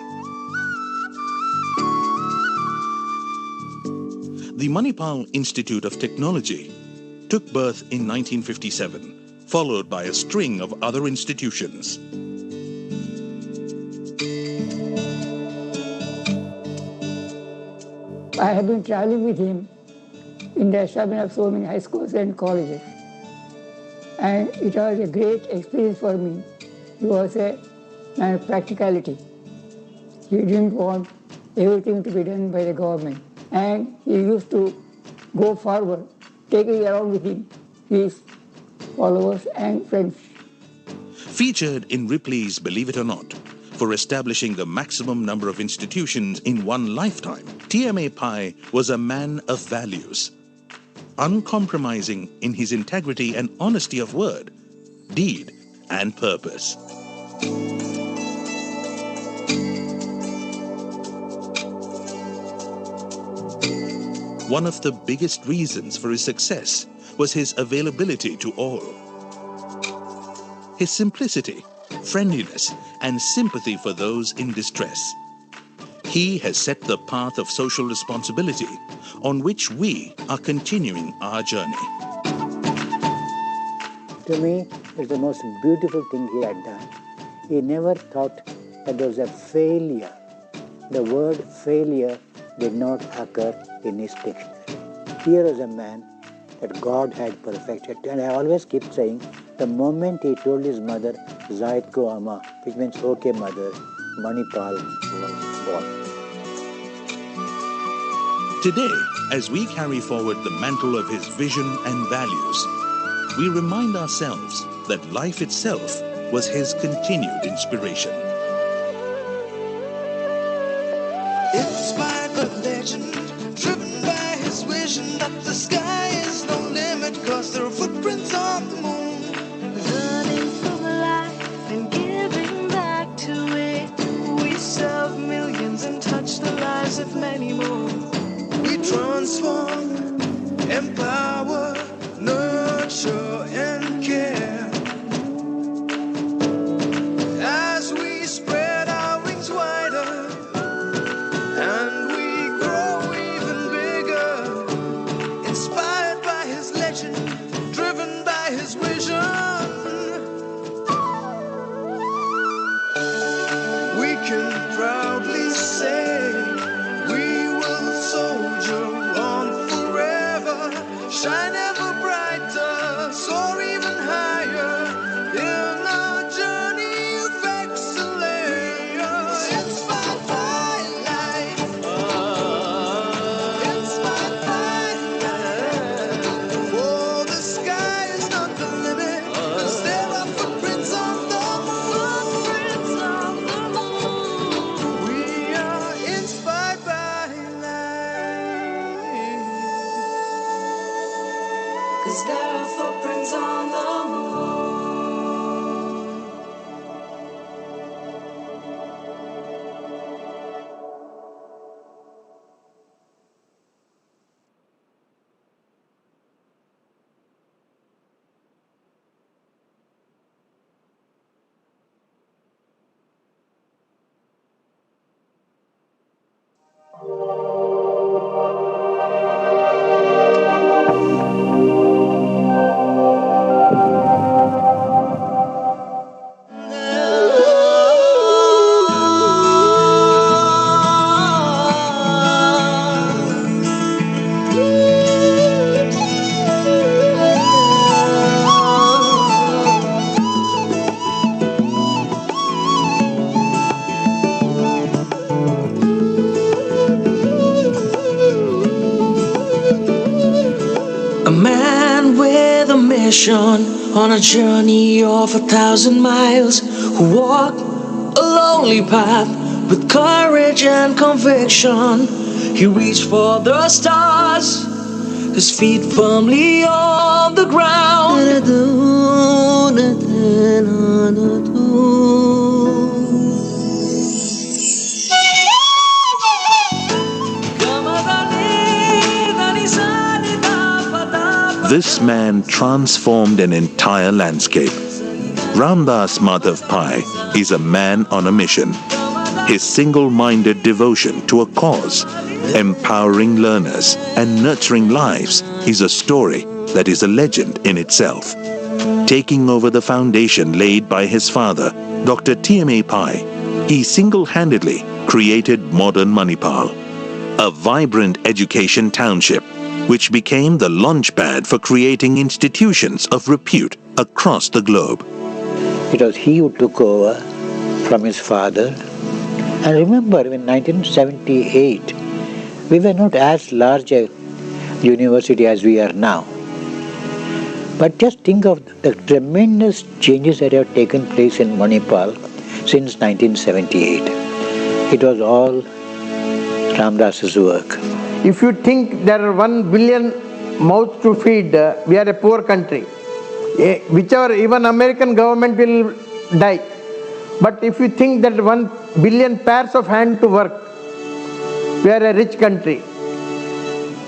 The Manipal Institute of Technology took birth in 1957, followed by a string of other institutions. I have been traveling with him in the establishment of so many high schools and colleges. And it was a great experience for me. He was a man of practicality. He didn't want everything to be done by the government. And he used to go forward, taking around with him his followers and friends. Featured in Ripley's Believe It or Not, for establishing the maximum number of institutions in one lifetime, TMA Pai was a man of values, uncompromising in his integrity and honesty of word, deed, and purpose. One of the biggest reasons for his success was his availability to all. His simplicity, friendliness, and sympathy for those in distress. He has set the path of social responsibility on which we are continuing our journey. To me, it's the most beautiful thing he had done. He never thought that there was a failure. The word failure did not occur in his dictionary. Here was a man that God had perfected. And I always keep saying, the moment he told his mother, Zayat ko ama, which means, okay mother, Manipal was born. Today, as we carry forward the mantle of his vision and values, we remind ourselves that life itself was his continued inspiration. Inspired by legend, driven by his vision that the sky is no limit, cause there are footprints on the moon. Learning from life and giving back to it, we serve millions and touch the lives of many more. We transform, empower, nurture and care. As we spread our wings wider and we grow even bigger, inspired by his legend, driven by his vision. We can proudly say we will soldier on forever, shine ever brighter, soar even higher in our journey of excellence. Inspired by life, inspired by life. Oh, the sky is not the limit, 'cause there are footprints on the moon. Footprints on the moon. We are inspired by life, 'Cause there are footprints on the moon. A man with a mission on a journey of 1,000 miles, who walked a lonely path with courage and conviction. He reached for the stars his feet firmly on the ground. This man transformed an entire landscape. Ramdas Madhav Pai is a man on a mission. His single-minded devotion to a cause, empowering learners and nurturing lives, is a story that is a legend in itself. Taking over the foundation laid by his father, Dr. T.M.A. Pai, he single-handedly created modern Manipal, a vibrant education township which became the launchpad for creating institutions of repute across the globe. It was he who took over from his father. And remember, in 1978, we were not as large a university as we are now. But just think of the tremendous changes that have taken place in Manipal since 1978. It was all Ramdas's work. If you think there are 1 billion mouths to feed, we are a poor country. Whichever, even American government will die. But if you think that 1 billion pairs of hands to work, we are a rich country.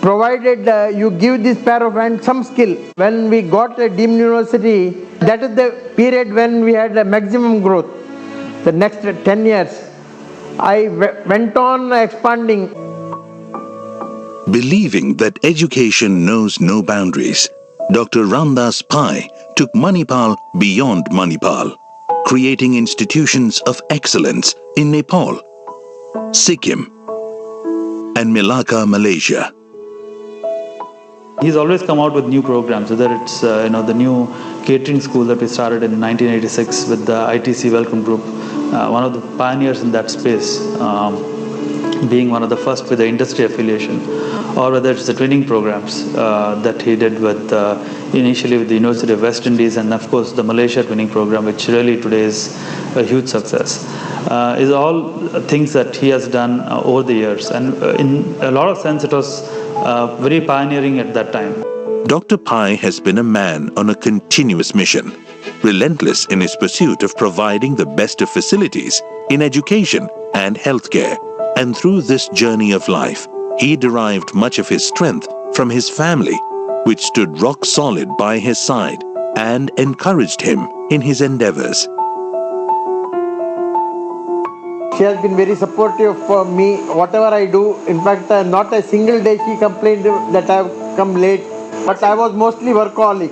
Provided you give this pair of hands some skill. When we got a deemed university, that is the period when we had a maximum growth. The next 10 years, I went on expanding. Believing that education knows no boundaries, Dr. Ramdas Pai took Manipal beyond Manipal, creating institutions of excellence in Nepal, Sikkim, and Melaka, Malaysia. He's always come out with new programs, whether it's the new catering school that we started in 1986 with the ITC Welcome Group, one of the pioneers in that space, being one of the first with the industry affiliation, or whether it's the training programs that he did with initially with the University of West Indies, and of course the Malaysia training program, which really today is a huge success, is all things that he has done over the years, and in a lot of sense it was very pioneering at that time. Dr. Pai has been a man on a continuous mission, relentless in his pursuit of providing the best of facilities in education and healthcare. And through this journey of life, he derived much of his strength from his family, which stood rock solid by his side and encouraged him in his endeavors. She has been very supportive for me, whatever I do. In fact, not a single day she complained that I have come late. But I was mostly workaholic,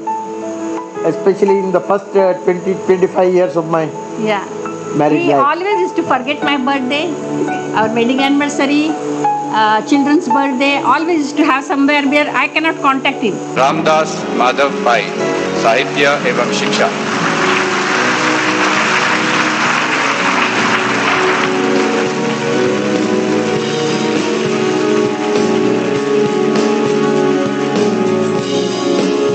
especially in the first 20-25 years of my marriage life. He always used to forget my birthday, our wedding anniversary, children's birthday. Always used to have somewhere where I cannot contact him. Ramdas Madhav Pai, Sahitya Evam Shiksha.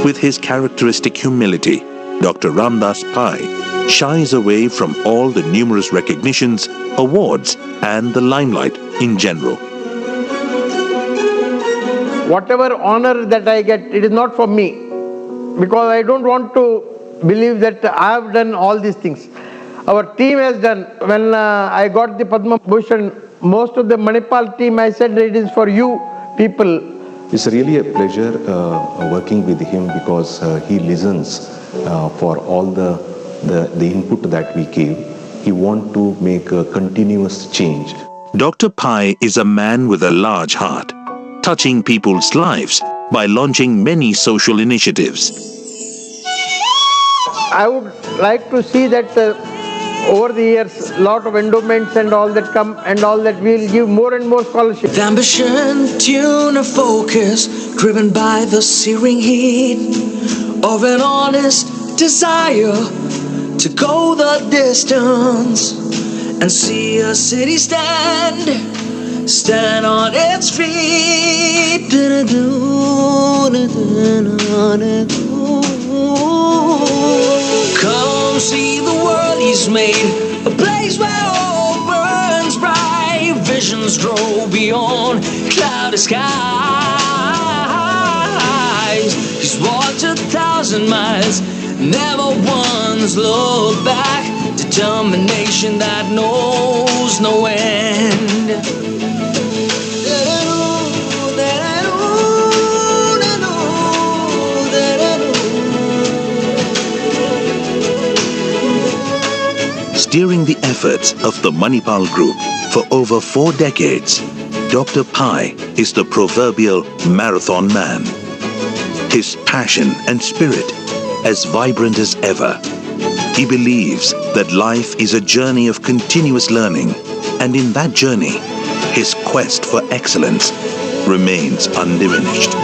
With his characteristic humility, Dr. Ramdas Pai shies away from all the numerous recognitions, awards, and the limelight in general. Whatever honor that I get, it is not for me, because I don't want to believe that I have done all these things. Our team has done. When I got the Padma Bhushan, most of the Manipal team, I said it is for you people. It's really a pleasure working with him, because he listens for all the input that we give. He wants to make a continuous change. Dr. Pai is a man with a large heart, touching people's lives by launching many social initiatives. I would like to see that over the years, lot of endowments and all that come, and all that we'll give more and more scholarships. With ambition, tune and focus, driven by the searing heat of an honest desire to go the distance and see a city stand on its feet. Come see the world he's made, a place where all burns bright, visions grow beyond cloudy skies. 1,000 miles. Never once look back. Determination that knows no end. Steering the efforts of the Manipal Group for over 4 decades, Dr. Pai is the proverbial marathon man. His passion and spirit as vibrant as ever. He believes that life is a journey of continuous learning, and in that journey, his quest for excellence remains undiminished.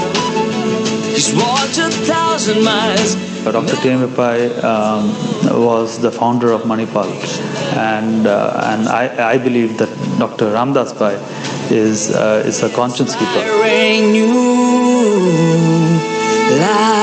He's walked 1,000 miles. Dr. Pai was the founder of Manipal, and I believe that Dr. Ramdas Pai is a conscience keeper. New life.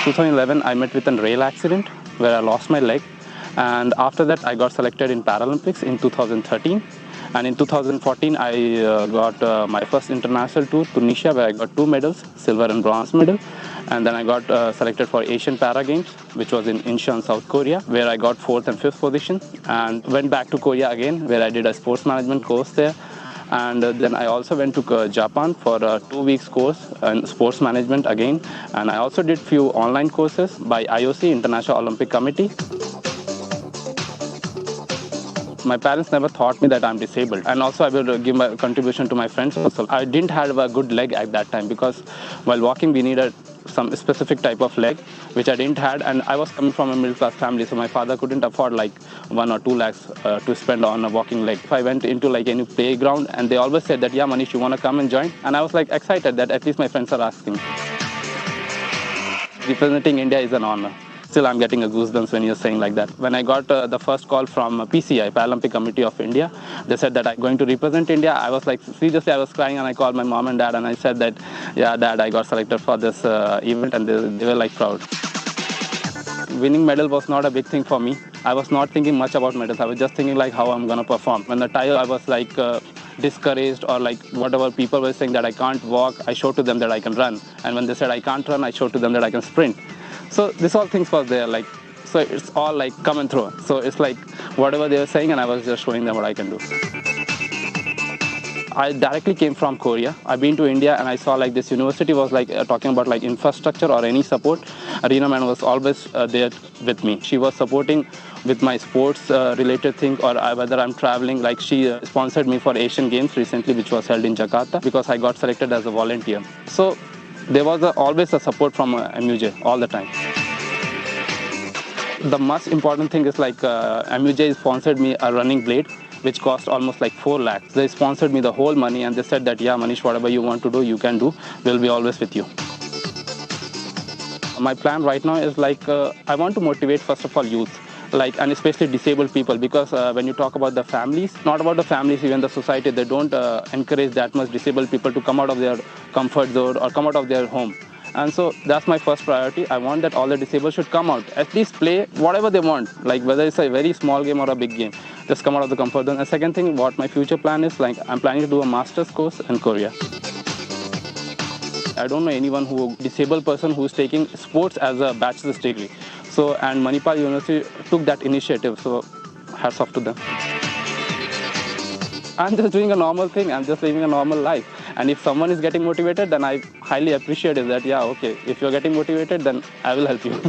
2011, I met with a rail accident where I lost my leg. And after that, I got selected in Paralympics in 2013. And in 2014, I got my first international tour, Tunisia, where I got 2 medals, silver and bronze medal. And then I got selected for Asian Para Games, which was in Incheon, South Korea, where I got 4th and 5th position. And went back to Korea again, where I did a sports management course there. And then I also went to Japan for a 2 weeks course in sports management again. And I also did few online courses by IOC, International Olympic Committee. My parents never thought me that I'm disabled. And also I will give my contribution to my friends also. I didn't have a good leg at that time because while walking we needed some specific type of leg which I didn't had, and I was coming from a middle class family, so my father couldn't afford like 1 or 2 lakhs to spend on a walking leg. If I went into like any playground and they always said that, yeah Manish, you want to come and join? And I was like excited that at least my friends are asking. Representing India is an honor. Still, I'm getting a goosebumps when you're saying like that. When I got the first call from PCI, Paralympic Committee of India, they said that I'm going to represent India. I was like, seriously, I was crying, and I called my mom and dad and I said that, yeah, dad, I got selected for this event, and they were like proud. Winning medal was not a big thing for me. I was not thinking much about medals. I was just thinking like how I'm going to perform. When the tire, I was like discouraged, or like whatever people were saying that I can't walk, I showed to them that I can run. And when they said I can't run, I showed to them that I can sprint. So this all things was there, like, so it's all like coming through. So it's like whatever they were saying, and I was just showing them what I can do. I directly came from Korea. I've been to India and I saw like this university was like talking about like infrastructure or any support. Arena Man was always there with me. She was supporting with my sports related thing, or whether I'm traveling. Like she sponsored me for Asian Games recently, which was held in Jakarta, because I got selected as a volunteer. So there was always a support from MUJ all the time. The most important thing is like MUJ sponsored me a running blade, which cost almost like 4 lakhs. They sponsored me the whole money and they said that, yeah, Manish, whatever you want to do, you can do. We'll be always with you. My plan right now is like, I want to motivate, first of all, youth, like, and especially disabled people, because when you talk about the families, not about the families, even the society, they don't encourage that much disabled people to come out of their comfort zone or come out of their home. And so that's my first priority. I want that all the disabled should come out, at least play whatever they want, like whether it's a very small game or a big game, just come out of the comfort zone. And second thing, what my future plan is, like I'm planning to do a master's course in Korea. I don't know anyone disabled person who's taking sports as a bachelor's degree. So, and Manipal University took that initiative, so hats off to them. I'm just doing a normal thing. I'm just living a normal life. And if someone is getting motivated, then I highly appreciate it that, yeah, okay, if you're getting motivated, then I will help you.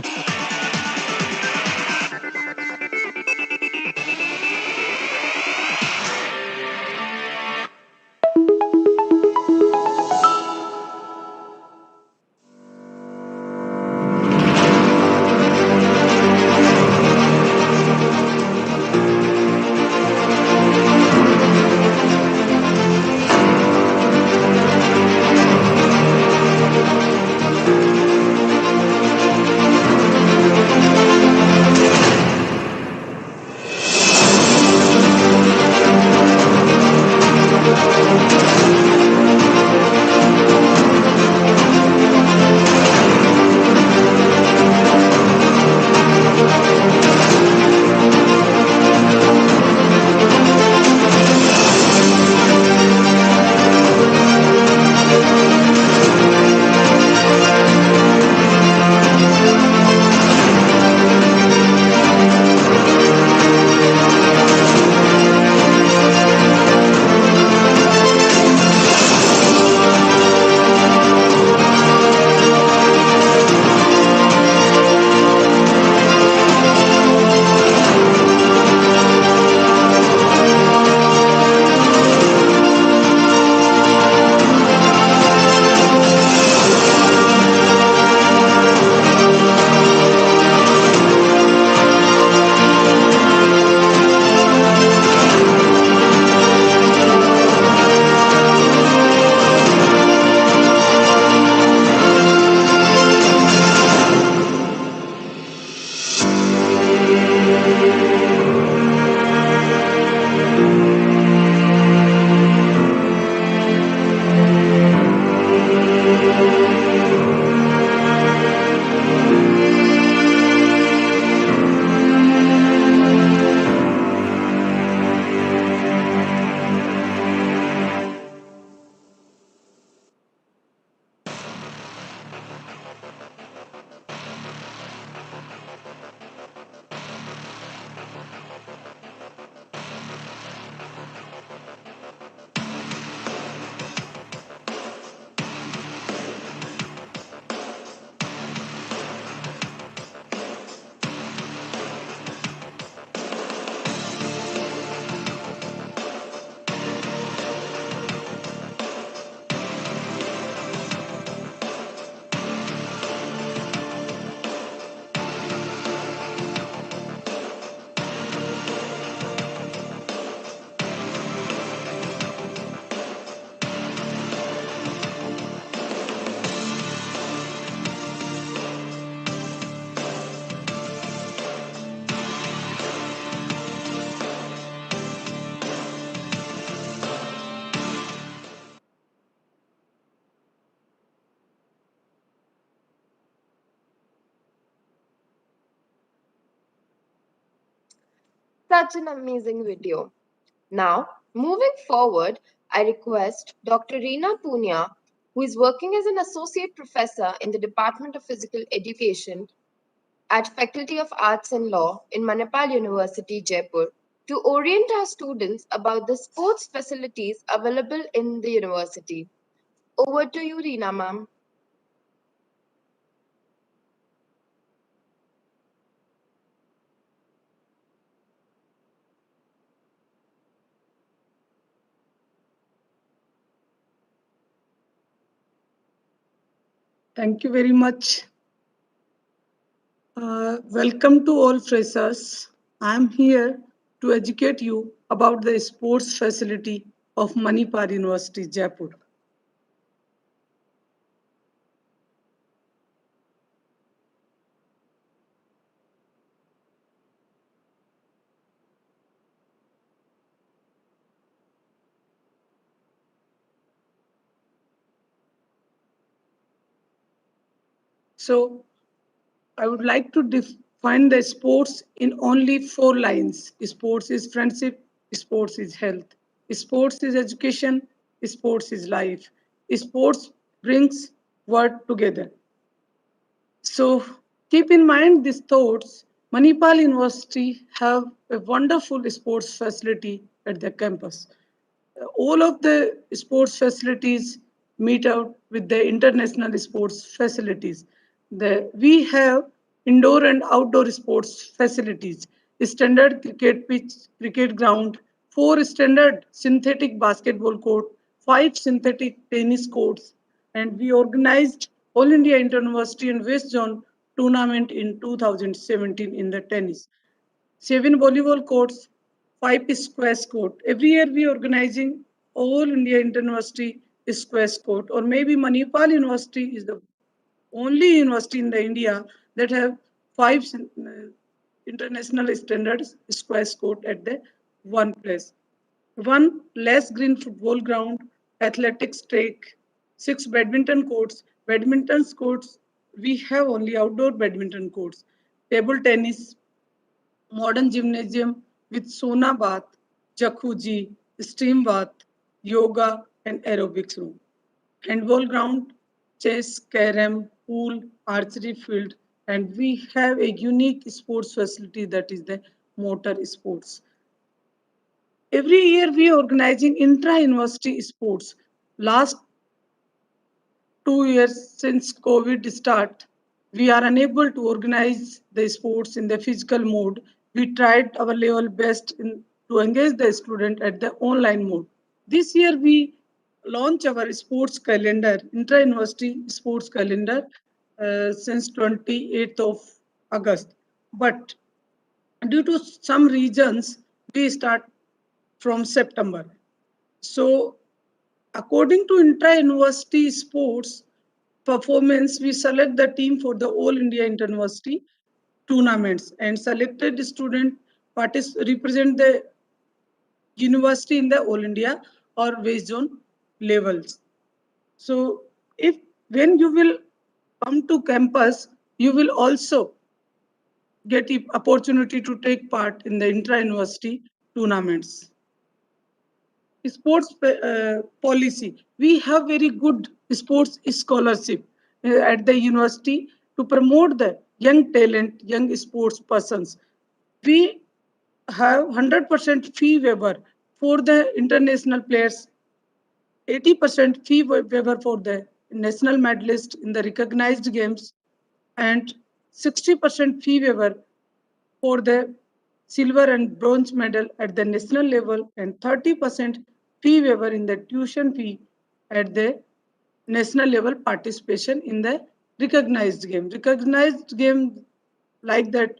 Such an amazing video. Now, moving forward, I request Dr. Reena Punia, who is working as an associate professor in the Department of Physical Education at Faculty of Arts and Law in Manipal University, Jaipur, to orient our students about the sports facilities available in the university. Over to you, Reena ma'am. Thank you very much. Welcome to all freshers. I am here to educate you about the sports facility of Manipal University, Jaipur. So, I would like to define the sports in only 4 lines. Sports is friendship, sports is health, sports is education, sports is life. Sports brings world together. So keep in mind these thoughts. Manipal University have a wonderful sports facility at the campus. All of the sports facilities meet out with the international sports facilities. We have indoor and outdoor sports facilities, a standard cricket pitch, cricket ground, 4 standard synthetic basketball court, 5 synthetic tennis courts, and we organized All India Inter-University and West Zone tournament in 2017 in the tennis. 7 volleyball courts, 5 squash court. Every year we organizing All India Inter-University squash court, or maybe Manipal University is the only university in the India that have 5 international standards squash court at the one place. 1 less green football ground, athletics track, 6 badminton courts. Badminton courts, we have only outdoor badminton courts. Table tennis, modern gymnasium with sauna bath, jacuzzi, steam bath, yoga, and aerobics room. Handball ground, chess, carom, pool, archery field, and we have a unique sports facility that is the motor sports. Every year we are organizing intra-university sports. Last 2 years since COVID start, we are unable to organize the sports in the physical mode. We tried our level best to engage the student at the online mode. This year we launch our sports calendar, intra-university sports calendar since 28th of August. But due to some reasons, we start from September. So according to intra-university sports performance, we select the team for the All India Inter-University tournaments and selected student represent the university in the All India or West Zone levels. So if when you will come to campus, you will also get the opportunity to take part in the intra-university tournaments. Sports policy. We have very good sports scholarship at the university to promote the young talent, young sports persons. We have 100% fee waiver for the international players, 80% fee waiver for the national medalist in the recognized games, and 60% fee waiver for the silver and bronze medal at the national level, and 30% fee waiver in the tuition fee at the national level participation in the recognized game. Recognized game like that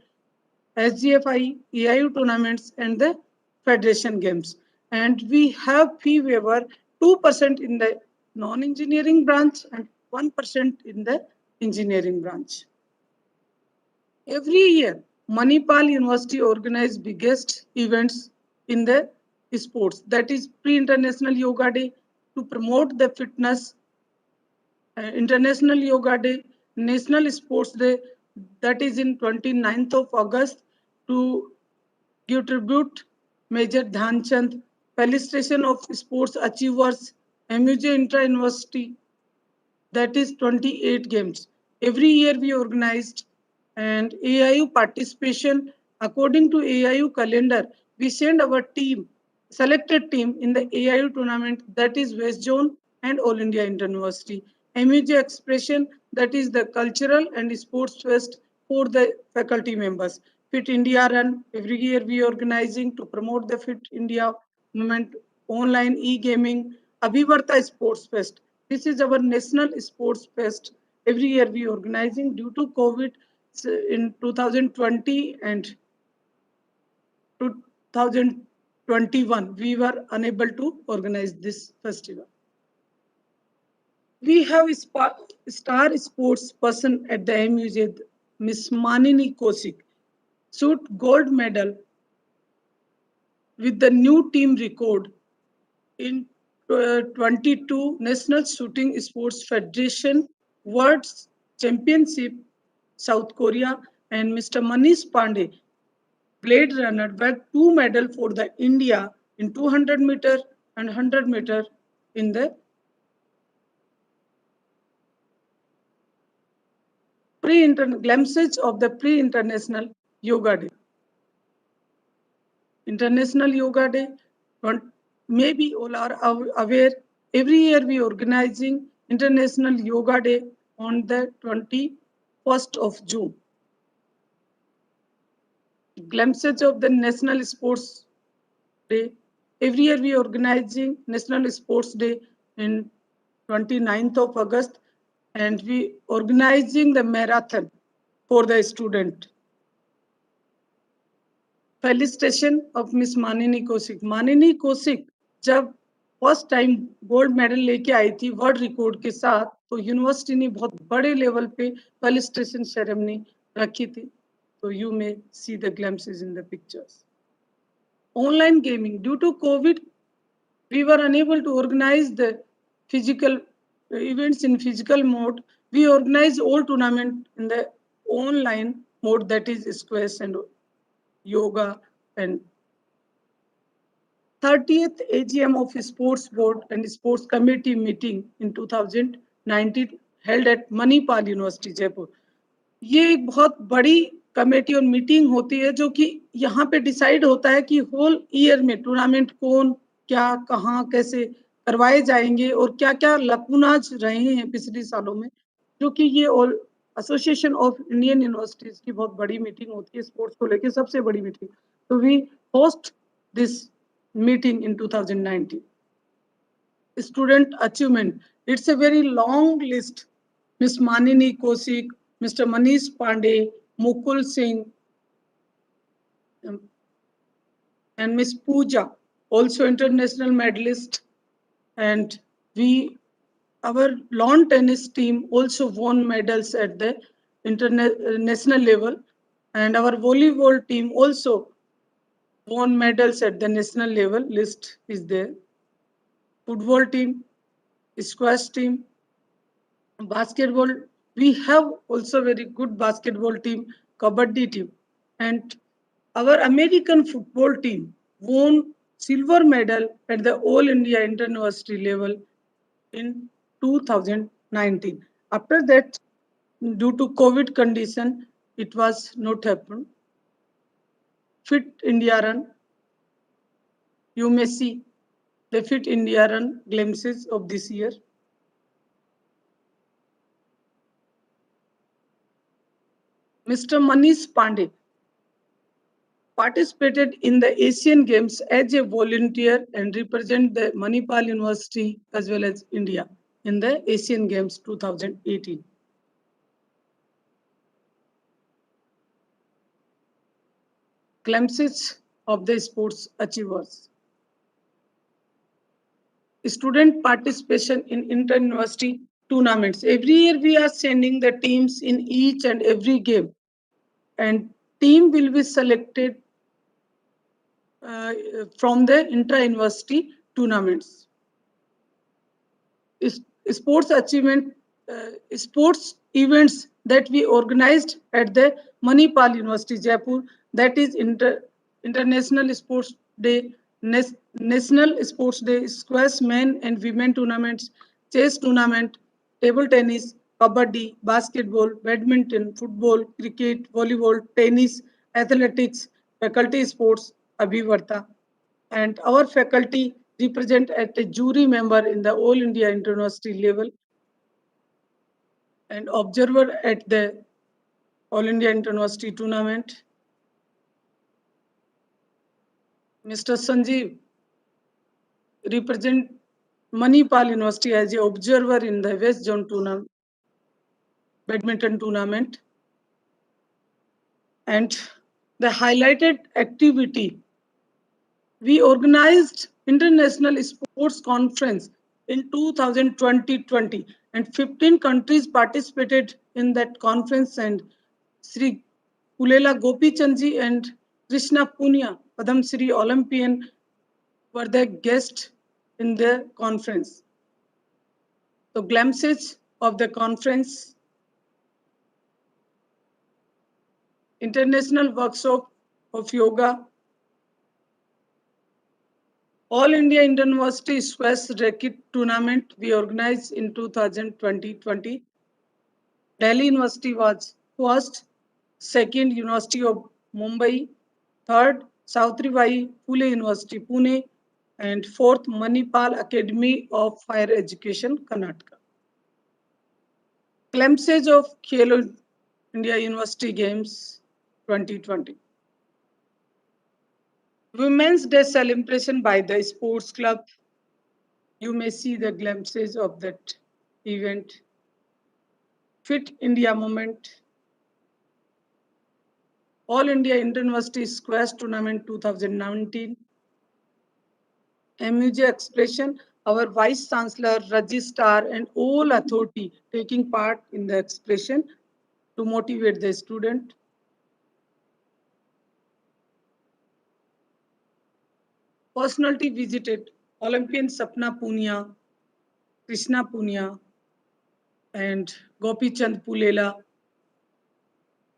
SGFI, EIU tournaments, and the federation games. And we have fee waiver 2% in the non-engineering branch and 1% in the engineering branch. Every year, Manipal University organizes biggest events in the sports. That is Pre-International Yoga Day to promote the fitness, International Yoga Day, National Sports Day, that is in 29th of August to give tribute Major Dhyanchand, felicitation of sports achievers, MUJ Intra-University, that is 28 games. Every year we organized and AIU participation according to AIU calendar. We send our team, selected team in the AIU tournament that is West Zone and All India Inter-University. MUJ expression that is the cultural and sports fest for the faculty members. Fit India Run, every year we organizing to promote the Fit India movement, online e-gaming, Abhivarta Sports Fest. This is our national sports fest. Every year we organizing due to COVID in 2020 and 2021. We were unable to organize this festival. We have a star sports person at the MUJ, Miss Manini Kosik, shoot gold medal with the new team record in 22 National Shooting Sports Federation World Championship, South Korea, and Mr. Manish Pandey, Blade Runner, were 2 medals for the India in 200-meter and 100-meter in the glimpses of the pre-international Yoga Day. International Yoga Day, maybe all are aware, every year we organizing International Yoga Day on the 21st of June. Glimpses of the National Sports Day. Every year we organizing National Sports Day in 29th of August, and we organizing the marathon for the student. Felicitation of Miss Manini Kosik. Manini Kosik जब first time gold medal लेके आई थी world record के साथ, तो university ने बहुत बड़े level पे फेलिसिटेशन सेरेमनी रखी थी. So you may see the glimpses in the pictures. Online gaming. Due to COVID, we were unable to organize the physical events in physical mode. We organize all tournament in the online mode, that is squash and yoga and 30th AGM of Sports Board and Sports Committee meeting in 2019 held at Manipal University, Jaipur. ये एक बहुत बड़ी committee और meeting होती है जो कि यहाँ पे डिसाइड होता है कि होल ईयर में टूर्नामेंट कौन क्या कहाँ कैसे करवाए जाएंगे और क्या क्या लकुनाज रहे हैं पिछले सालों में, जो कि ये all association of Indian universities की बहुत बड़ी मीटिंग होती है स्पोर्ट्स को लेकर, सबसे बड़ी मीटिंग. तो we host this meeting in 2019. Student achievement. It's a very long list. Miss Manini Kosik, Mr. Manish Pandey, Mukul Singh, and Miss Pooja, also international medalist. And our lawn tennis team also won medals at the international level. And our volleyball team also won medals at the national level. List is there. Football team, squash team, basketball. We have also very good basketball team, kabaddi team, and our American football team won silver medal at the All India Inter-University level in 2019. After that, due to COVID condition, it was not happened. Fit India Run. You may see the Fit India Run glimpses of this year. Mr. Manish Pandey participated in the Asian Games as a volunteer and represent the Manipal University as well as India in the Asian Games 2018. Glimpses of the sports achievers. Student participation in inter-university tournaments. Every year we are sending the teams in each and every game, and team will be selected from the intra-university tournaments. Sports achievement, sports events that we organized at the Manipal University, Jaipur, that is International Sports Day, National Sports Day, squash men and women tournaments, chess tournament, table tennis, kabaddi, basketball, badminton, football, cricket, volleyball, tennis, athletics, faculty sports, Abhivarta. And our faculty represent at a jury member in the All India Inter-University level and observer at the All India Inter-University tournament. Mr. Sanjeev represent Manipal University as an observer in the West Zone tournament, badminton tournament. And the highlighted activity, we organized International Sports Conference in 2020 and 15 countries participated in that conference, and Sri Kulela Gopichandji and Krishna Punia, Padam Shri Olympian, were the guests in the conference. So glimpses of the conference, international workshop of yoga, All India Inter-University Squash Racket Tournament we organized in 2020. Delhi University was first, second University of Mumbai, third Savitribai Phule University Pune, and fourth Manipal Academy of Higher Education Karnataka. Glimpses of Khelo India University Games 2020. Women's Day celebration by the Sports Club. You may see the glimpses of that event. Fit India Movement. All India Inter-University Squash Tournament 2019. MUJ expression, our Vice Chancellor, Registrar and all authority taking part in the expression to motivate the student. Personality visited Olympian Sapna Punia, Krishna Punia, and Gopi Chand Pulela.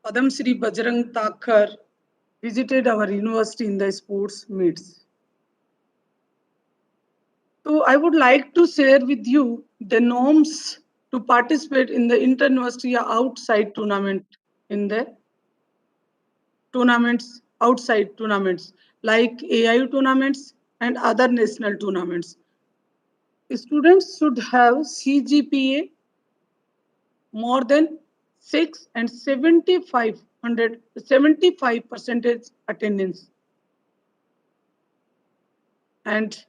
Padam Shri Bajrang Thakur visited our university in the sports meets. So I would like to share with you the norms to participate in the inter-university outside tournament, in the tournaments, outside tournaments like AIU tournaments and other national tournaments. Students should have CGPA more than 6 and 75% attendance. And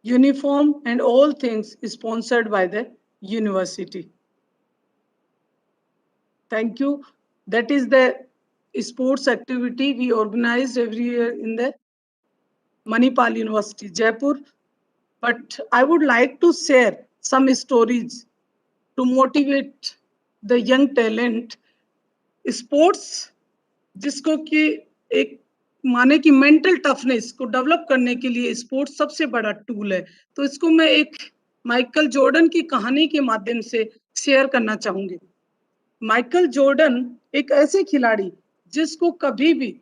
uniform and all things is sponsored by the university. Thank you. That is the sports activity we organized every year in the Manipal University, Jaipur. But I would like to share some stories to motivate the young talent. Sports जिसको कि एक माने कि mental toughness को develop करने के लिए sports सबसे बड़ा टूल है, तो इसको मैं एक माइकल जॉर्डन की कहानी के माध्यम से शेयर करना चाहूंगी। माइकल जॉर्डन एक ऐसे खिलाड़ी जिसको कभी भी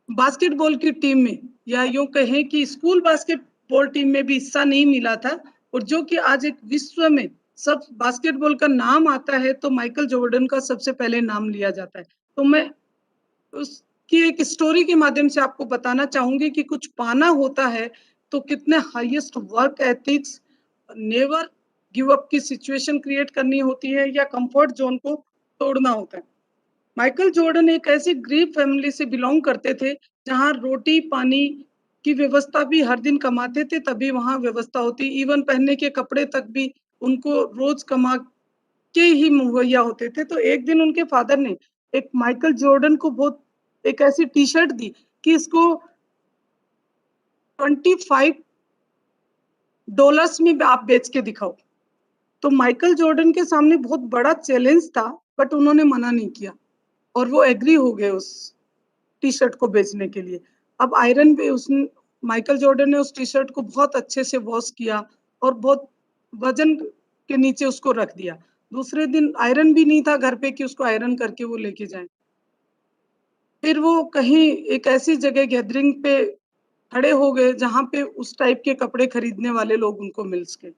बास्केटबॉल की टीम में या यूं कहें कि स्कूल बास्केटबॉल टीम में भी हिस्सा नहीं मिला था, और जो कि आज एक विश्व में सब बास्केटबॉल का नाम आता है तो माइकल जॉर्डन का सबसे पहले नाम लिया जाता है। तो मैं उसकी एक स्टोरी के माध्यम से आपको बताना चाहूंगी कि कुछ पाना होता है तो कितने highest work ethics, never give up की सिचुएशन क्रिएट करनी होती है या कंफर्ट जोन को तोड़ना होता है। माइकल जॉर्डन एक ऐसी गरीब फैमिली से बिलोंग करते थे जहां रोटी पानी की व्यवस्था भी हर दिन कमाते थे तभी वहां व्यवस्था होती, इवन पहनने के कपड़े तक भी उनको रोज कमा के ही मुहैया होते थे। तो एक दिन उनके फादर ने एक माइकल जॉर्डन को बहुत एक ऐसी टी शर्ट दी कि इसको $25 में आप बेच के दिखाओ। तो माइकल जॉर्डन के सामने बहुत बड़ा चैलेंज था, बट उन्होंने मना नहीं किया और वो एग्री हो गए उस टी शर्ट को बेचने के लिए। अब आयरन भी उसने माइकल जॉर्डन ने उस टी शर्ट को बहुत अच्छे से वॉश किया और बहुत वजन के नीचे उसको रख दिया। दूसरे दिन आयरन भी नहीं था घर पे कि उसको आयरन करके वो लेके जाए। फिर वो कहीं एक ऐसी जगह गैदरिंग पे खड़े हो गए जहाँ पे उस टाइप के कपड़े खरीदने वाले लोग उनको मिल सके।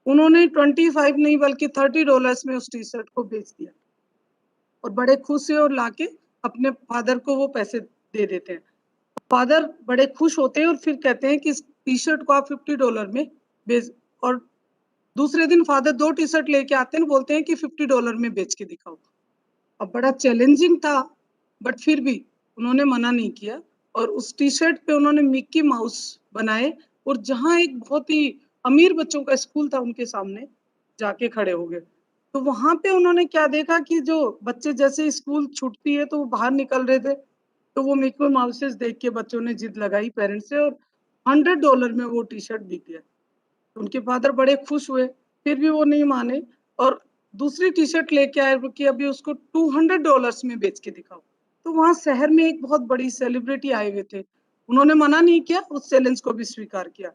उन्होंने 25 नहीं बल्कि $30 में उस टी-शर्ट को बेच दिया और बड़े खुश हुए और लाके अपने फादर को वो पैसे दे देते हैं। फादर बड़े खुश होते हैं और फिर कहते हैं कि इस टी-शर्ट को आप $50 में बेच, और दूसरे दिन फादर 2 टी-शर्ट लेके आते हैं, बोलते हैं कि $50 में बेच के दिखाओ। अब बड़ा चैलेंजिंग था, बट फिर भी उन्होंने मना नहीं किया और उस टी-शर्ट पे उन्होंने मिक्की माउस बनाए और जहाँ एक बहुत ही अमीर बच्चों का स्कूल था उनके सामने जाके खड़े हो गए। तो वहाँ पे उन्होंने क्या देखा कि जो बच्चे जैसे स्कूल छूटती है तो वो बाहर निकल रहे थे, तो वो मिक्की माउसेस देख के बच्चों ने जिद लगाई पेरेंट्स से और $100 में वो टी-शर्ट बिक गया। तो उनके फादर बड़े खुश हुए, फिर भी वो नहीं माने और दूसरी टी-शर्ट लेके आए वो कि अभी उसको $200 में बेच के दिखाओ। तो वहाँ शहर में एक बहुत बड़ी सेलिब्रिटी आए हुए थे। उन्होंने मना नहीं किया, उस चैलेंज को भी स्वीकार किया।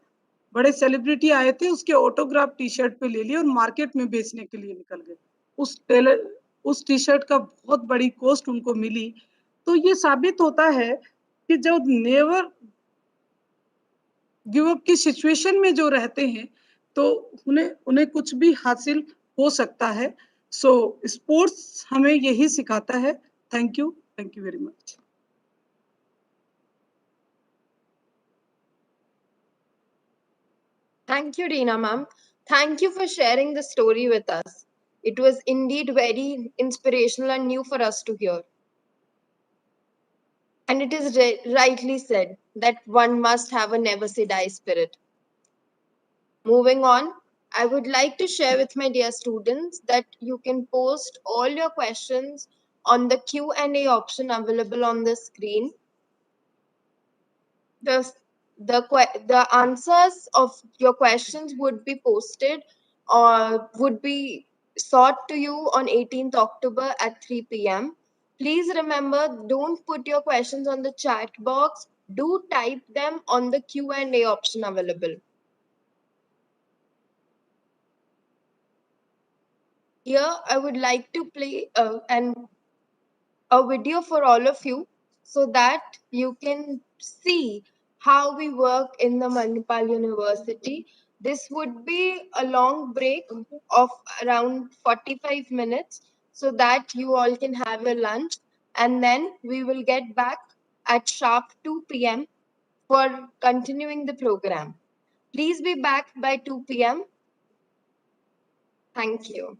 बड़े सेलिब्रिटी आए थे, उसके ऑटोग्राफ टी-शर्ट पे ले लिए और मार्केट में बेचने के लिए निकल गए। उस टी-शर्ट का बहुत बड़ी कॉस्ट उनको मिली। तो ये साबित होता है कि जो नेवर गिव अप की सिचुएशन में जो रहते हैं, तो उन्हें उन्हें कुछ भी हासिल हो सकता है। सो स्पोर्ट्स हमें यही सिखाता है। Thank you very much. Thank you, Reena ma'am. Thank you for sharing the story with us. It was indeed very inspirational and new for us to hear. And it is rightly said that one must have a never say die spirit. Moving on, I would like to share with my dear students that you can post all your questions on the Q&A option available on the screen. The answers of your questions would be posted or would be sought to you on 18th October at 3 p.m. Please remember, don't put your questions on the chat box. Do type them on the Q&A option available. Here, I would like to play a video for all of you so that you can see how we work in the Manipal University. This would be a long break of around 45 minutes so that you all can have your lunch, and then we will get back at sharp 2 p.m. for continuing the program. Please be back by 2 p.m. Thank you.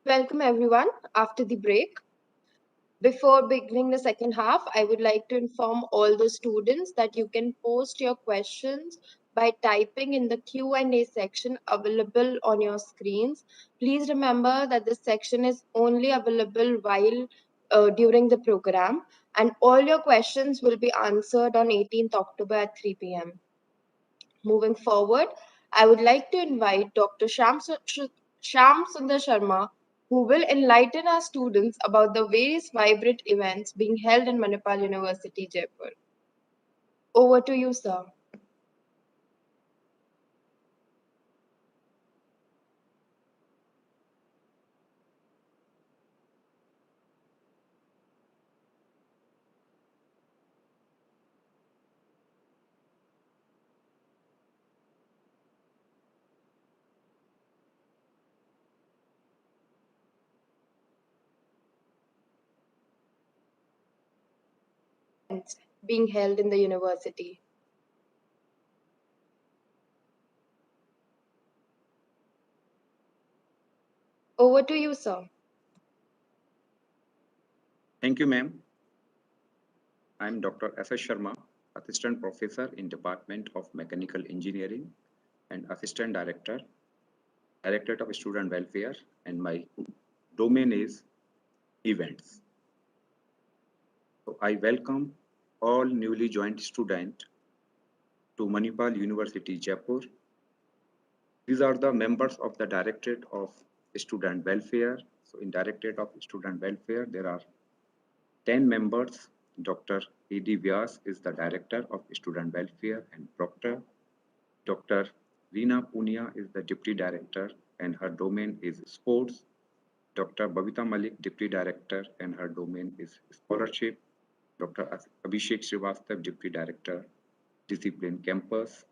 Welcome everyone after the break. Before beginning the second half, I would like to inform all the students that you can post your questions by typing in the Q&A section available on your screens. Please remember that this section is only available while during the program, and all your questions will be answered on 18th October at 3 p.m. Moving forward, I would like to invite Dr. Shyam Sundar Sharma, who will enlighten our students about the various vibrant events being held in Manipal University, Jaipur. Over to you, sir. Being held in the university. Over to you, sir. Thank you, ma'am. I'm Dr. F.S. Sharma, Assistant Professor in Department of Mechanical Engineering and Assistant Director, Directorate of Student Welfare, and my domain is events. So I welcome all newly joined students to Manipal University, Jaipur. These are the members of the Directorate of Student Welfare. So in Directorate of Student Welfare, there are 10 members. Dr. E.D. Vyas is the Director of Student Welfare and Proctor. Dr. Reena Punia is the Deputy Director and her domain is sports. Dr. Babita Malik, Deputy Director, and her domain is scholarship. Dr. Abhishek Srivastav, Deputy Director, Discipline Campus.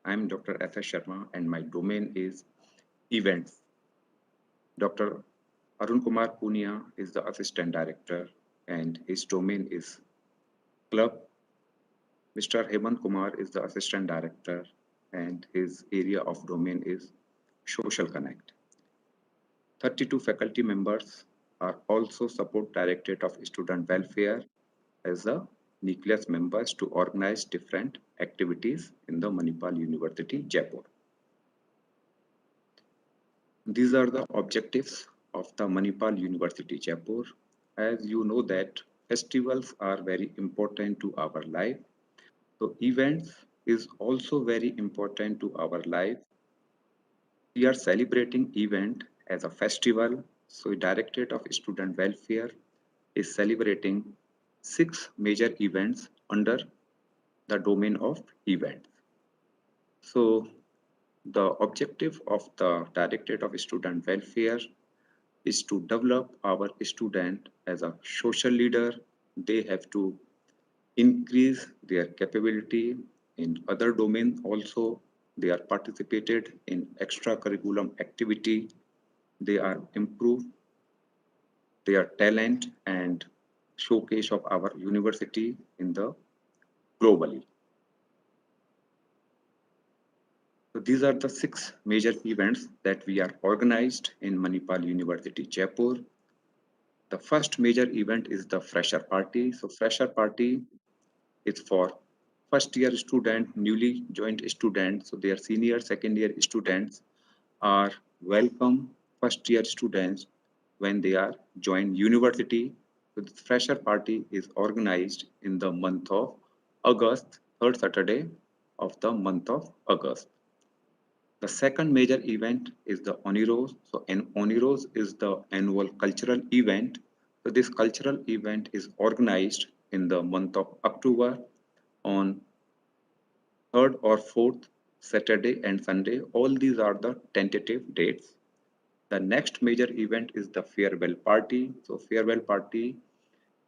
I'm Dr. F.S. Sharma and my domain is events. Dr. Arun Kumar Punia is the Assistant Director and his domain is club. Mr. Hemant Kumar is the Assistant Director and his area of domain is Social Connect. 32 faculty members are also support Directorate of Student Welfare as a nucleus members to organize different activities in the Manipal University, Jaipur. These are the objectives of the Manipal University, Jaipur. As you know that festivals are very important to our life. So events is also very important to our life. We are celebrating event as a festival. So Directorate of Student Welfare is celebrating 6 major events under the domain of events. So the objective of the Directorate of Student Welfare is to develop our student as a social leader. They have to increase their capability in other domains also. They are participated in extracurriculum activity. They are improved their talent and showcase of our university in the globally. So these are the 6 major events that we are organized in Manipal University, Jaipur. The first major event is the Fresher Party. So Fresher Party is for first year student, newly joined students. So their senior, second year students are welcome first year students when they are joined university. So the Fresher Party is organized in the month of August, third Saturday of the month of August. The second major event is the Oniros. So Oniros is the annual cultural event. So this cultural event is organized in the month of October on 3rd or 4th Saturday and Sunday. All these are the tentative dates. The next major event is the farewell party. So farewell party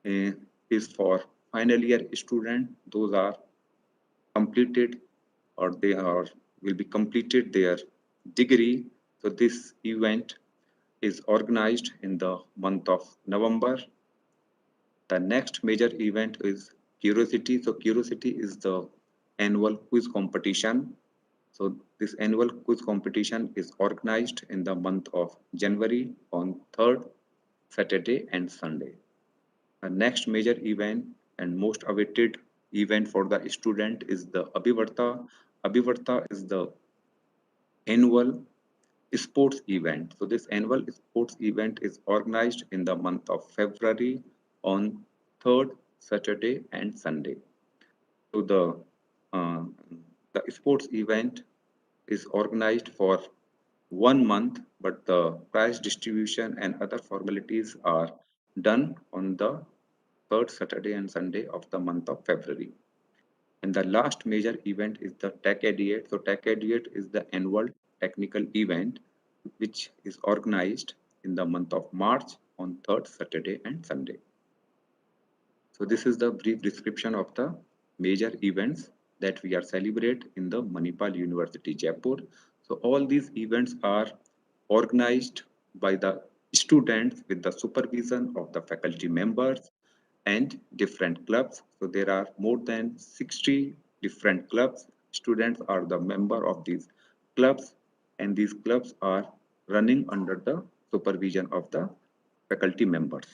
is for final year student. Those are completed or they are will be completed their degree. So this event is organized in the month of November. The next major event is Curiosity. So Curiosity is the annual quiz competition. So this annual quiz competition is organized in the month of January on 3rd Saturday and Sunday. The next major event and most awaited event for the student is the Abhivarta. Abhivarta is the annual sports event. So this annual sports event is organized in the month of February on 3rd Saturday and Sunday. So uh, the sports event is organized for 1 month, but the prize distribution and other formalities are done on the 3rd Saturday and Sunday of the month of February. And the last major event is the Tech Idiot. So Tech Idiot is the annual technical event which is organized in the month of March on 3rd Saturday and Sunday. So this is the brief description of the major events that we are celebrate in the Manipal University, Jaipur. So all these events are organized by the students with the supervision of the faculty members and different clubs. So there are more than 60 different clubs. Students are the member of these clubs, and these clubs are running under the supervision of the faculty members.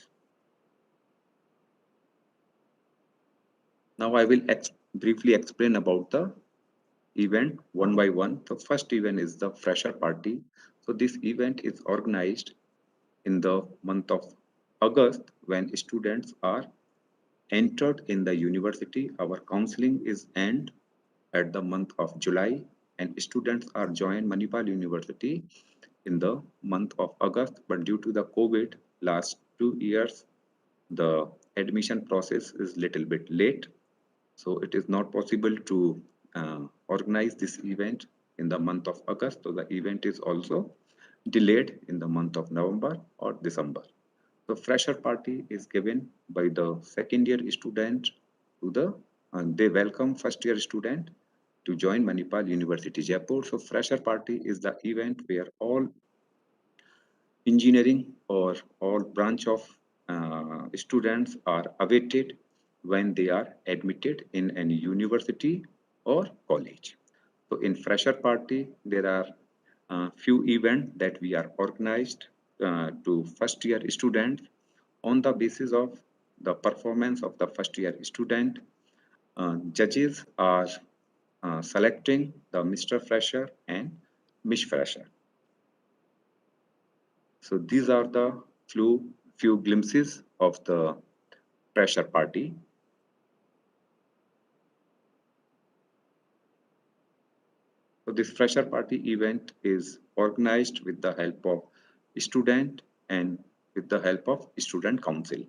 Now I will briefly explain about the event one by one. The first event is the fresher party. So this event is organized in the month of August when students are entered in the university. Our counseling is end at the month of July, and students are joined Manipal University in the month of August. But due to the COVID, last 2 years, the admission process is little bit late. So it is not possible to organize this event in the month of August. So the event is also delayed in the month of November or December. The fresher party is given by the second year student to the, and they welcome first year student to join Manipal University, Jaipur. So fresher party is the event where all engineering or all branch of students are awaited when they are admitted in any university or college. So in fresher party, there are few events that we are organized to first year students on the basis of the performance of the first year student. Judges are selecting the Mr. Fresher and Miss Fresher. So these are the few glimpses of the fresher party. So this fresher party event is organized with the help of student and with the help of student council.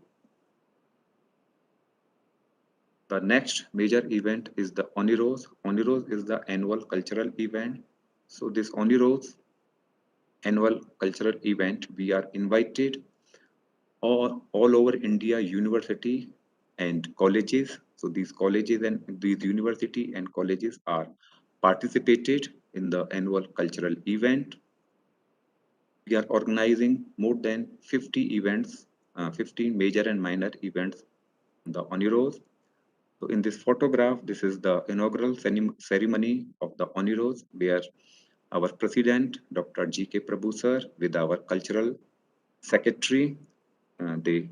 The next major event is the Oniros. Oniros is the annual cultural event. So this Oniros annual cultural event, we are invited all over India university and colleges. So these colleges and these university and colleges are participated in the annual cultural event. We are organizing more than 50 events, 15 major and minor events on the Oniros. So in this photograph, this is the inaugural ceremony of the Oniros, where our president, Dr. G.K. Prabhu sir, with our cultural secretary, they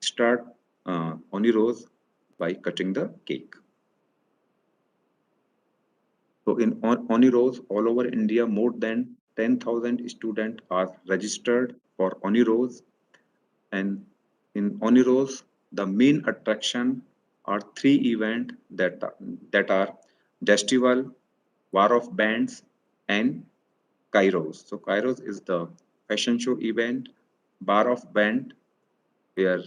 start Oniros by cutting the cake. So in Oniros all over India, more than 10,000 students are registered for Oniros. And in Oniros, the main attraction are three events that are Festival, War of Bands, and Kairos. So Kairos is the fashion show event. Bar of Band, where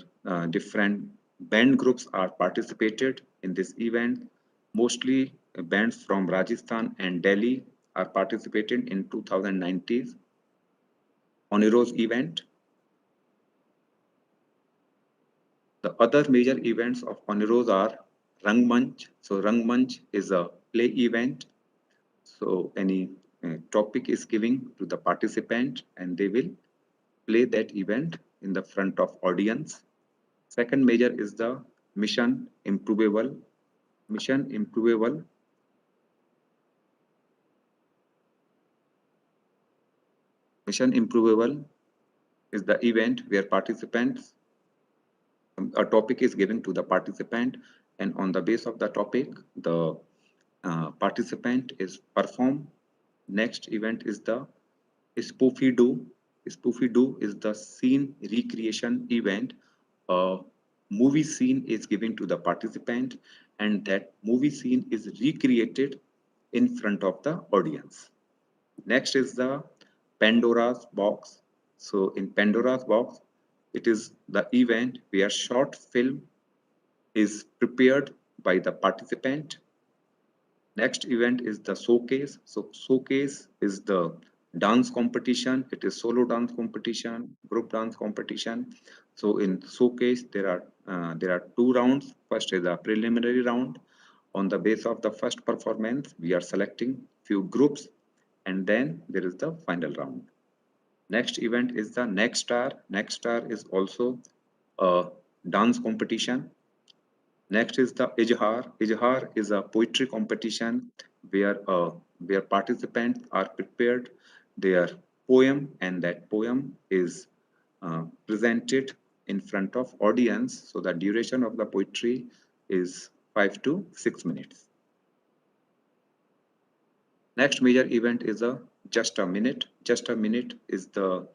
different band groups are participated in this event. Mostly bands from Rajasthan and Delhi are participating in 2019 Oniros event. The other major events of Oniros are Rangmanch. So Rangmanch is a play event. So any topic is given to the participant and they will play that event in the front of audience. Second major is the Mission Improvable. Mission Improvable Mission Improvable is the event where participants, a topic is given to the participant, and on the base of the topic, the participant is perform. Next event is the Spoofy Do. Spoofy Do is the scene recreation event. A movie scene is given to the participant, and that movie scene is recreated in front of the audience. Next is the Pandora's box. So in Pandora's box, it is the event where short film is prepared by the participant. Next event is the showcase. So showcase is the dance competition. It is solo dance competition, group dance competition. So in showcase, there are two rounds. First is the preliminary round. On the base of the first performance, we are selecting few groups, and then there is the final round. Next event is the Next Star. Next Star is also a dance competition. Next is the Ijhar. Ijhar is a poetry competition where participants are prepared their poem, and that poem is presented in front of audience. So the duration of the poetry is 5 to 6 minutes. Next major event is a Just a Minute. Just a Minute is the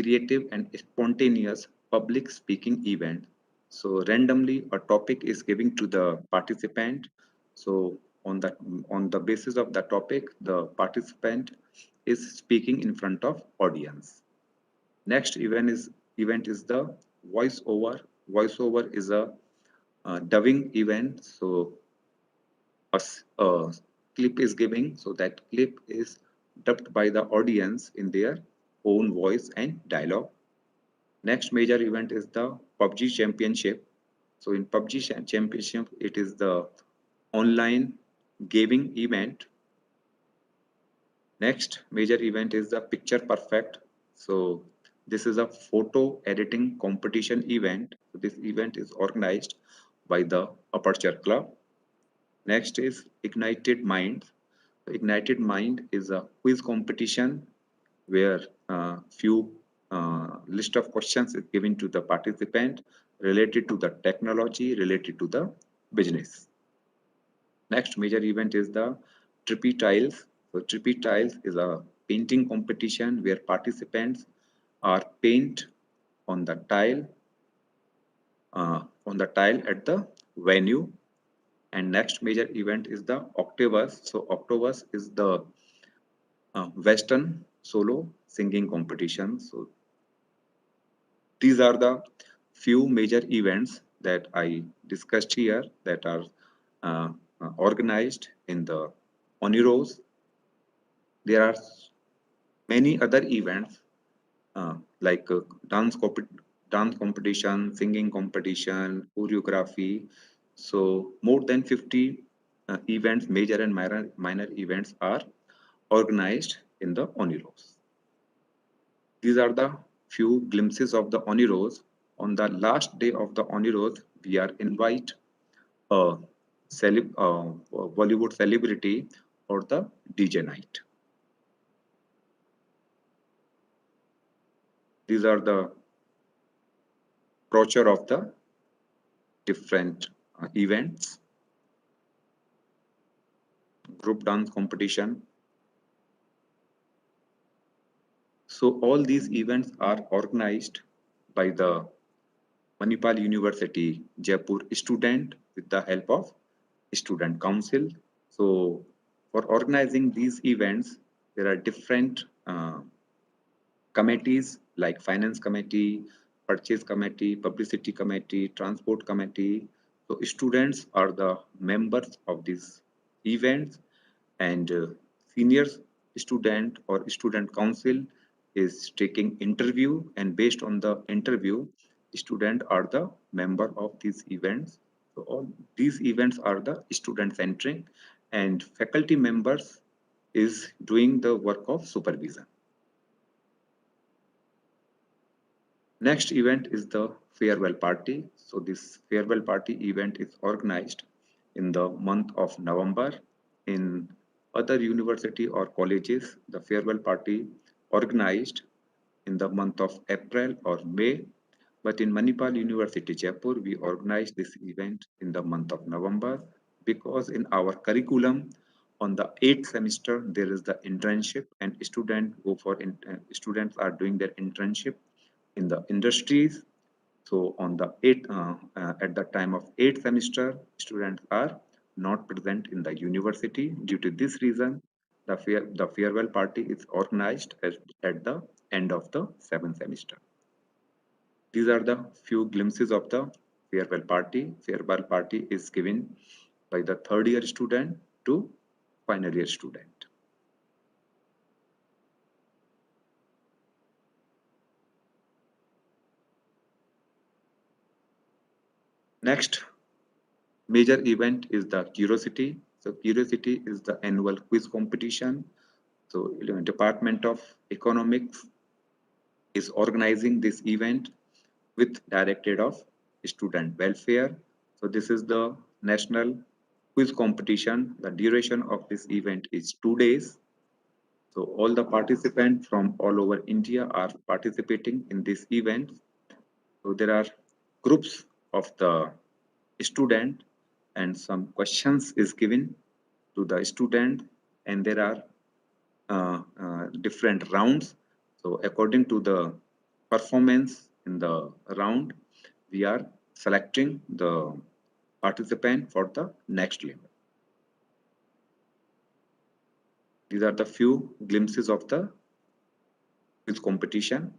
creative and spontaneous public speaking event. So randomly a topic is given to the participant. So on the basis of the topic, the participant is speaking in front of audience. Next event is the voiceover. Voiceover is a dubbing event. So a clip is giving, so that clip is dubbed by the audience in their own voice and dialogue. Next major event is the PUBG Championship. So in PUBG Championship, it is the online gaming event. Next major event is the Picture Perfect. So this is a photo editing competition event. So this event is organized by the Aperture Club. Next is Ignited Mind. Ignited Mind is a quiz competition where few list of questions is given to the participant related to the technology, related to the business. Next major event is the Trippy Tiles. So Trippy Tiles is a painting competition where participants are paint on the tile at the venue. And next major event is the Octavus. So Octavus is the Western solo singing competition. So these are the few major events that I discussed here that are organized in the Oniros. There are many other events like dance competition, singing competition, choreography. So more than 50 events, major and minor events are organized in the Oniros. These are the few glimpses of the Oniros. On the last day of the Oniros, we are invite a Bollywood celebrity for the DJ night. These are the brochure of the different events. Group dance competition. So all these events are organized by the Manipal University Jaipur student with the help of student council. So for organizing these events, there are different committees like finance committee, purchase committee, publicity committee, transport committee. So students are the members of these events, and senior student or student council is taking interview, and based on the interview, student are the member of these events. So all these events are the student centric, and faculty members is doing the work of supervision. Next event is the farewell party. So this farewell party event is organized in the month of November. In other university or colleges, the farewell party organized in the month of April or May, but in Manipal University, Jaipur, we organized this event in the month of November because in our curriculum, on the 8th semester, there is the internship and students are doing their internship in the industries. So on the at the time of 8th semester, students are not present in the university. Due to this reason, the farewell party is organized at the end of the 7th semester. These are the few glimpses of the farewell party. Farewell party is given by the third year student to final year student. Next major event is the Curiosity. So Curiosity is the annual quiz competition. So Department of Economics is organizing this event with Directorate of Student Welfare. So this is the national quiz competition. The duration of this event is 2 days. So all the participants from all over India are participating in this event. So there are groups of the student and some questions is given to the student and there are different rounds. So according to the performance in the round, we are selecting the participant for the next level. These are the few glimpses of the quiz competition.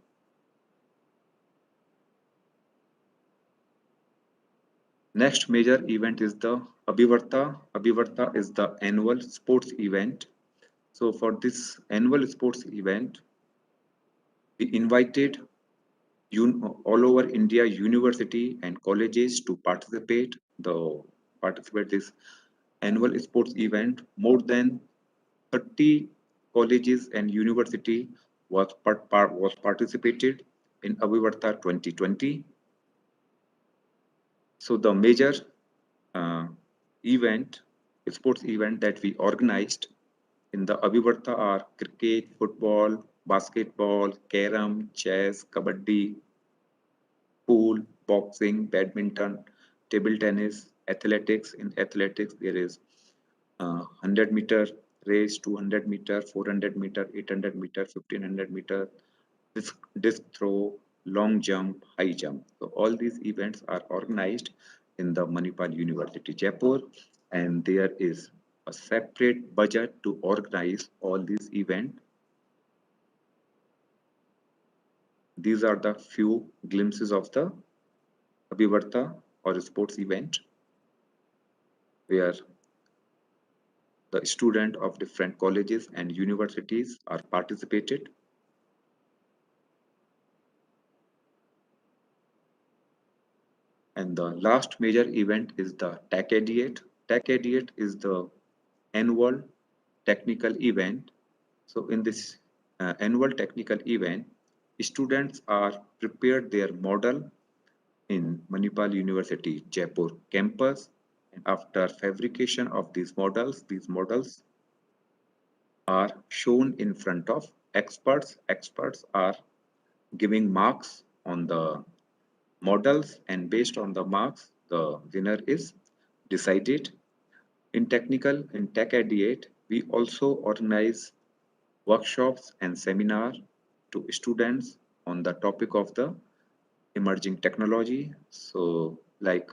Next major event is the Abhivarta. Abhivarta is the annual sports event. So for this annual sports event, we invited all over India university and colleges to participate. This annual sports event. More than 30 colleges and university was participated in Abhivarta 2020. So the major sports event that we organized in the Abhivarta are cricket, football, basketball, carom, chess, kabaddi, pool, boxing, badminton, table tennis, athletics. In athletics, there is 100-meter race, 200-meter, 400-meter, 800-meter, 1500-meter, disc throw, long jump, high jump. So all these events are organized in the Manipal University, Jaipur, and there is a separate budget to organize all these events. These are the few glimpses of the Abhivarta or sports event where the students of different colleges and universities are participated. And the last major event is the Tech Idiot. Tech Idiot is the annual technical event. So in this annual technical event, students are prepared their model in Manipal University Jaipur campus. And after fabrication of these models are shown in front of experts. Experts are giving marks on the models and based on the marks, the winner is decided. In Tech Idiot, we also organize workshops and seminars to students on the topic of the emerging technology. So like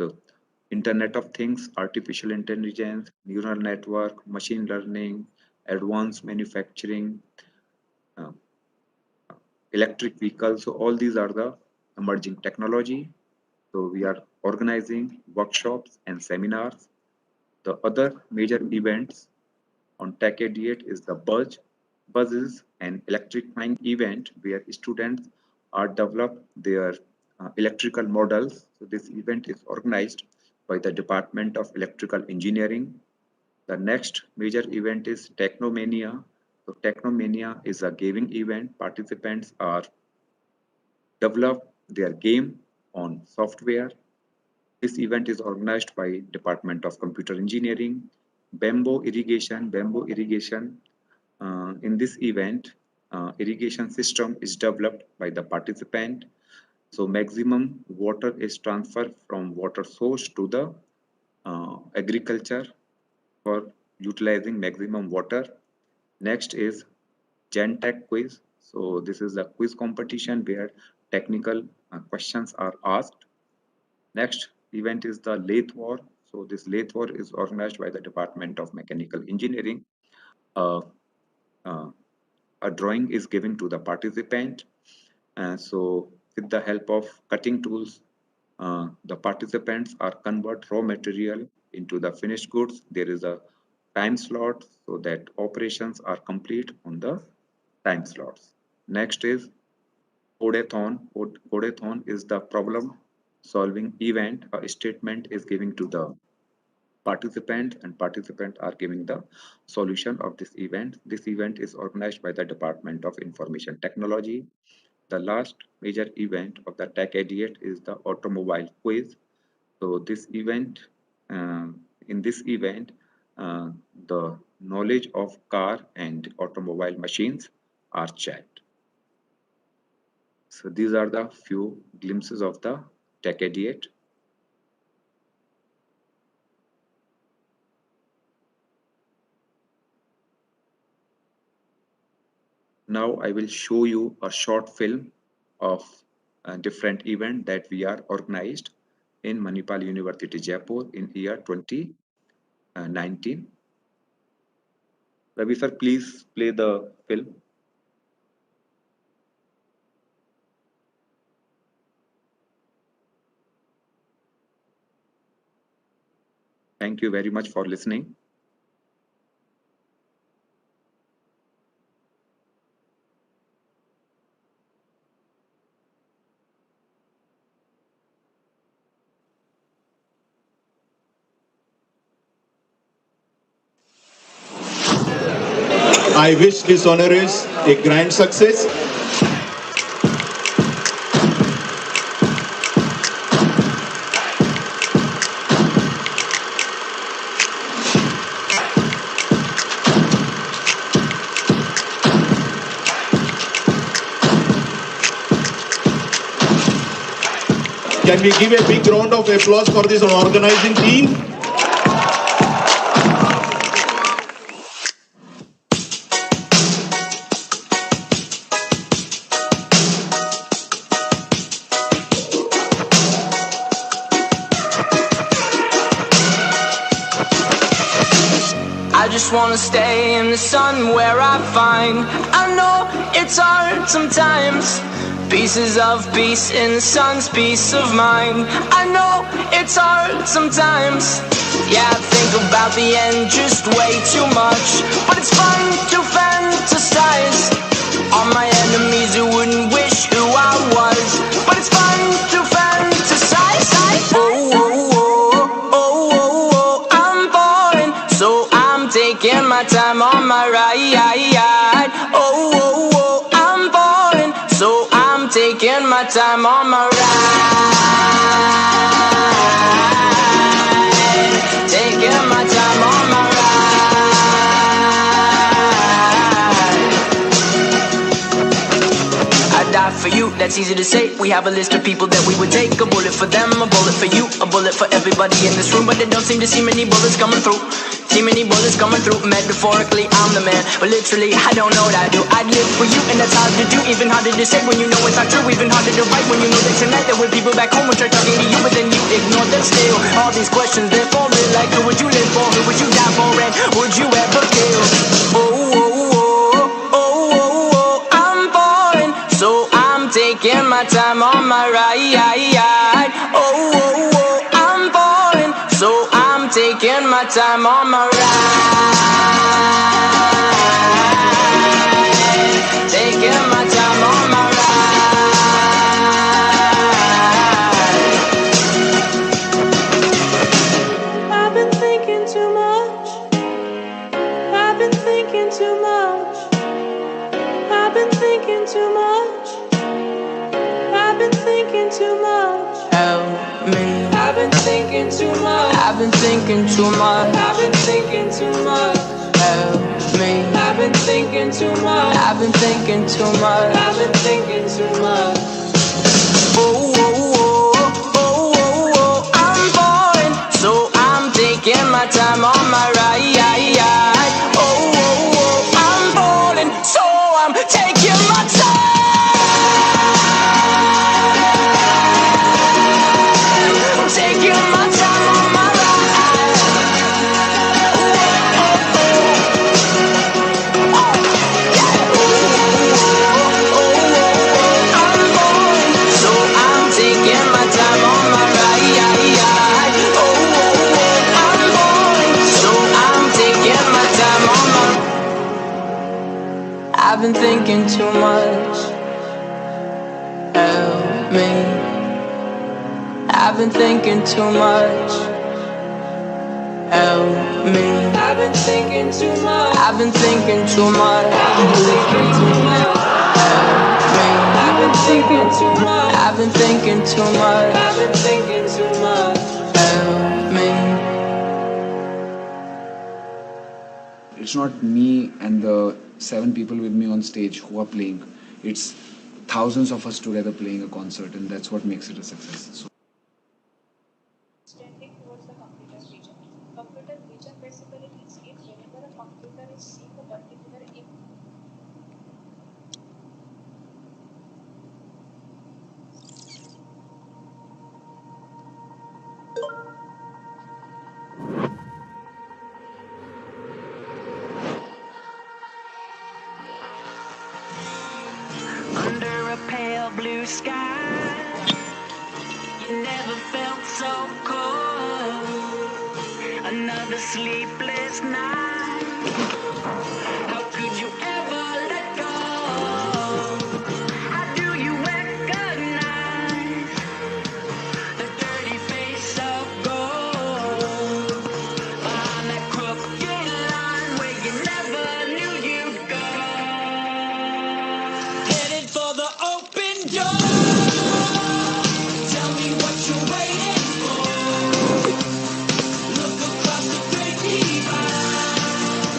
Internet of Things, artificial intelligence, neural network, machine learning, advanced manufacturing, uh, electric vehicles. So all these are the emerging technology. So we are organizing workshops and seminars. The other major events on Tech Idiot is the Buzz. Buzz is an electrifying event where students are develop their electrical models. So this event is organized by the Department of Electrical Engineering. The next major event is Technomania. So Technomania is a gaming event. Participants are develop their game on software. This event is organized by Department of Computer Engineering. Bamboo irrigation. In this event, irrigation system is developed by the participant. So maximum water is transferred from water source to the agriculture for utilizing maximum water. Next is Gen Tech quiz. So this is a quiz competition where technical questions are asked. Next event is the lathe war. So this lathe war is organized by the Department of Mechanical Engineering. A drawing is given to the participant. So with the help of cutting tools, the participants are convert raw material into the finished goods. There is a time slot so that operations are complete on the time slots. Next is Codathon. Codathon is the problem solving event. A statement is given to the participant and participants are giving the solution of this event. This event is organized by the Department of Information Technology. The last major event of the Tech Idiot is the automobile quiz. So this event, in this event, the knowledge of car and automobile machines are checked. So these are the few glimpses of the Tech Idiot. Now I will show you a short film of a different event that we are organized in Manipal University, Jaipur in year 2019. Ravi sir, please play the film. Thank you very much for listening. I wish this honor is a grand success. Can we give a big round of applause for this organizing team? I just wanna stay in the sun where I find I know it's hard sometimes. Pieces of peace in the sun's peace of mind. I know it's hard sometimes. Yeah, I think about the end just way too much. But it's fun to fantasize on my enemies who wouldn't wish who I was. But it's fun to fantasize. Oh, oh, oh, oh, oh, oh, I'm falling, so I'm taking my time on my ride. Oh, oh, oh, I'm falling, so I'm taking my time on my ride. Taking my time on my ride. I die for you, that's easy to say. We have a list of people that we would take. A bullet for them, a bullet for you, a bullet for everybody in this room. But they don't seem to see many bullets coming through. See many bullets coming through. Metaphorically, I'm the man, but literally, I don't know what I do. I'd live for you, and that's hard to do. Even harder to say when you know it's not true. Even harder to write when you know that tonight there were people back home who tried talking to you, but then you ignore them still. All these questions, they're for real. Like, who would you live for? Who would you die for? And would you ever kill? Oh, oh, oh, oh, oh, oh, I'm falling, so I'm taking my time on my ride. Oh, oh, oh, I'm falling, so I'm taking my time on my ride. Taking my time on my ride. I've been thinking too much. I've been thinking too much. I've been thinking too much. I've been thinking too much. Help me. I've been thinking too much. I've been thinking too much. I've been thinking too much. Help me. I've I've been thinking too much. I've been thinking too much. I've been thinking too much. Oh, oh, oh, oh, oh, oh, I'm falling, so I'm taking my time on my ride. Oh, oh, oh, I'm falling, so I'm taking my time. I'm taking my time on my ride. So I'm taking my time on my ride. Oh, oh, oh, I'm falling. So I'm taking my time on my. I've been thinking too much. Help me. I've been thinking too much. Help me. I've been thinking too much. I've been thinking too much. I've been thinking too much. Help me. I've been thinking too much. I've been thinking too much. I've been thinking too much. Help me. It's not me and the 7 people with me on stage who are playing. It's thousands of us together playing a concert, and that's what makes it a success. So Tending towards the computer vision. Computer vision basically is if whenever a computer is seeing a particular image. Under a pale blue sky, you never felt so cold. Another sleepless night. How could you ever let go? How do you recognize the dirty face of gold behind that crooked line where you never knew you'd go? Headed for the open door. Tell me what you're waiting for. Look across the great divide.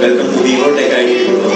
Welcome to the Tech IT-Infra.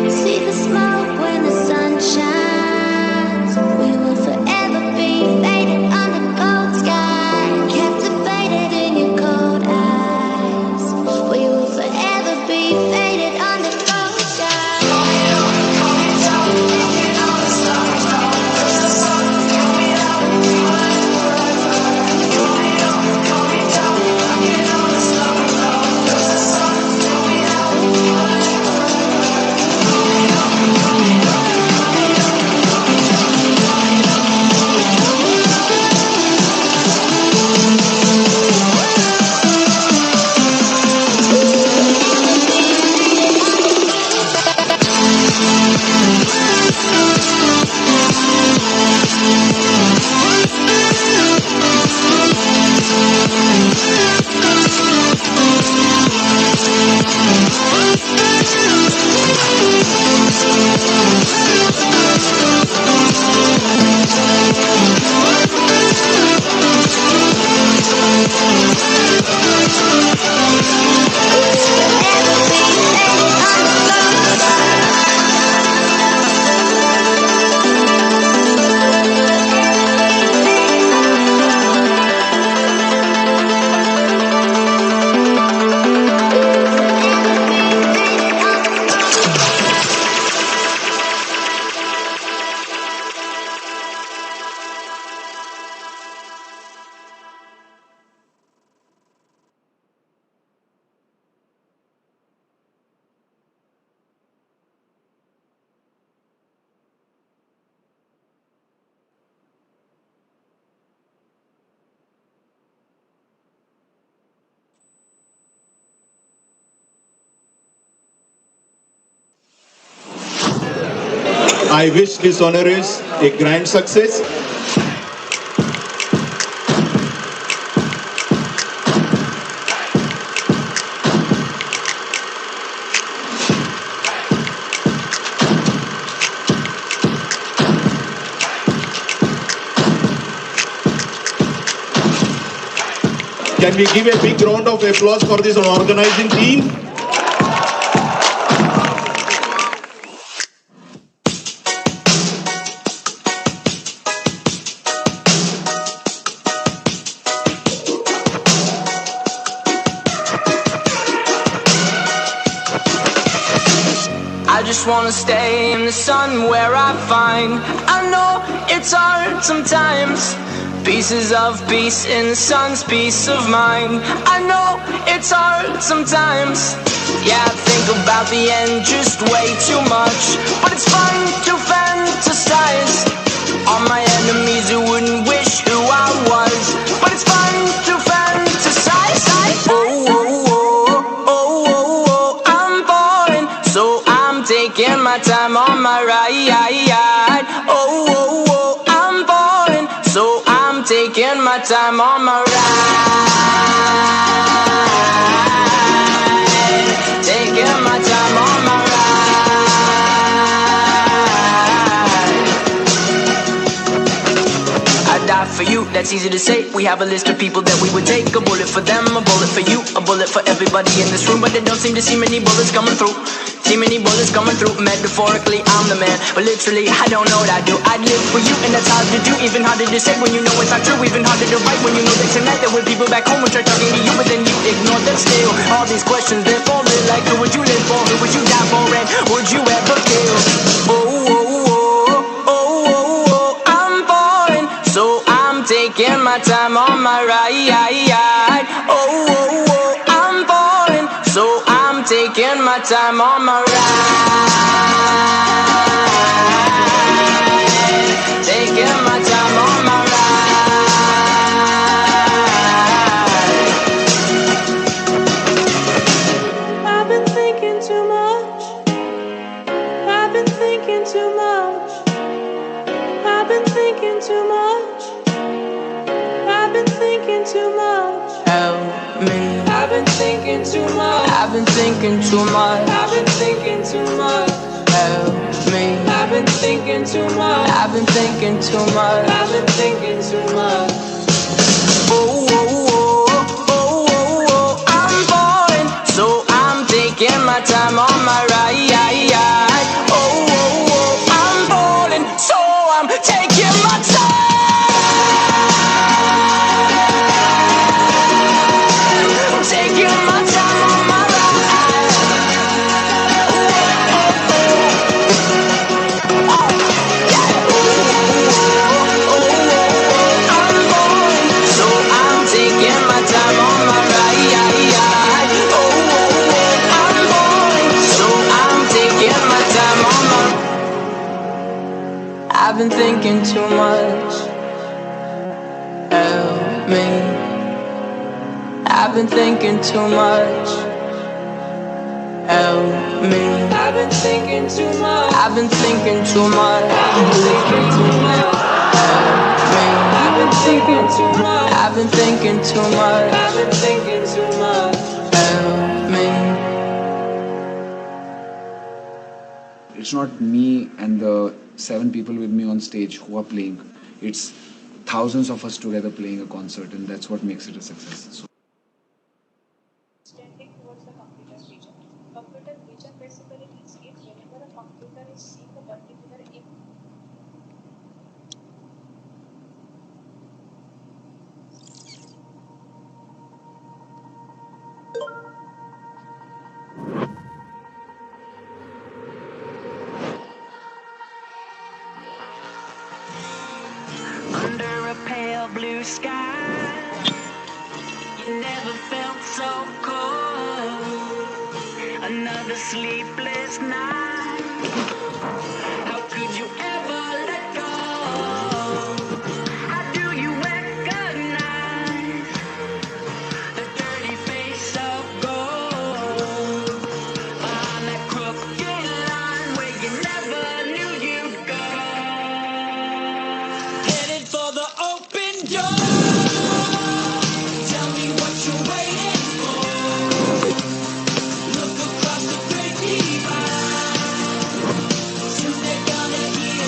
See the smoke when the sun shines. We will forever be faded on the cold sky, captivated in your cold eyes. We will forever be faded on the cold I wish this honor is a grand success. Can we give a big round of applause for this organizing team? I just wanna stay in the sun where I find. I know it's hard sometimes. Pieces of peace in the sun's peace of mind. I know it's hard sometimes. Yeah, I think about the end just way too much. But it's fun to fantasize. All my enemies who wouldn't wish who I was. But it's fun to fantasize. Oh, oh, oh, oh, oh, oh, I'm falling, so I'm taking my time on my ride. Oh, oh, oh, I'm falling, so I'm taking my time on my ride. Taking my time on my ride. you, that's easy to say. We have a list of people that we would take. A bullet for them, a bullet for you, a bullet for everybody in this room. But they don't seem to see many bullets coming through. See many bullets coming through. Metaphorically, I'm the man, but literally, I don't know what I do. I'd live for you, and that's hard to do. Even harder to say when you know it's not true. Even harder to write when you know that tonight there were people back home who tried talking to you, but then you ignore them still. All these questions, they're falling like who would you live for? Who would you die for? And would you ever kill? Oh, oh, oh, oh, oh, oh, I'm falling, so I'm taking my time on my ride. Oh, oh, oh, I'm falling, so I'm taking my time on my ride. Taking my time on my ride. I've been thinking too much. I've been thinking too much. I've been thinking too much. I've been thinking too much. Help me. I've been thinking too much. I've been thinking too much. I've been thinking too much. Help me. I've been thinking too much. I've been thinking too much. I've been thinking too much. Oh, oh, oh, oh, oh, oh, I'm falling, so I'm taking my time on my ride. Oh, oh, oh, I'm falling, so I'm taking my time. I'm taking my time on my ride. So I'm taking my time on my ride. Oh, oh, oh, I'm falling, so I'm taking my time on my. I've been thinking too much. Help me. I've been thinking too much. Help me. I've been thinking too much. I've been thinking too much. I've been thinking too much. Help me. I've been thinking too much. I've been thinking too much. I've been thinking too much. Help me. It's not me and the 7 people with me on stage who are playing. It's thousands of us together playing a concert, and that's what makes it a success. So Extending towards the computer vision. Computer vision basically is it whenever a computer is seeing a particular image. Under a pale blue sky, you never felt so cold. Another sleepless night. How could you ever let go? How do you recognize the dirty face of gold behind that crooked line where you never knew you'd go? Headed for the open door. Tell me what you're waiting for. Look across the great divide. Soon they're gonna hear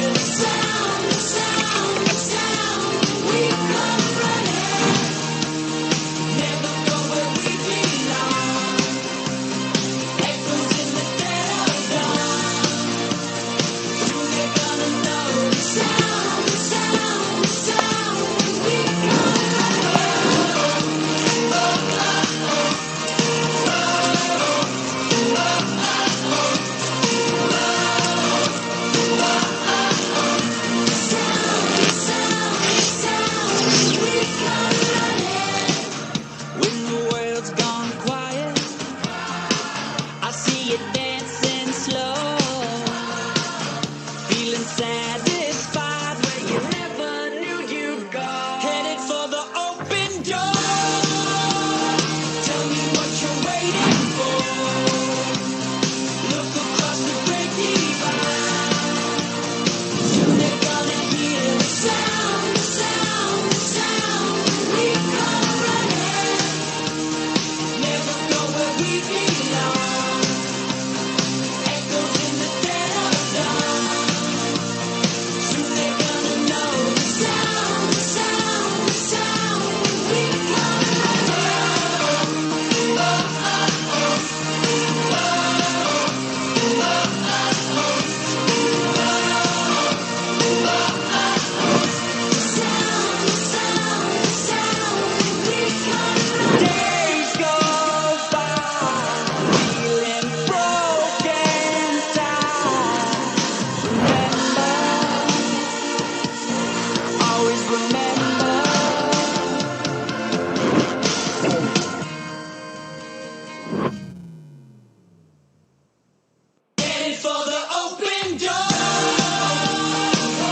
for the open door.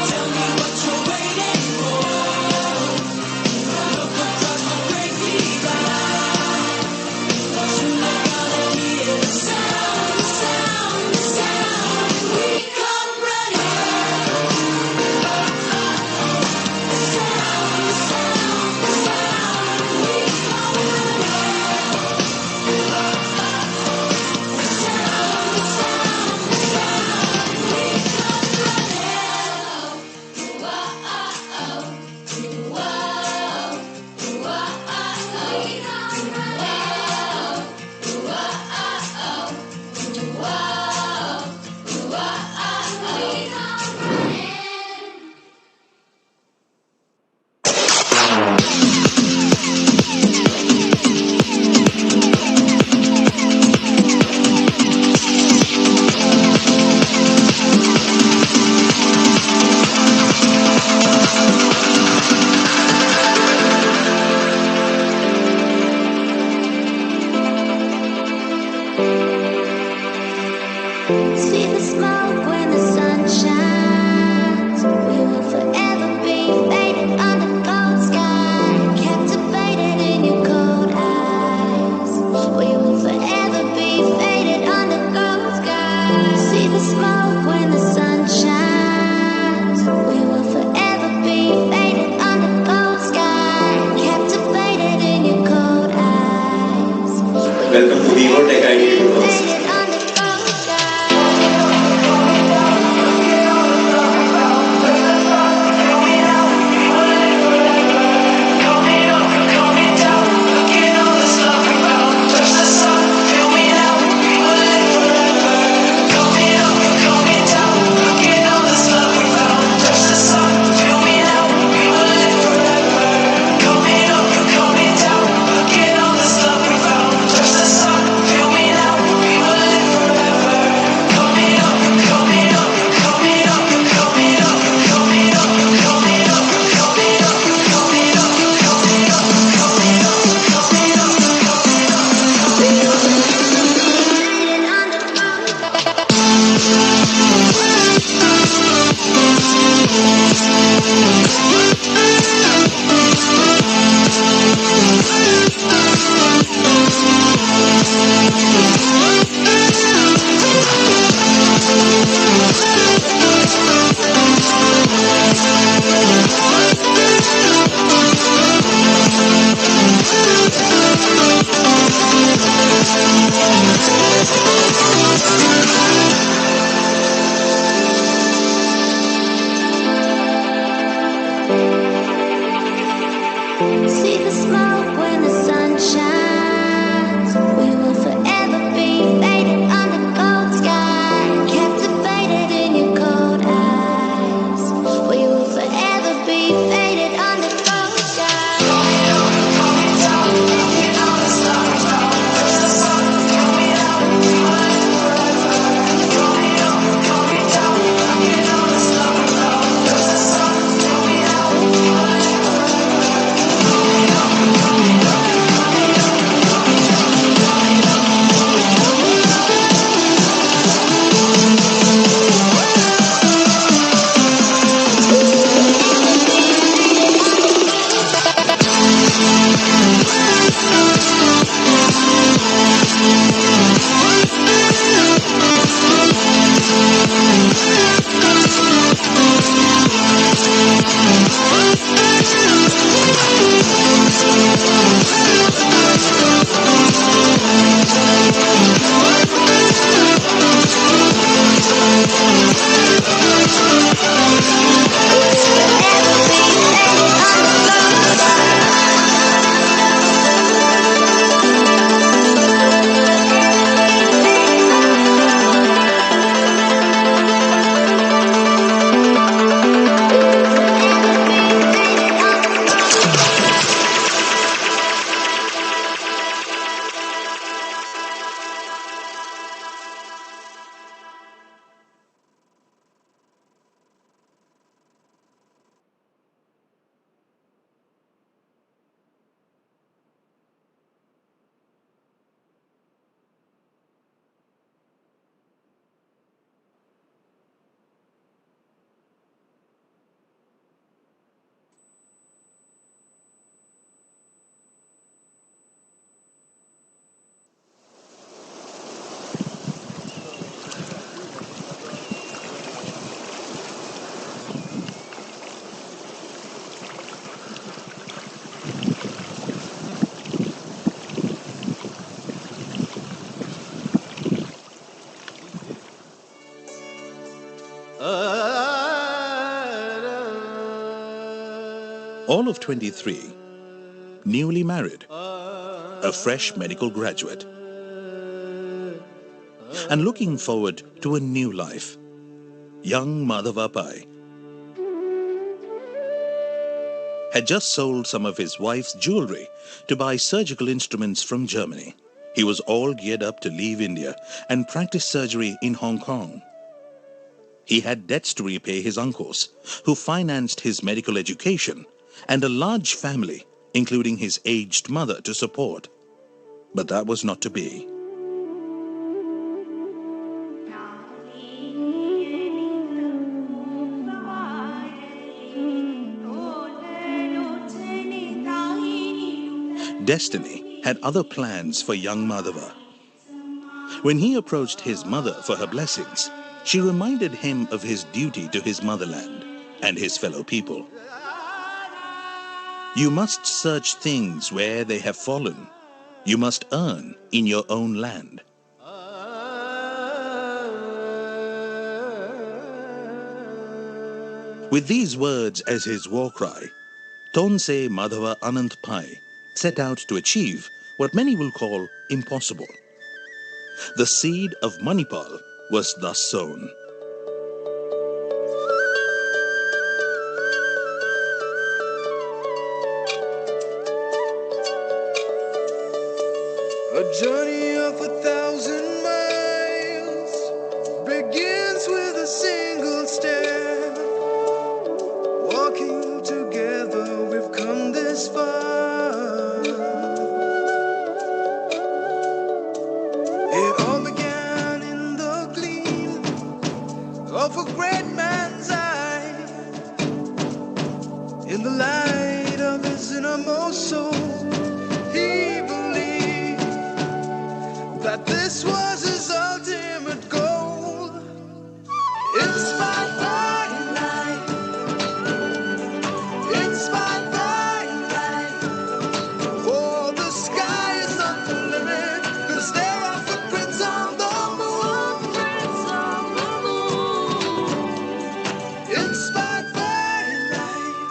Tell me what you're waiting for. Look across the great divide. Soon they're gonna hear the sound, the sound, the sound. We come running. The sound, the sound, the sound. We come See the smoke when the sun shines. We will forever be faded on the cold sky, captivated in your cold eyes. We will forever be faded on the cold sky. See the smoke when the sun shines. We will forever be faded on the cold sky, captivated in your cold eyes. Welcome to B.Tech IT-Infra. Faded on the cold sky. All of 23, newly married, a fresh medical graduate, and looking forward to a new life. Young Madhava Pai had just sold some of his wife's jewelry to buy surgical instruments from Germany. He was all geared up to leave India and practice surgery in Hong Kong. He had debts to repay his uncles, who financed his medical education, and a large family, including his aged mother, to support. But that was not to be. Destiny had other plans for young Madhava. When he approached his mother for her blessings, she reminded him of his duty to his motherland and his fellow people. You must search things where they have fallen. You must earn in your own land. With these words as his war cry, Tonse Madhava Anant Pai set out to achieve what many will call impossible. The seed of Manipal was thus sown. A journey of 1,000 miles begins with a single step. Walking together, we've come this far. It all began in the gleam of a great man's eye, in the light of his innermost soul. He believed that this was his ultimate goal. Inspired by light, inspired by light. Oh, the sky is not the limit, 'cause there are footprints on the moon. Footprints on the moon. Inspired by light.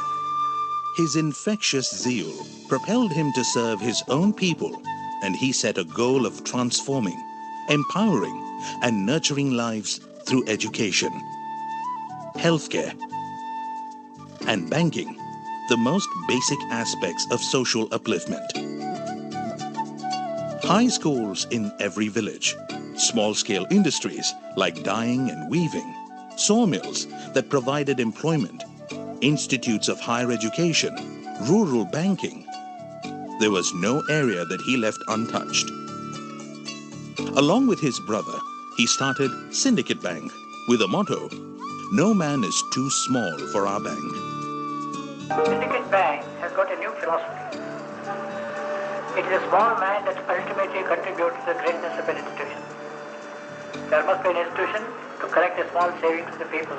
His infectious zeal propelled him to serve his own people, and he set a goal of transforming, empowering, and nurturing lives through education, healthcare, and banking, the most basic aspects of social upliftment. High schools in every village, small-scale industries like dyeing and weaving, sawmills that provided employment, institutes of higher education, rural banking. There was no area that he left untouched. Along with his brother, he started Syndicate Bank with a motto, "No man is too small for our bank." Syndicate Bank has got a new philosophy. It is a small man that ultimately contributes to the greatness of an institution. There must be an institution to collect a small saving to the people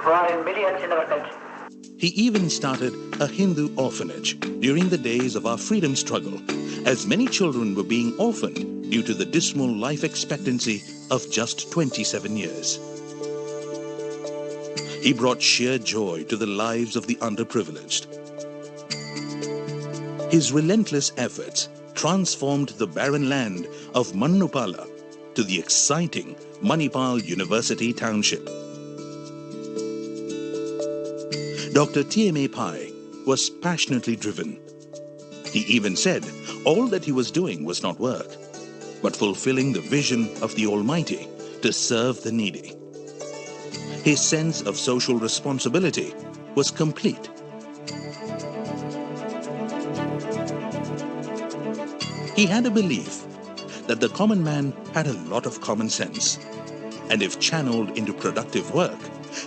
who are in millions in our country. He even started a Hindu orphanage during the days of our freedom struggle, as many children were being orphaned due to the dismal life expectancy of just 27 years. He brought sheer joy to the lives of the underprivileged. His relentless efforts transformed the barren land of Mannupala to the exciting Manipal University Township. Dr. T.M.A. Pai was passionately driven. He even said all that he was doing was not work, but fulfilling the vision of the Almighty to serve the needy. His sense of social responsibility was complete. He had a belief that the common man had a lot of common sense, and if channeled into productive work,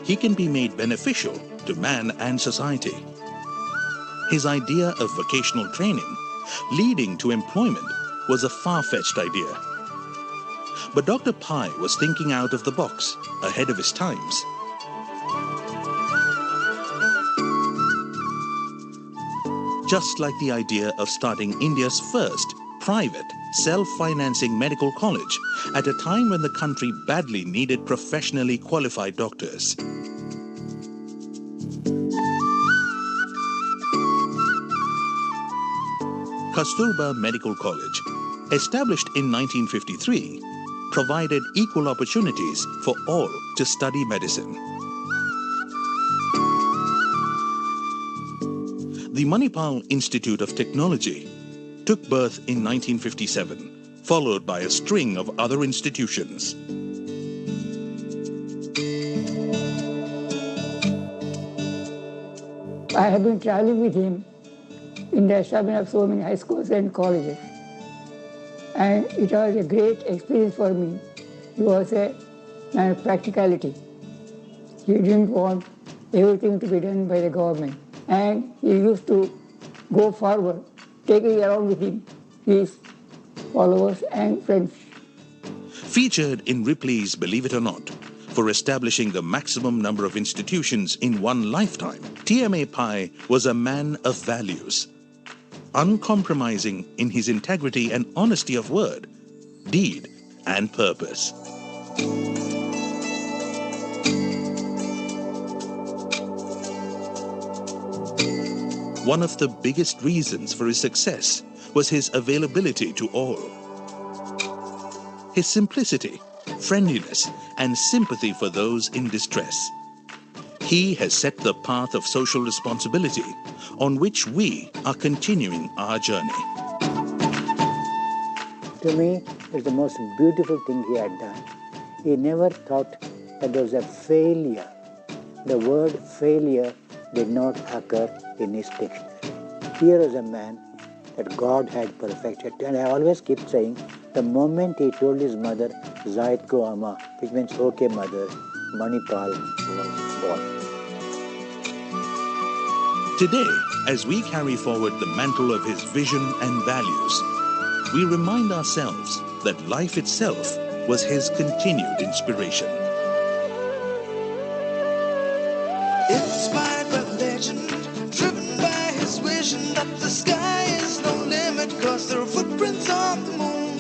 he can be made beneficial to man and society. His idea of vocational training leading to employment was a far-fetched idea. But Dr. Pai was thinking out of the box, ahead of his times. Just like the idea of starting India's first private, self-financing medical college at a time when the country badly needed professionally qualified doctors. Kasturba Medical College, established in 1953, provided equal opportunities for all to study medicine. The Manipal Institute of Technology took birth in 1957, followed by a string of other institutions. I have been traveling with him in the establishment of so many high schools and colleges. And it was a great experience for me. He was a man of practicality. He didn't want everything to be done by the government. And he used to go forward, taking around with him his followers and friends. Featured in Ripley's Believe It or Not, for establishing the maximum number of institutions in one lifetime, TMA Pai was a man of values, uncompromising in his integrity and honesty of word, deed, and purpose. One of the biggest reasons for his success was his availability to all. His simplicity, friendliness, and sympathy for those in distress. He has set the path of social responsibility on which we are continuing our journey. To me, it's the most beautiful thing he had done. He never thought that there was a failure. The word failure did not occur in his dictionary. Here is a man that God had perfected. And I always keep saying, the moment he told his mother, Zait ko ama, which means, okay mother, Manipal was born. Today, as we carry forward the mantle of his vision and values, we remind ourselves that life itself was his continued inspiration. Inspired by legend, driven by his vision that the sky is no limit, cause there are footprints on the moon.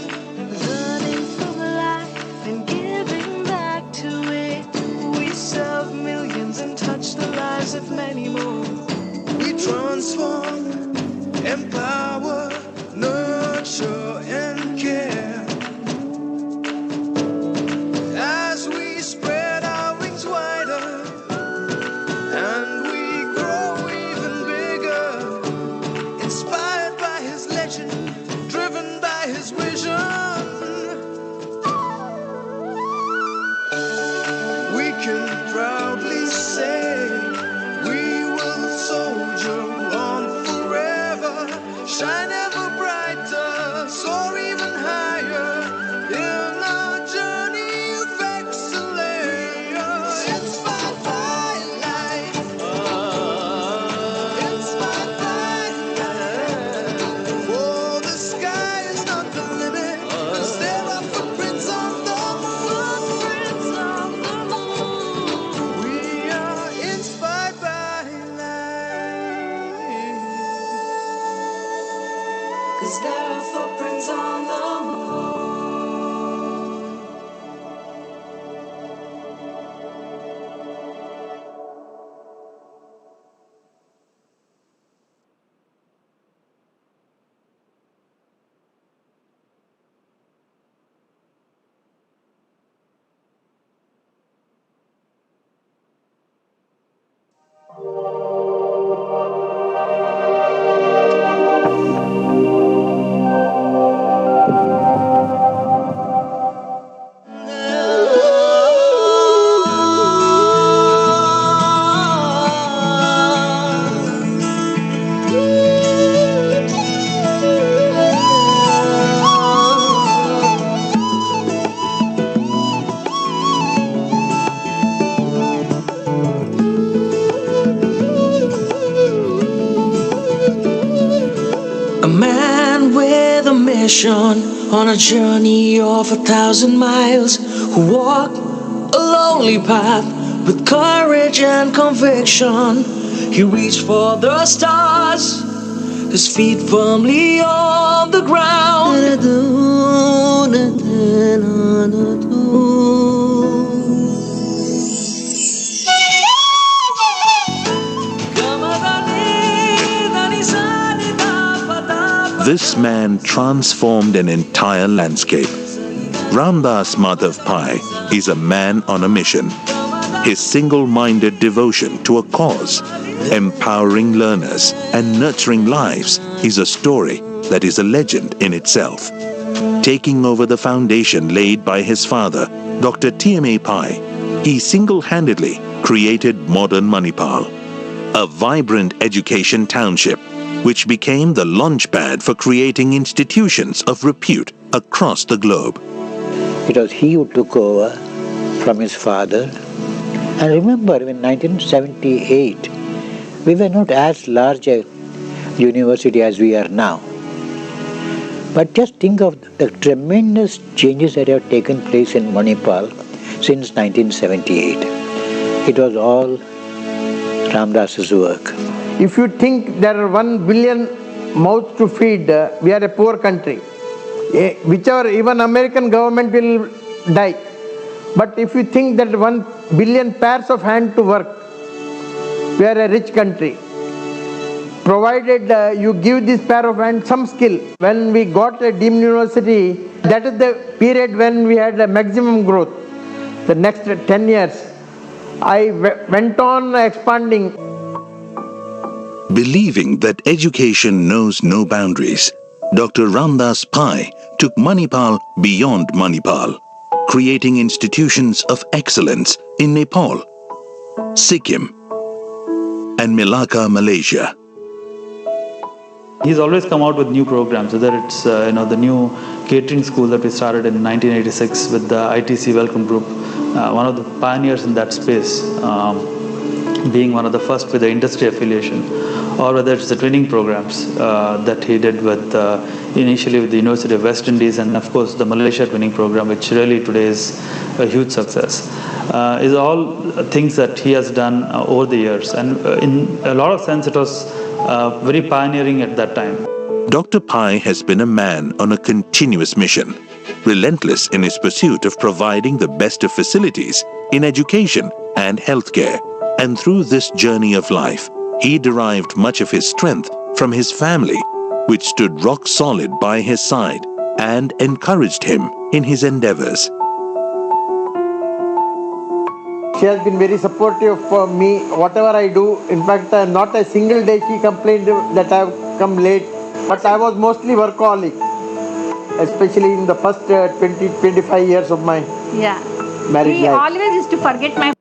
Learning from life and giving back to it. We serve millions and touch the lives of many more. We transform, empower, nurture, and care. As we spread our wings wider, and we grow even bigger, inspired by his legend, driven by his vision. We can proudly say we will soldier on forever, shine ever brighter, soar even higher in our journey of excellence. Inspired by life, inspired by life. Oh, the sky is not the limit, 'cause there are footprints on the moon. We are inspired by life, 'Cause there are footprints on the moon. A man with a mission on a journey of 1,000 miles, who walked a lonely path with courage and conviction. He reached for the stars his feet firmly on the ground. This man transformed an entire landscape. Ramdas Madhav Pai is a man on a mission. His single-minded devotion to a cause, empowering learners and nurturing lives, is a story that is a legend in itself. Taking over the foundation laid by his father, Dr. T.M.A. Pai, he single-handedly created modern Manipal, a vibrant education township which became the launchpad for creating institutions of repute across the globe. It was he who took over from his father. And remember, in 1978, we were not as large a university as we are now. But just think of the tremendous changes that have taken place in Manipal since 1978. It was all Ramdas's work. If you think there are 1 billion mouths to feed, we are a poor country. Whichever, even American government will die. But if you think that 1 billion pairs of hands to work, we are a rich country. Provided you give this pair of hands some skill. When we got a deemed university, that is the period when we had a maximum growth. The next 10 years, I went on expanding. Believing that education knows no boundaries, Dr. Ramdas Pai took Manipal beyond Manipal, creating institutions of excellence in Nepal, Sikkim, and Melaka, Malaysia. He's always come out with new programs, whether it's the new catering school that we started in 1986 with the ITC Welcome Group, one of the pioneers in that space, being one of the first with the industry affiliation, or whether it's the training programs that he did with initially with the University of West Indies, and of course the Malaysia training program, which really today is a huge success, is all things that he has done over the years, and in a lot of sense it was very pioneering at that time. Dr. Pai has been a man on a continuous mission, relentless in his pursuit of providing the best of facilities in education and healthcare. And through this journey of life, he derived much of his strength from his family, which stood rock solid by his side and encouraged him in his endeavors. She has been very supportive for me, whatever I do. In fact, not a single day she complained that I have come late. But I was mostly workaholic, especially in the first 20-25 years of my married life. Always used to forget my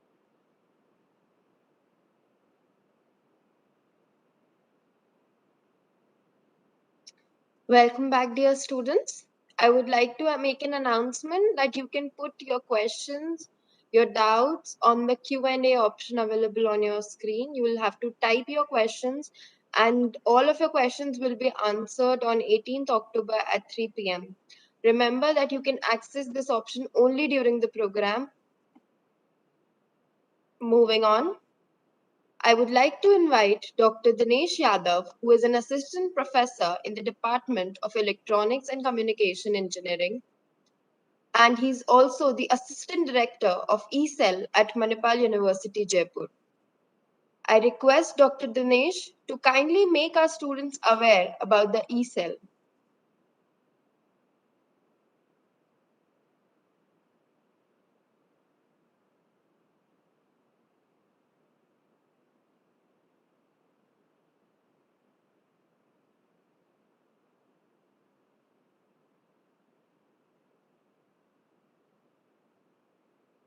Welcome back, dear students. I would like to make an announcement that you can put your questions, your doubts on the Q&A option available on your screen. You will have to type your questions and all of your questions will be answered on 18th October at 3 p.m. Remember that you can access this option only during the program. Moving on. I would like to invite Dr. Dinesh Yadav, who is an assistant professor in the Department of Electronics and Communication Engineering, and he's also the assistant director of eCell at Manipal University, Jaipur. I request Dr. Dinesh to kindly make our students aware about the eCell.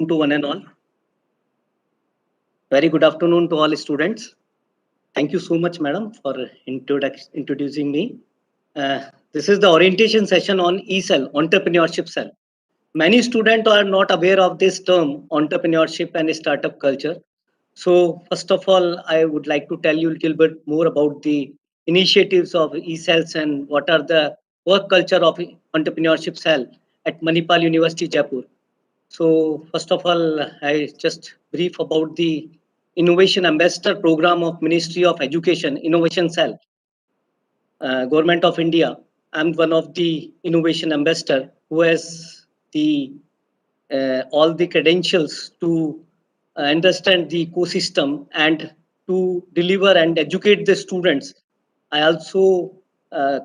To one and all. Very good afternoon to all students. Thank you so much, madam, for introducing me. This is the orientation session on eCell, entrepreneurship cell. Many students are not aware of this term, entrepreneurship and startup culture. So first of all, I would like to tell you a little bit more about the initiatives of eCells and what are the work culture of entrepreneurship cell at Manipal University, Jaipur. So first of all, I just brief about the Innovation Ambassador Program of Ministry of Education, Innovation Cell. Government of India. I'm one of the innovation ambassador who has the all the credentials to understand the ecosystem and to deliver and educate the students. I also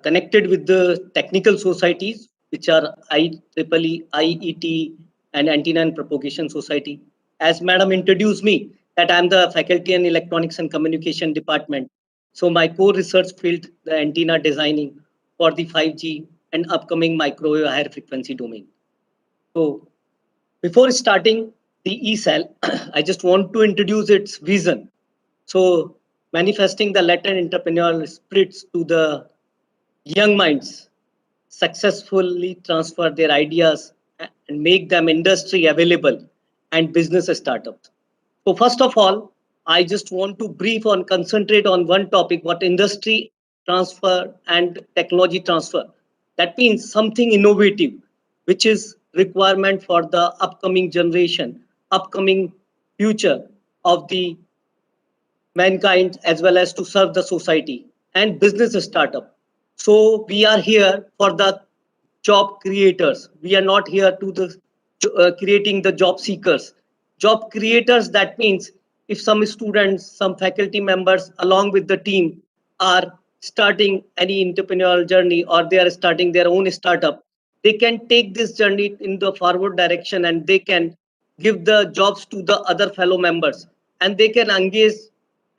connected with the technical societies, which are IEEE, IET, and Antenna and Propagation Society. As Madam introduced me, that I'm the faculty in Electronics and Communication Department. So my core research field, the antenna designing for the 5G and upcoming microwave higher frequency domain. So before starting the e-cell, I just want to introduce its vision. So manifesting the latent entrepreneurial spirits to the young minds, successfully transfer their ideas and make them industry available and business startups. So first of all, I just want to brief on concentrate on one topic, what industry transfer and technology transfer. That means something innovative, which is requirement for the upcoming generation, upcoming future of the mankind as well as to serve the society and business startup. So we are here for the job creators. We are not here to the creating the job seekers. Job creators, that means if some students, some faculty members along with the team are starting any entrepreneurial journey or they are starting their own startup, they can take this journey in the forward direction and they can give the jobs to the other fellow members and they can engage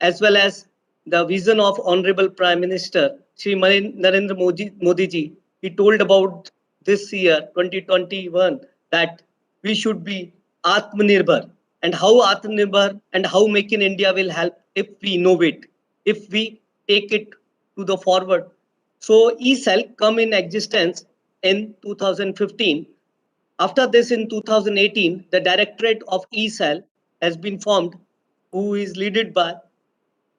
as well as the vision of Honorable Prime Minister Shri Narendra Modi ji. He told about this year 2021 that we should be Atmanirbhar, and how Atmanirbhar and how Make in India will help if we innovate, if we take it to the forward. So e-cell come in existence in 2015. After this, in 2018, the Directorate of e-cell has been formed, who is led by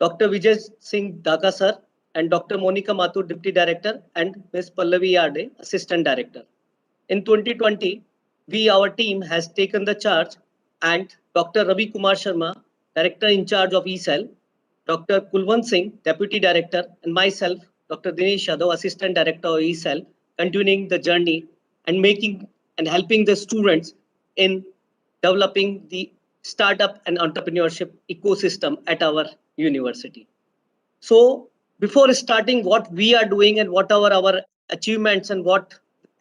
Dr. Vijay Singh Daga sir and Dr. Monica Mathur, Deputy Director, and Ms. Pallavi Yarde, Assistant Director. In 2020, our team has taken the charge, and Dr. Ravi Kumar Sharma, Director in charge of eCell, Dr. Kulwant Singh, Deputy Director, and myself, Dr. Dinesh Yadav, Assistant Director of eCell, continuing the journey and making and helping the students in developing the startup and entrepreneurship ecosystem at our university. So before starting what we are doing and what are our achievements and what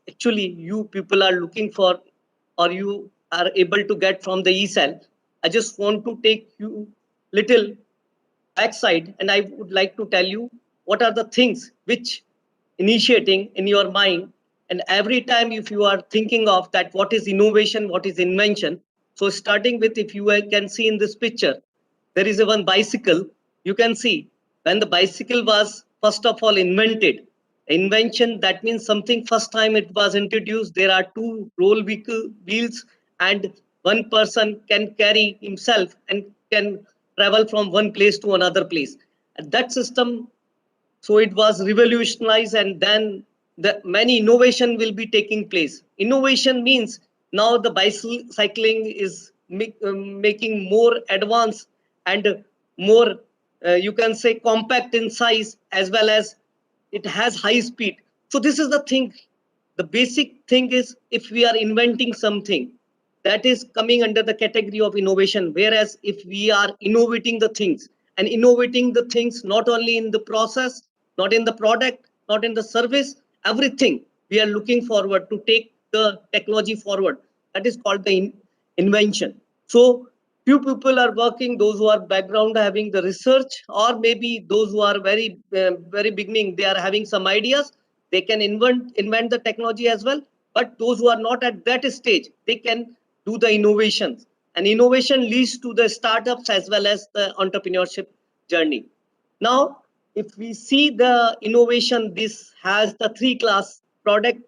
actually you people are looking for or you are able to get from the eCell, I just want to take you little backside and I would like to tell you what are the things which initiating in your mind, and every time if you are thinking of that what is innovation, what is invention. So starting with, if you can see in this picture, there is a one bicycle. You can see when the bicycle was first of all invented, invention, that means something first time it was introduced, there are two roll wheels and one person can carry himself and can travel from one place to another place. And that system, so it was revolutionized, and then the many innovation will be taking place. Innovation means now the bicycling is making more advanced and more you can say compact in size, as well as it has high speed. So this is the thing. The basic thing is, if we are inventing something, that is coming under the category of innovation. Whereas if we are innovating the things, and innovating the things not only in the process, not in the product, not in the service, everything, we are looking forward to take the technology forward. That is called the invention. So few people are working, those who are background having the research, or maybe those who are very beginning, they are having some ideas, they can invent the technology as well. But those who are not at that stage, they can do the innovations, and innovation leads to the startups as well as the entrepreneurship journey. Now if we see the innovation, this has the three class: product,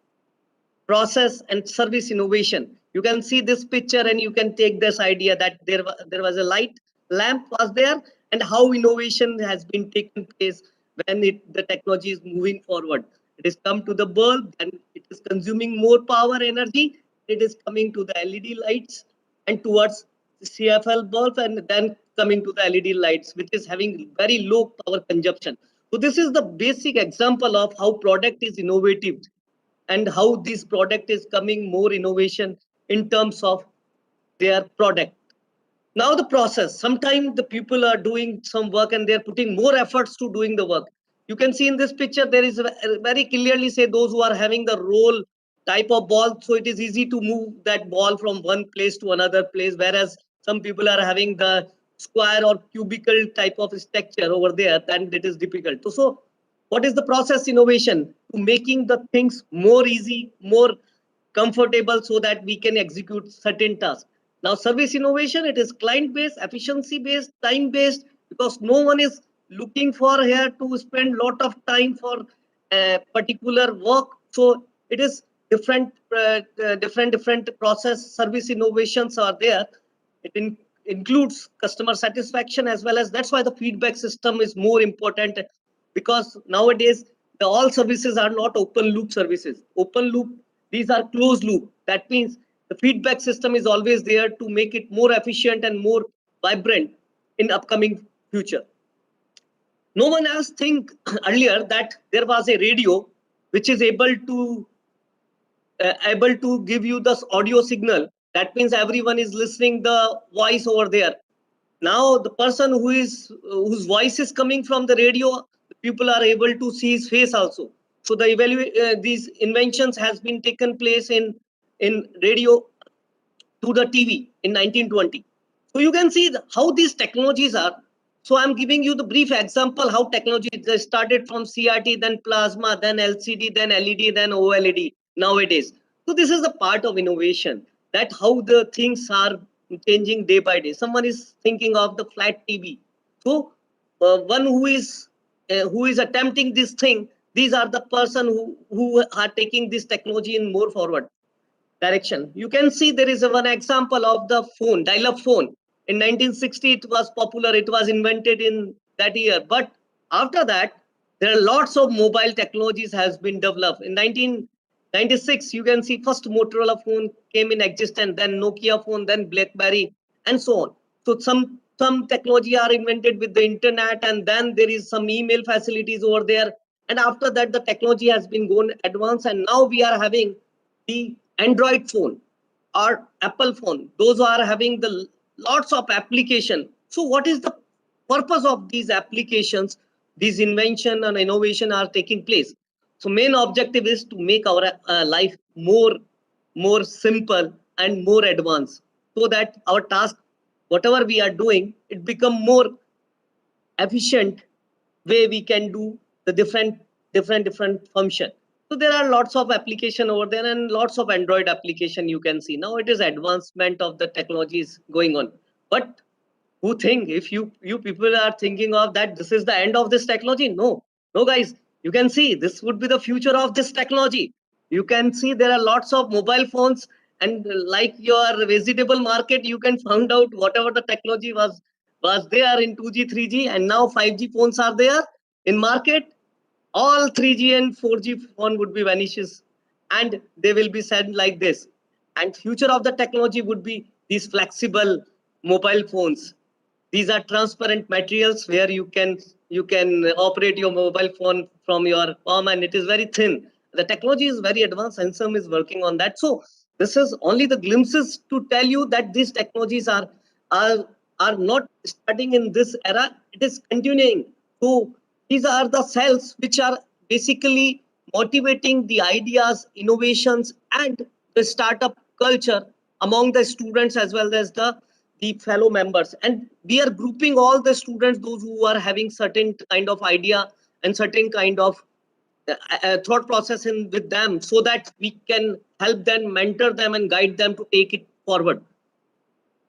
process, and service innovation. You can see this picture and you can take this idea that there was a light lamp was there, and how innovation has been taken place when the technology is moving forward. It is come to the bulb and it is consuming more power energy. It is coming to the LED lights and towards the CFL bulb, and then coming to the LED lights, which is having very low power consumption. So this is the basic example of how product is innovative and how this product is coming more innovation in terms of their product. Now the process, sometimes the people are doing some work and they're putting more efforts to doing the work. You can see in this picture, there is very clearly say those who are having the roll type of ball. So it is easy to move that ball from one place to another place. Whereas some people are having the square or cubical type of structure over there, then it is difficult. So what is the process innovation? To making the things more easy, more comfortable so that we can execute certain tasks. Now, service innovation, it is client-based, efficiency-based, time-based, because no one is looking for here to spend lot of time for particular work. So it is different process service innovations are there. It includes customer satisfaction as well as that's why the feedback system is more important because nowadays all services are not open loop services. Open loop, these are closed loop. That means the feedback system is always there to make it more efficient and more vibrant in upcoming future. No one else think earlier that there was a radio which is able to give you this audio signal. That means everyone is listening the voice over there. Now the person whose voice is coming from the radio, people are able to see his face also. So these inventions has been taken place in radio to the TV in 1920. So you can see how these technologies are. So I'm giving you the brief example how technology started from CRT, then plasma, then LCD, then LED, then OLED nowadays. So this is the part of innovation, that how the things are changing day by day. Someone is thinking of the flat TV. So one who is attempting this thing, these are the person who are taking this technology in more forward direction. You can see there is one example of the phone, dial-up phone. In 1960, it was popular. It was invented in that year. But after that, there are lots of mobile technologies has been developed. In 1996, you can see first Motorola phone came in existence, then Nokia phone, then BlackBerry, and so on. So some technology are invented with the internet, and then there is some email facilities over there. And after that, the technology has been gone advanced, and now we are having the Android phone or Apple phone. Those are having the lots of application. So what is the purpose of these applications? These invention and innovation are taking place. So main objective is to make our life more simple and more advanced, so that our task, whatever we are doing, it become more efficient way we can do the different function. So there are lots of application over there and lots of Android application you can see. Now it is advancement of the technologies going on. But who think if you people are thinking of that this is the end of this technology? No guys, you can see this would be the future of this technology. You can see there are lots of mobile phones, and like your vegetable market, you can find out whatever the technology was there in 2G 3G, and now 5G phones are there in market. All 3G and 4G phone would be vanishes, and they will be said like this. And future of the technology would be these flexible mobile phones. These are transparent materials where you can operate your mobile phone from your palm, and it is very thin. The technology is very advanced, and some is working on that. So this is only the glimpses to tell you that these technologies are are not starting in this era. It is continuing. So these are the cells which are basically motivating the ideas, innovations, and the startup culture among the students as well as the fellow members. And we are grouping all the students, those who are having certain kind of idea and certain kind of thought process in with them, so that we can help them, mentor them, and guide them to take it forward.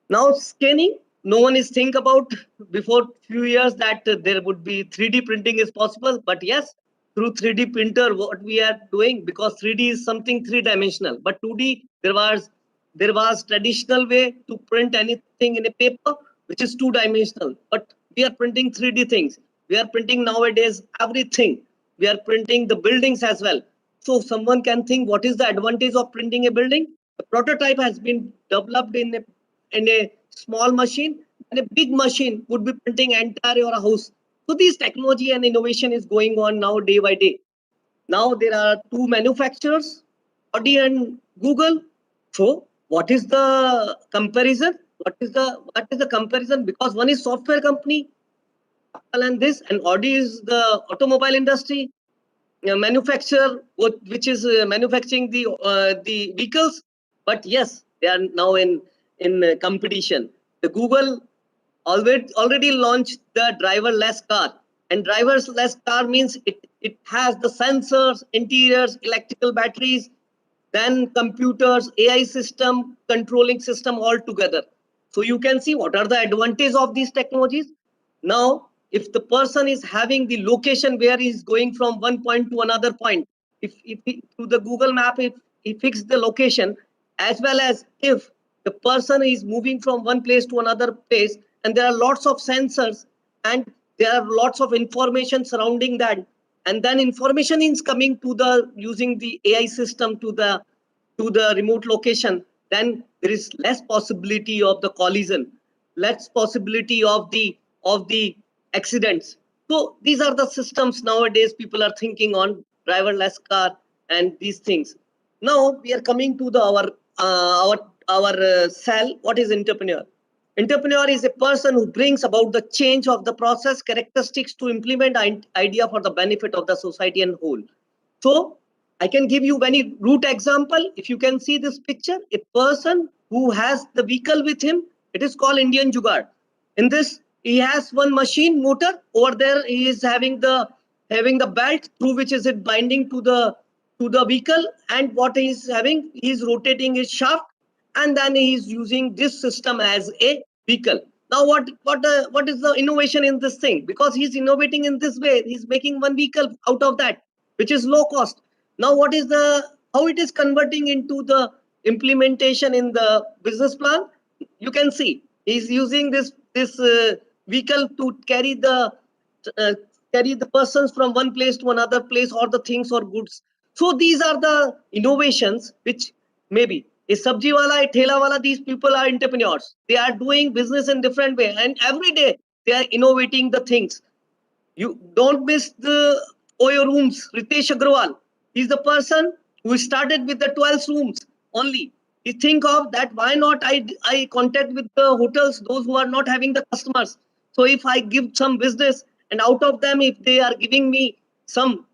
Now scanning, no one is think about before few years that there would be 3D printing is possible. But yes, through 3D printer, what we are doing, because 3D is something three-dimensional, but 2D there was traditional way to print anything in a paper, which is two-dimensional. But we are printing 3D things. We are printing nowadays everything. We are printing the buildings as well. So someone can think, what is the advantage of printing a building? The prototype has been developed in a small machine, and a big machine would be printing entire your house. So this technology and innovation is going on now day by day. Now there are two manufacturers, Audi and Google. So what is the comparison? What is the comparison? Because one is software company, Apple and this, and Audi is the automobile industry manufacturer, which is manufacturing the vehicles. But yes, they are now in competition. The Google already launched the driverless car, and driverless car means it has the sensors, interiors, electrical batteries, then computers, AI system, controlling system all together. So you can see what are the advantages of these technologies. Now, if the person is having the location where he is going from one point to another point, if he, through the Google map, if he fixed the location, as well as if the person is moving from one place to another place, and there are lots of sensors and there are lots of information surrounding that, and then information is coming to the using the AI system to the remote location, then there is less possibility of the collision, less possibility of the accidents. So these are the systems nowadays people are thinking on driverless car and these things. Now we are coming to the our cell. What is entrepreneur? Entrepreneur is a person who brings about the change of the process characteristics to implement an idea for the benefit of the society and whole. So I can give you many root example. If you can see this picture, a person who has the vehicle with him, it is called Indian Jugaad. In this, he has one machine motor over there. He is having the belt through which is it binding to the vehicle, and what he is having, he is rotating his shaft, and then he is using this system as a vehicle. Now what is the innovation in this thing? Because he's innovating in this way, he's making one vehicle out of that, which is low cost. Now what is the how it is converting into the implementation in the business plan? You can see he's using this vehicle to uh, carry the persons from one place to another place, or the things or goods. So these are the innovations which maybe a sabji wala, a thela wala, these people are entrepreneurs. They are doing business in different way, and every day they are innovating the things. You don't miss the Oyo rooms. Ritesh Agrawal, he's the person who started with the 12 rooms only. You think of that, why not I contact with the hotels, those who are not having the customers. So if I give some business, and out of them, if they are giving me some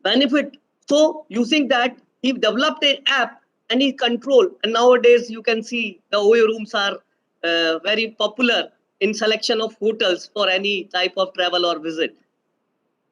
benefit, so using that, he developed a app and he control. And nowadays you can see the OA rooms are very popular in selection of hotels for any type of travel or visit.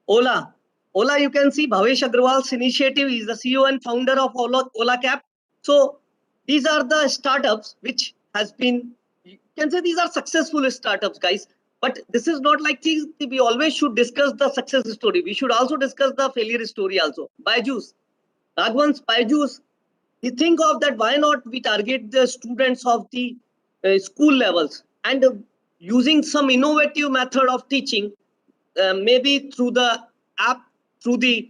Ola. Ola, you can see Bhavesh Agrawal's initiative. He is the CEO and founder of Ola Cap. So these are the startups which has been, you can say these are successful startups, guys. But this is not like things, we always should discuss the success story. We should also discuss the failure story also. Byju's, Raghavan's Byju's, you think of that, why not we target the students of the school levels, and using some innovative method of teaching, maybe through the app, through the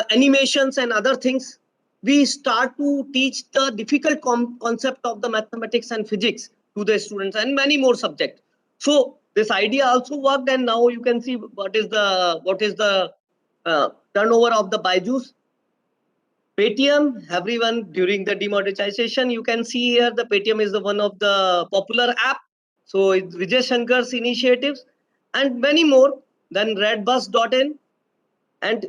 animations and other things, we start to teach the difficult concept of the mathematics and physics to the students, and many more subjects. So this idea also worked, and now you can see what is the turnover of the Byju's. Paytm, everyone, during the demonetization, you can see here the Paytm is the one of the popular app. So it's Vijay Shankar's initiatives and many more. Then redbus.in, and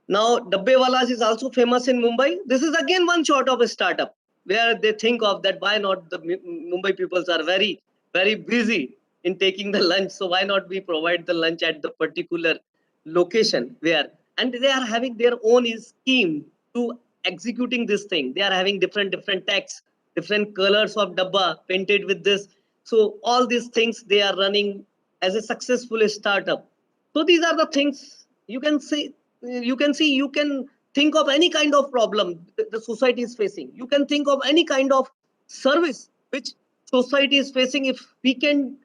now Dabbewalas is also famous in Mumbai. This is again one sort of a startup where they think of that, why not the Mumbai peoples are very busy in taking the lunch. So why not we provide the lunch at the particular location where, and they are having their own scheme to executing this thing. They are having different texts, different colors of dabba painted with this. So all these things they are running as a successful startup. So these are the things you can say. You can think of any kind of problem the society is facing. You can think of any kind of service which society is facing. If we can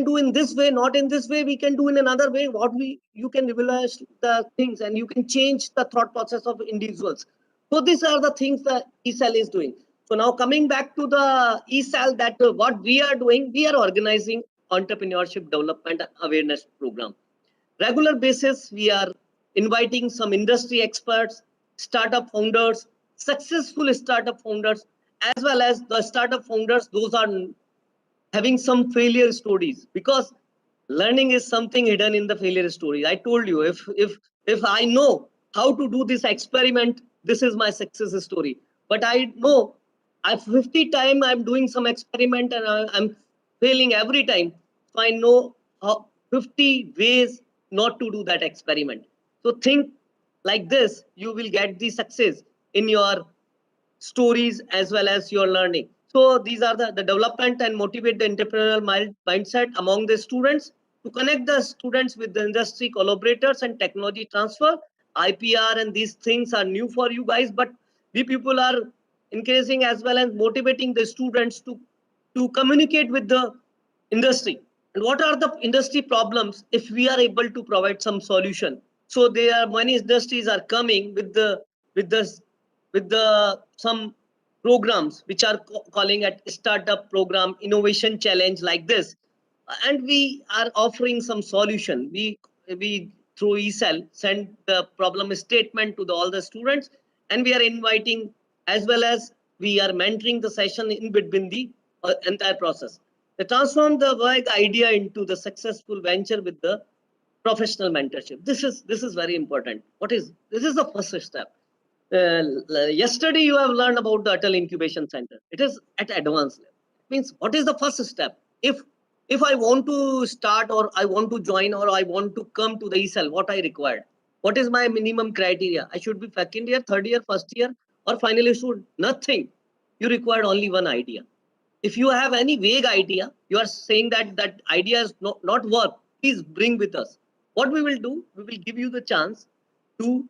do in this way, not in this way, we can do in another way. What we you can realize the things, and you can change the thought process of individuals. So these are the things that ESAL is doing. So now coming back to the ESAL, that what we are doing, we are organizing entrepreneurship development and awareness program. Regular basis, we are inviting some industry experts, startup founders, successful startup founders, as well as the startup founders, those are having some failure stories, because learning is something hidden in the failure story. I told you, if I know how to do this experiment, this is my success story. But I know I 50 time I'm doing some experiment and I'm failing every time. So I know how 50 ways not to do that experiment. So think like this, you will get the success in your stories as well as your learning. So these are the development and motivate the entrepreneurial mindset among the students to connect the students with the industry collaborators and technology transfer. IPR and these things are new for you guys, but we people are encouraging as well as motivating the students to communicate with the industry. And what are the industry problems if we are able to provide some solution? So there are many industries are coming with the with the some programs which are calling at startup program, innovation challenge like this, and we are offering some solution. We through ESL send the problem statement to all the students, and we are inviting as well as we are mentoring the session in between the entire process. They transform the vague idea into the successful venture with the professional mentorship. This is very important. This is the first step. Yesterday you have learned about the Atal Incubation Center. It is at advanced level. It means what is the first step? If I want to start or I want to join or I want to come to the ESL, what I required? What is my minimum criteria? I should be second year, third year, first year, or finally student? Nothing. You require only one idea. If you have any vague idea, you are saying that that idea is not work, please bring with us. What we will do, we will give you the chance to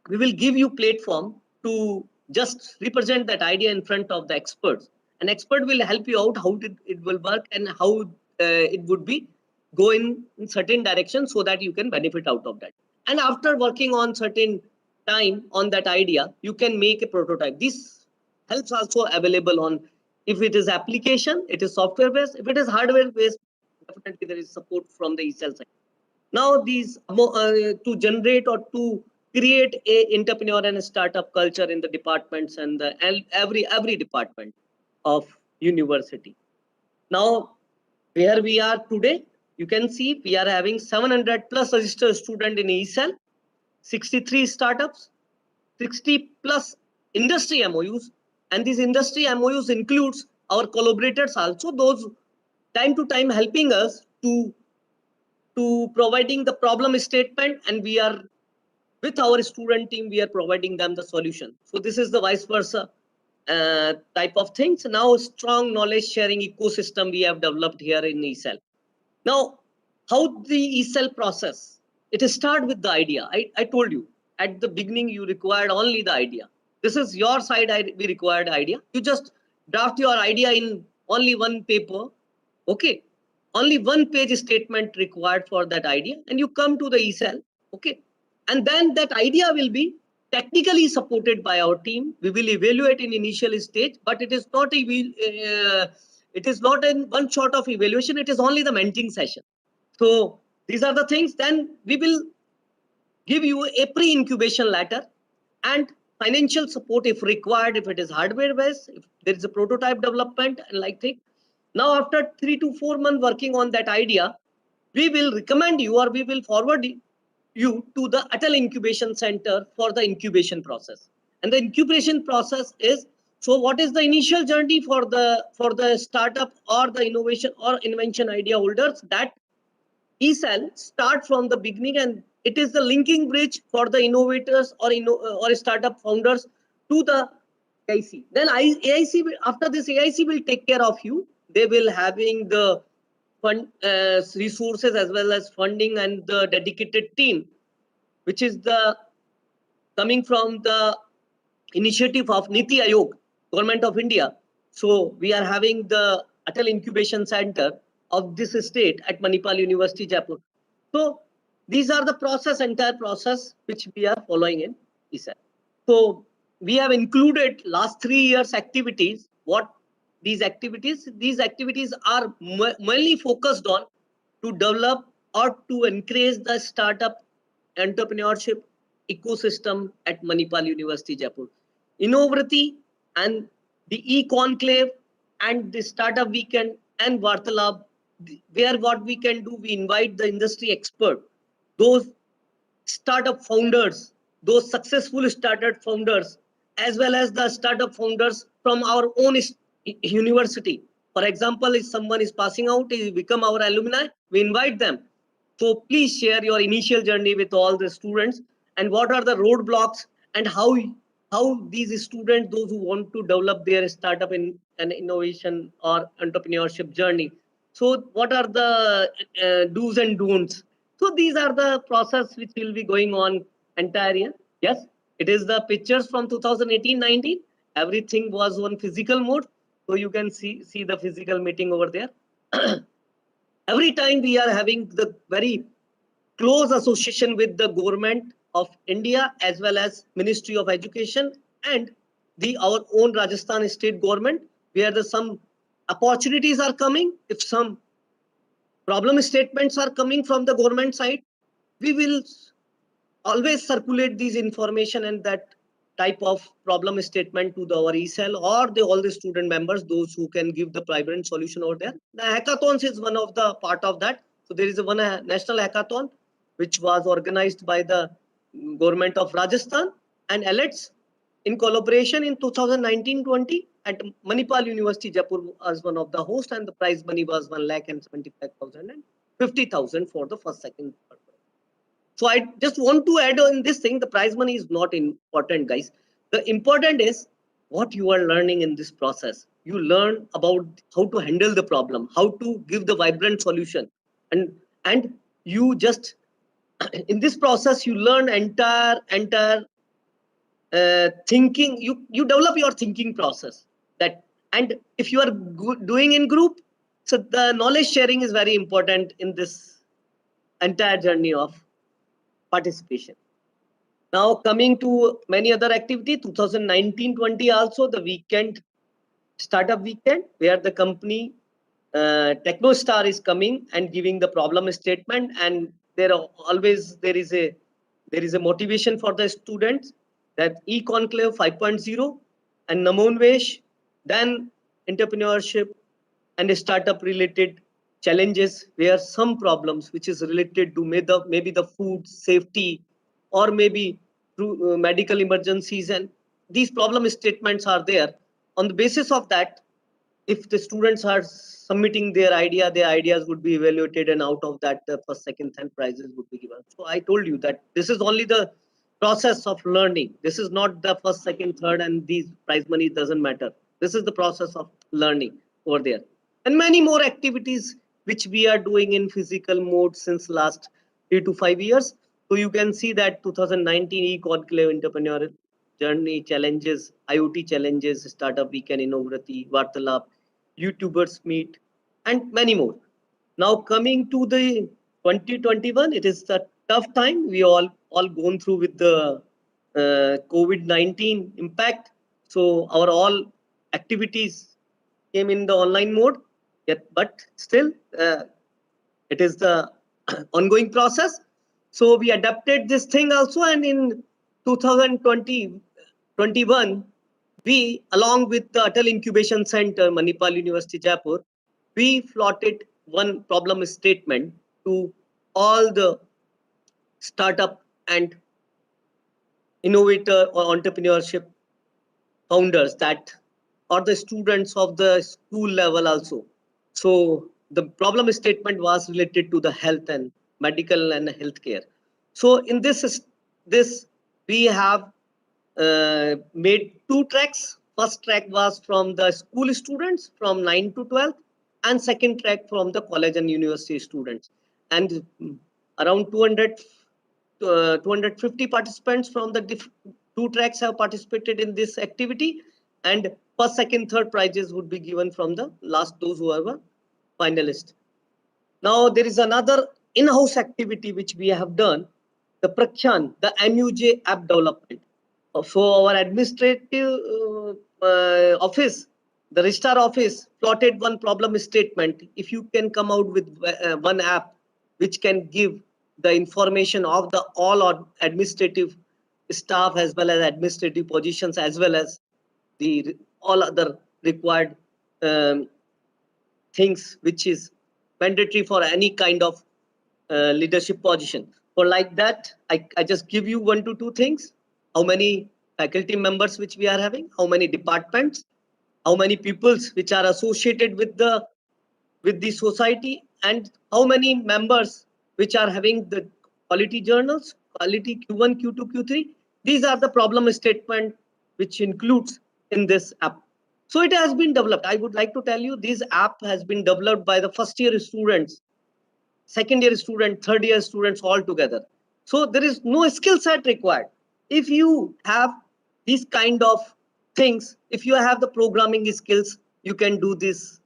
we will give you platform to just represent that idea in front of the experts. An expert will help you out how it will work and how it would be go in certain direction so that you can benefit out of that. And after working on certain time on that idea, you can make a prototype. This helps also available on if it is application, it is software based. If it is hardware based, definitely there is support from the ESL side. Now these to generate or to create a entrepreneur and a startup culture in the departments and every department of university. Now where we are today, you can see we are having 700 plus registered student in ESL, 63 startups, 60 plus industry MOUs, and these industry MOUs includes our collaborators also, those time to time helping us to providing the problem statement, and we are with our student team we are providing them the solution. So this is the vice versa type of things. Now strong knowledge sharing ecosystem we have developed here in ESL. Now how the ESL process, it start with the idea. I told you at the beginning you required only the idea. This is your side. We required idea. You just draft your idea in only one paper. Okay, only one page statement required for that idea, and you come to the ESL. Okay, and then that idea will be technically supported by our team. We will evaluate in initial stage, but it is not it is not in one shot of evaluation. It is only the mentoring session. So these are the things. Then we will give you a pre-incubation letter and financial support if required, if it is hardware based, if there is a prototype development and like thing. Now after 3 to 4 months working on that idea, we will recommend you or we will forward you to the Atal Incubation Center for the incubation process. And the incubation process is, so what is the initial journey for the startup or the innovation or invention idea holders? That ESL start from the beginning, and it is the linking bridge for the innovators or startup founders to the AIC. Then AIC after this AIC will take care of you. They will having the fund resources as well as funding and the dedicated team, which is the coming from the initiative of Niti Aayog, Government of India. So we are having the Atal Incubation Center of this state at Manipal University, Jaipur. So these are the entire process which we are following in ESL. So we have included last 3 years activities, what these activities. These activities are mainly focused on to develop or to encourage the startup entrepreneurship ecosystem at Manipal University, Jaipur. Innovrati and the e-conclave and the startup weekend and Vartalab, where what we can do, we invite the industry expert, those startup founders, those successful startup founders, as well as the startup founders from our own university. For example, if someone is passing out, he become our alumni, we invite them. So please share your initial journey with all the students and what are the roadblocks and how these students, those who want to develop their startup in an innovation or entrepreneurship journey. So what are the do's and don'ts? So these are the process which will be going on entire year. Yes, it is the pictures from 2018-19. Everything was on physical mode. So you can see the physical meeting over there. Every time we are having the very close association with the government of India as well as Ministry of Education and our own Rajasthan state government, where some opportunities are coming. If some problem statements are coming from the government side, we will always circulate these information and that type of problem statement to our e-cell or all the student members, those who can give the private solution over there. The hackathons is one of the part of that. So there is one national hackathon which was organized by the government of Rajasthan and ELETS in collaboration in 2019-20 at Manipal University, Jaipur as one of the hosts, and the prize money was 1,75,000 and 50,000 for the first, second, third. So I just want to add on this thing, the prize money is not important, guys. The important is what you are learning in this process. You learn about how to handle the problem, how to give the vibrant solution. And you just, in this process, you learn entire thinking, you develop your thinking process. That, and if you are doing in group, so the knowledge sharing is very important in this entire journey of participation. Now coming to many other activity, 2019-20 also the weekend, startup weekend, where the company Technostar is coming and giving the problem statement, and there is a motivation for the students, that e-conclave 5.0 and Namonvesh, then entrepreneurship and startup related challenges, where some problems which is related to maybe the food safety or maybe through medical emergencies, and these problem statements are there. On the basis of that, if the students are submitting their ideas would be evaluated, and out of that the first, second, third prizes would be given. So I told you that this is only the process of learning. This is not the first, second, third and these prize money doesn't matter. This is the process of learning over there, and many more activities which we are doing in physical mode since last 3 to 5 years. So you can see that 2019 e-conclave entrepreneurial journey challenges, IoT challenges, startup weekend, Innovrati, Vartalab, YouTubers meet, and many more. Now coming to the 2021, it is a tough time. We all gone through with the COVID-19 impact. So our all activities came in the online mode. Yet, but still, it is the ongoing process. So we adapted this thing also, and in 2020-21, we, along with the Atal Incubation Center, Manipal University, Jaipur, we floated one problem statement to all the startup and innovator or entrepreneurship founders, that or the students of the school level also. So the problem statement was related to the health and medical and healthcare. So in this we have made 2 tracks. First track was from the school students from 9 to 12, and second track from the college and university students. And around 250 participants from the 2 tracks have participated in this activity, and first, second, third prizes would be given from the last, those who are finalists. Now there is another in-house activity which we have done, the Prakyan, the MUJ app development. So our administrative office the registrar office plotted one problem statement. If you can come out with one app which can give the information of the all administrative staff as well as administrative positions as well as the all other required um, things which is mandatory for any kind of leadership position. For like that, I just give you 1 to 2 things. How many faculty members which we are having, how many departments, how many peoples which are associated with the society, and how many members which are having the quality journals, quality Q1, Q2, Q3. These are the problem statement which includes in this app. So it has been developed. I would like to tell you this app has been developed by the first year students, second year student, third year students all together. So there is no skill set required. If you have these kind of things, if you have the programming skills, you can do this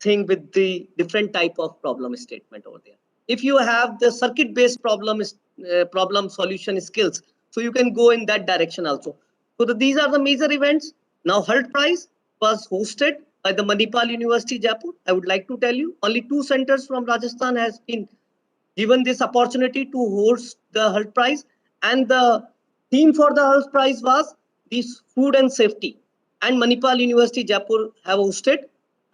thing with the different type of problem statement over there. If you have the circuit based problem solution skills, so you can go in that direction also. So these are the major events. Now Hult Prize was hosted by the Manipal University Jaipur. I would like to tell you only 2 centers from Rajasthan has been given this opportunity to host the Hult Prize, and the theme for the Hult Prize was this food and safety. And Manipal University Jaipur have hosted.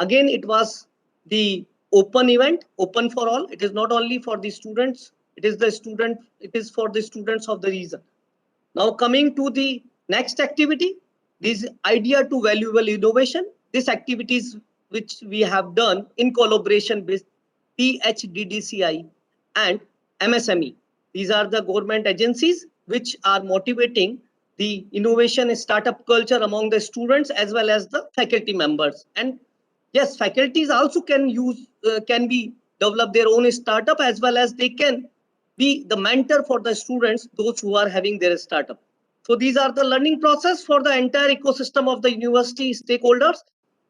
Again, it was the open event, open for all. It is not only for the students. It is for the students of the region. Now coming to the next activity, this idea to valuable innovation. This activities which we have done in collaboration with PHDDCI and MSME. These are the government agencies which are motivating the innovation and startup culture among the students as well as the faculty members. And yes, faculties also can be develop their own startup as well as they can be the mentor for the students, those who are having their startup. So these are the learning process for the entire ecosystem of the university stakeholders.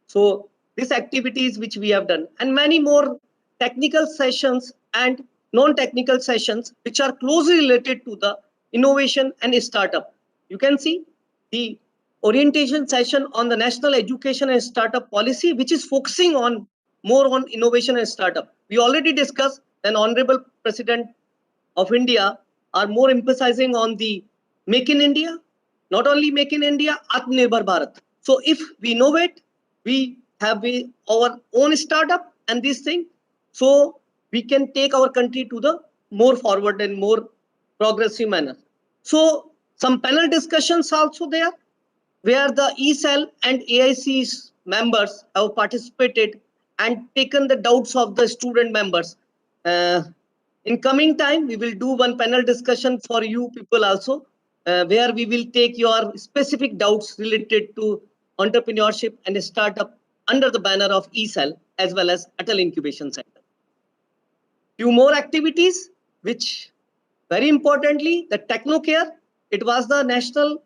So these activities which we have done and many more technical sessions and non-technical sessions which are closely related to the innovation and startup. You can see the orientation session on the national education and startup policy, which is focusing on more on innovation and startup. We already discussed, an honorable president of India are more emphasizing on the make in India, not only make in India, Atmanirbhar Bharat. So if we innovate, we have our own startup and this thing, so we can take our country to the more forward and more progressive manner. So some panel discussions also there, where the ECEL and AIC's members have participated and taken the doubts of the student members. In coming time, we will do one panel discussion for you people also, where we will take your specific doubts related to entrepreneurship and startup under the banner of ECEL as well as Atal Incubation Center. Few more activities, which very importantly, the TechnoCare. It was the national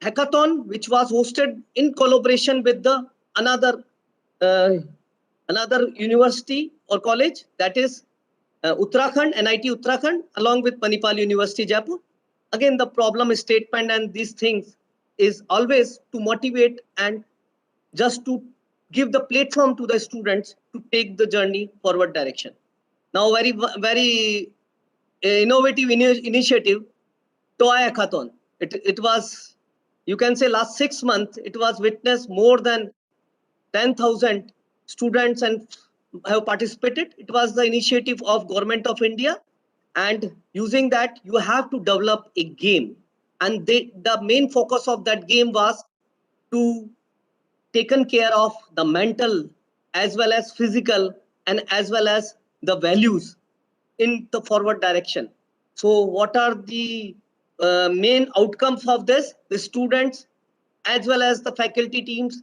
hackathon, which was hosted in collaboration with the another university or college, that is Uttarakhand, NIT Uttarakhand, along with Manipal University Jaipur. Again, the problem statement and these things is always to motivate and just to give the platform to the students to take the journey forward direction. Now, very innovative initiative, Toy Hackathon. It was, you can say, last 6 months, it was witnessed more than 10,000 students and have participated. It was the initiative of Government of India, and using that you have to develop a game, and the main focus of that game was to taken care of the mental as well as physical and as well as the values in the forward direction. So what are the main outcomes of this? The students as well as the faculty teams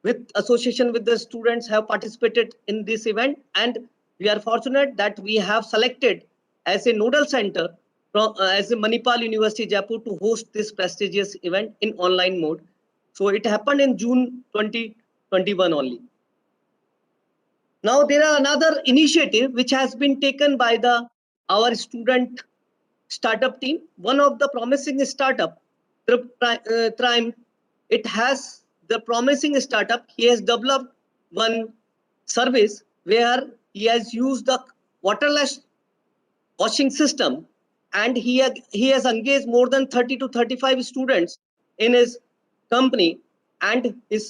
with association with the students have participated in this event, and we are fortunate that we have selected as a nodal center as a Manipal University Jaipur to host this prestigious event in online mode. So it happened in June 2021 only. Now there are another initiative which has been taken by our student startup team. One of the promising startup, Trime, it has the promising startup, he has developed one service where he has used the waterless washing system, and he has engaged more than 30 to 35 students in his company, and his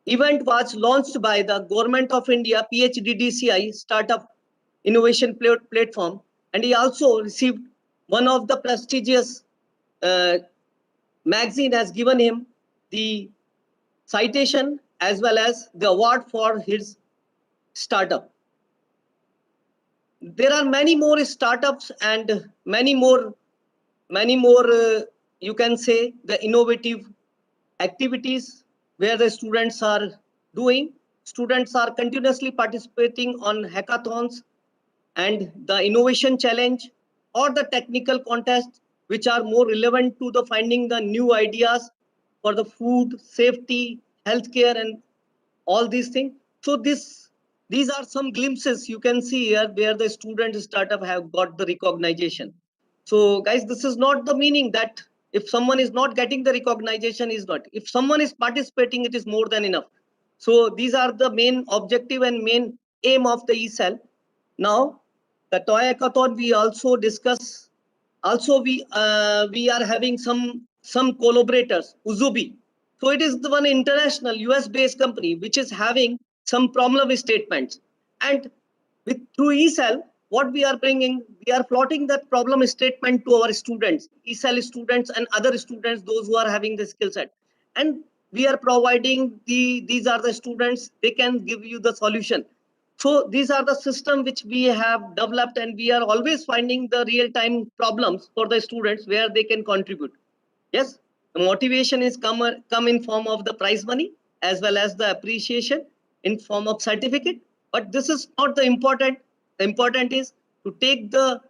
event was launched by the Government of India PHDDCI Startup Innovation Platform, and he also received one of the prestigious magazine has given him the citation as well as the award for his startup. There are many more startups and many more you can say the innovative activities where the students are doing. Students are continuously participating on hackathons and the innovation challenge or the technical contests, which are more relevant to the finding the new ideas for the food safety, healthcare, and all these things. So these are some glimpses you can see here where the student startup have got the recognition. So guys, this is not the meaning that if someone is not getting the recognition is not. If someone is participating, it is more than enough. So these are the main objective and main aim of the eCell. Now, the toy hackathon we also discuss. Also, we are having some collaborators, Uzubi. So it is the one international US based company which is having some problem statements, and with through eCell, what we are bringing, we are plotting that problem statement to our students, eCell students and other students, those who are having the skill set, and we are providing these are the students, they can give you the solution. So these are the system which we have developed, and we are always finding the real time problems for the students where they can contribute. Yes, the motivation is come in form of the prize money as well as the appreciation in form of certificate. But this is not the important. The important is to take the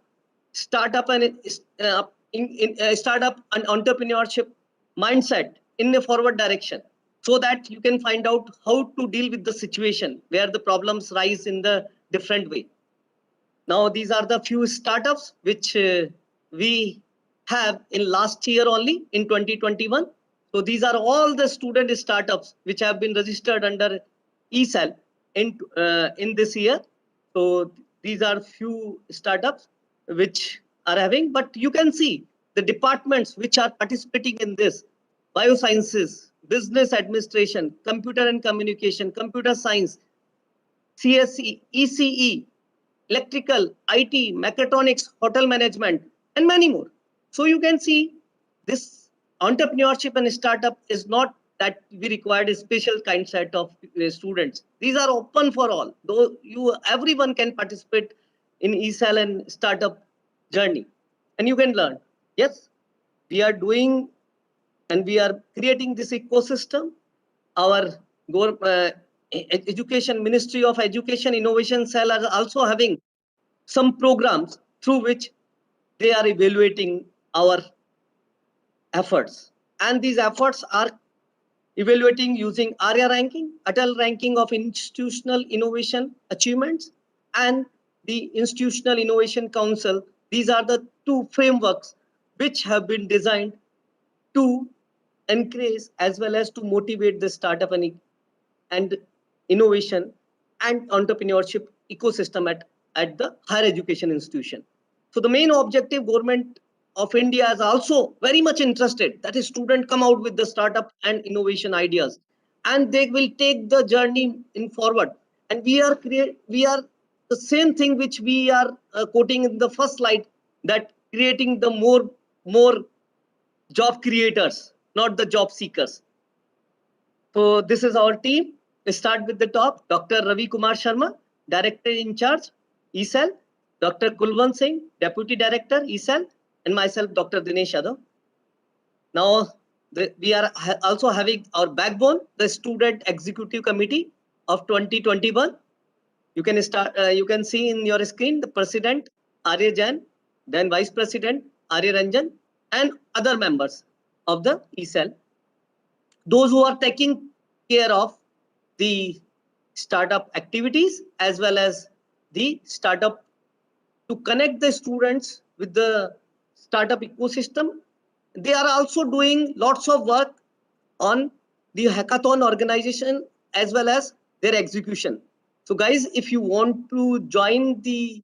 startup and startup and entrepreneurship mindset in a forward direction, so that you can find out how to deal with the situation where the problems rise in the different way. Now, these are the few startups which we have in last year only in 2021. So these are all the student startups which have been registered under eCell in this year. So these are few startups which are having, but you can see the departments which are participating in this: biosciences, business administration, computer and communication, computer science, CSE, ECE, electrical, IT, mechatronics, hotel management, and many more. So you can see this entrepreneurship and startup is not that we required a special kind set of students. These are open for all. Though everyone can participate in eCell and startup journey, and you can learn. Yes, we are doing and we are creating this ecosystem. Our education ministry of education innovation cell are also having some programs through which they are evaluating our efforts, and these efforts are evaluating using ARIA ranking, Atal ranking of institutional innovation achievements, and the Institutional Innovation Council. These are the two frameworks which have been designed to encourage as well as to motivate the startup and innovation and entrepreneurship ecosystem at the higher education institution. So the main objective, government of India is also very much interested that a student come out with the startup and innovation ideas, and they will take the journey in forward. And we are the same thing which we are quoting in the first slide, that creating the more job creators, not the job seekers. So this is our team. We start with the top: Dr. Ravi Kumar Sharma, Director in charge, eCell; Dr. Kulwant Singh, Deputy Director, eCell; and myself, Dr. Dinesh Yadav. Now, we are also having our backbone, the Student Executive Committee of 2021. You can start. You can see in your screen the President Arya Jain, then Vice President Arya Ranjan, and other members of the eCell. Those who are taking care of the startup activities as well as the startup to connect the students with the startup ecosystem. They are also doing lots of work on the hackathon organization as well as their execution. So guys, if you want to join this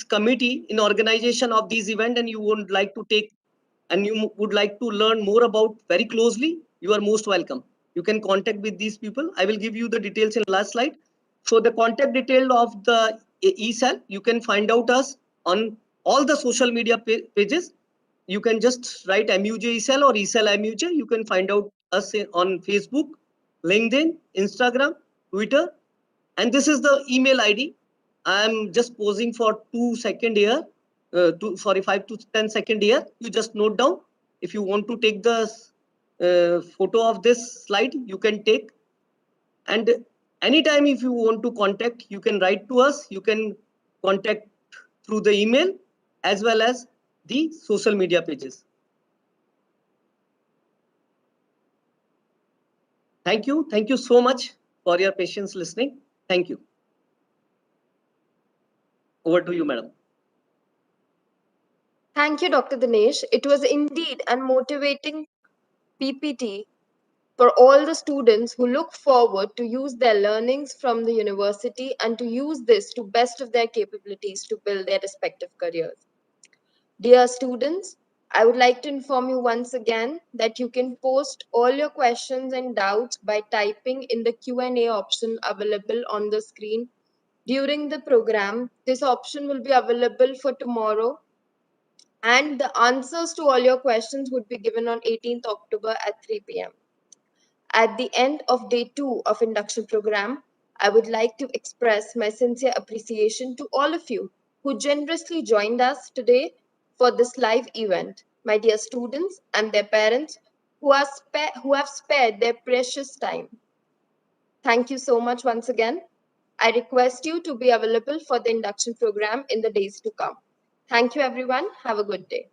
committee in organization of these event, and you would like to take and you would like to learn more about very closely, you are most welcome. You can contact with these people. I will give you the details in last slide. So the contact detail of the ESAL, you can find out us on all the social media pages. You can just write MUJ ESAL or ESAL MUJ. You can find out us on Facebook, LinkedIn, Instagram, Twitter, and this is the email ID. I'm just posing for 2 seconds here. 5 to 10 seconds here. You just note down. If you want to take the photo of this slide, you can take. And anytime if you want to contact, you can write to us. You can contact through the email as well as the social media pages. Thank you. Thank you so much for your patience listening. Thank you. Over to you, madam. Thank you, Dr. Dinesh. It was indeed a motivating PPT for all the students who look forward to use their learnings from the university and to use this to best of their capabilities to build their respective careers. Dear students, I would like to inform you once again that you can post all your questions and doubts by typing in the Q&A option available on the screen during the program. This option will be available for tomorrow, and the answers to all your questions would be given on 18th October at 3 p.m. At the end of day 2 of induction program, I would like to express my sincere appreciation to all of you who generously joined us today for this live event. My dear students and their parents who have spared their precious time. Thank you so much once again. I request you to be available for the induction program in the days to come. Thank you everyone. Have a good day.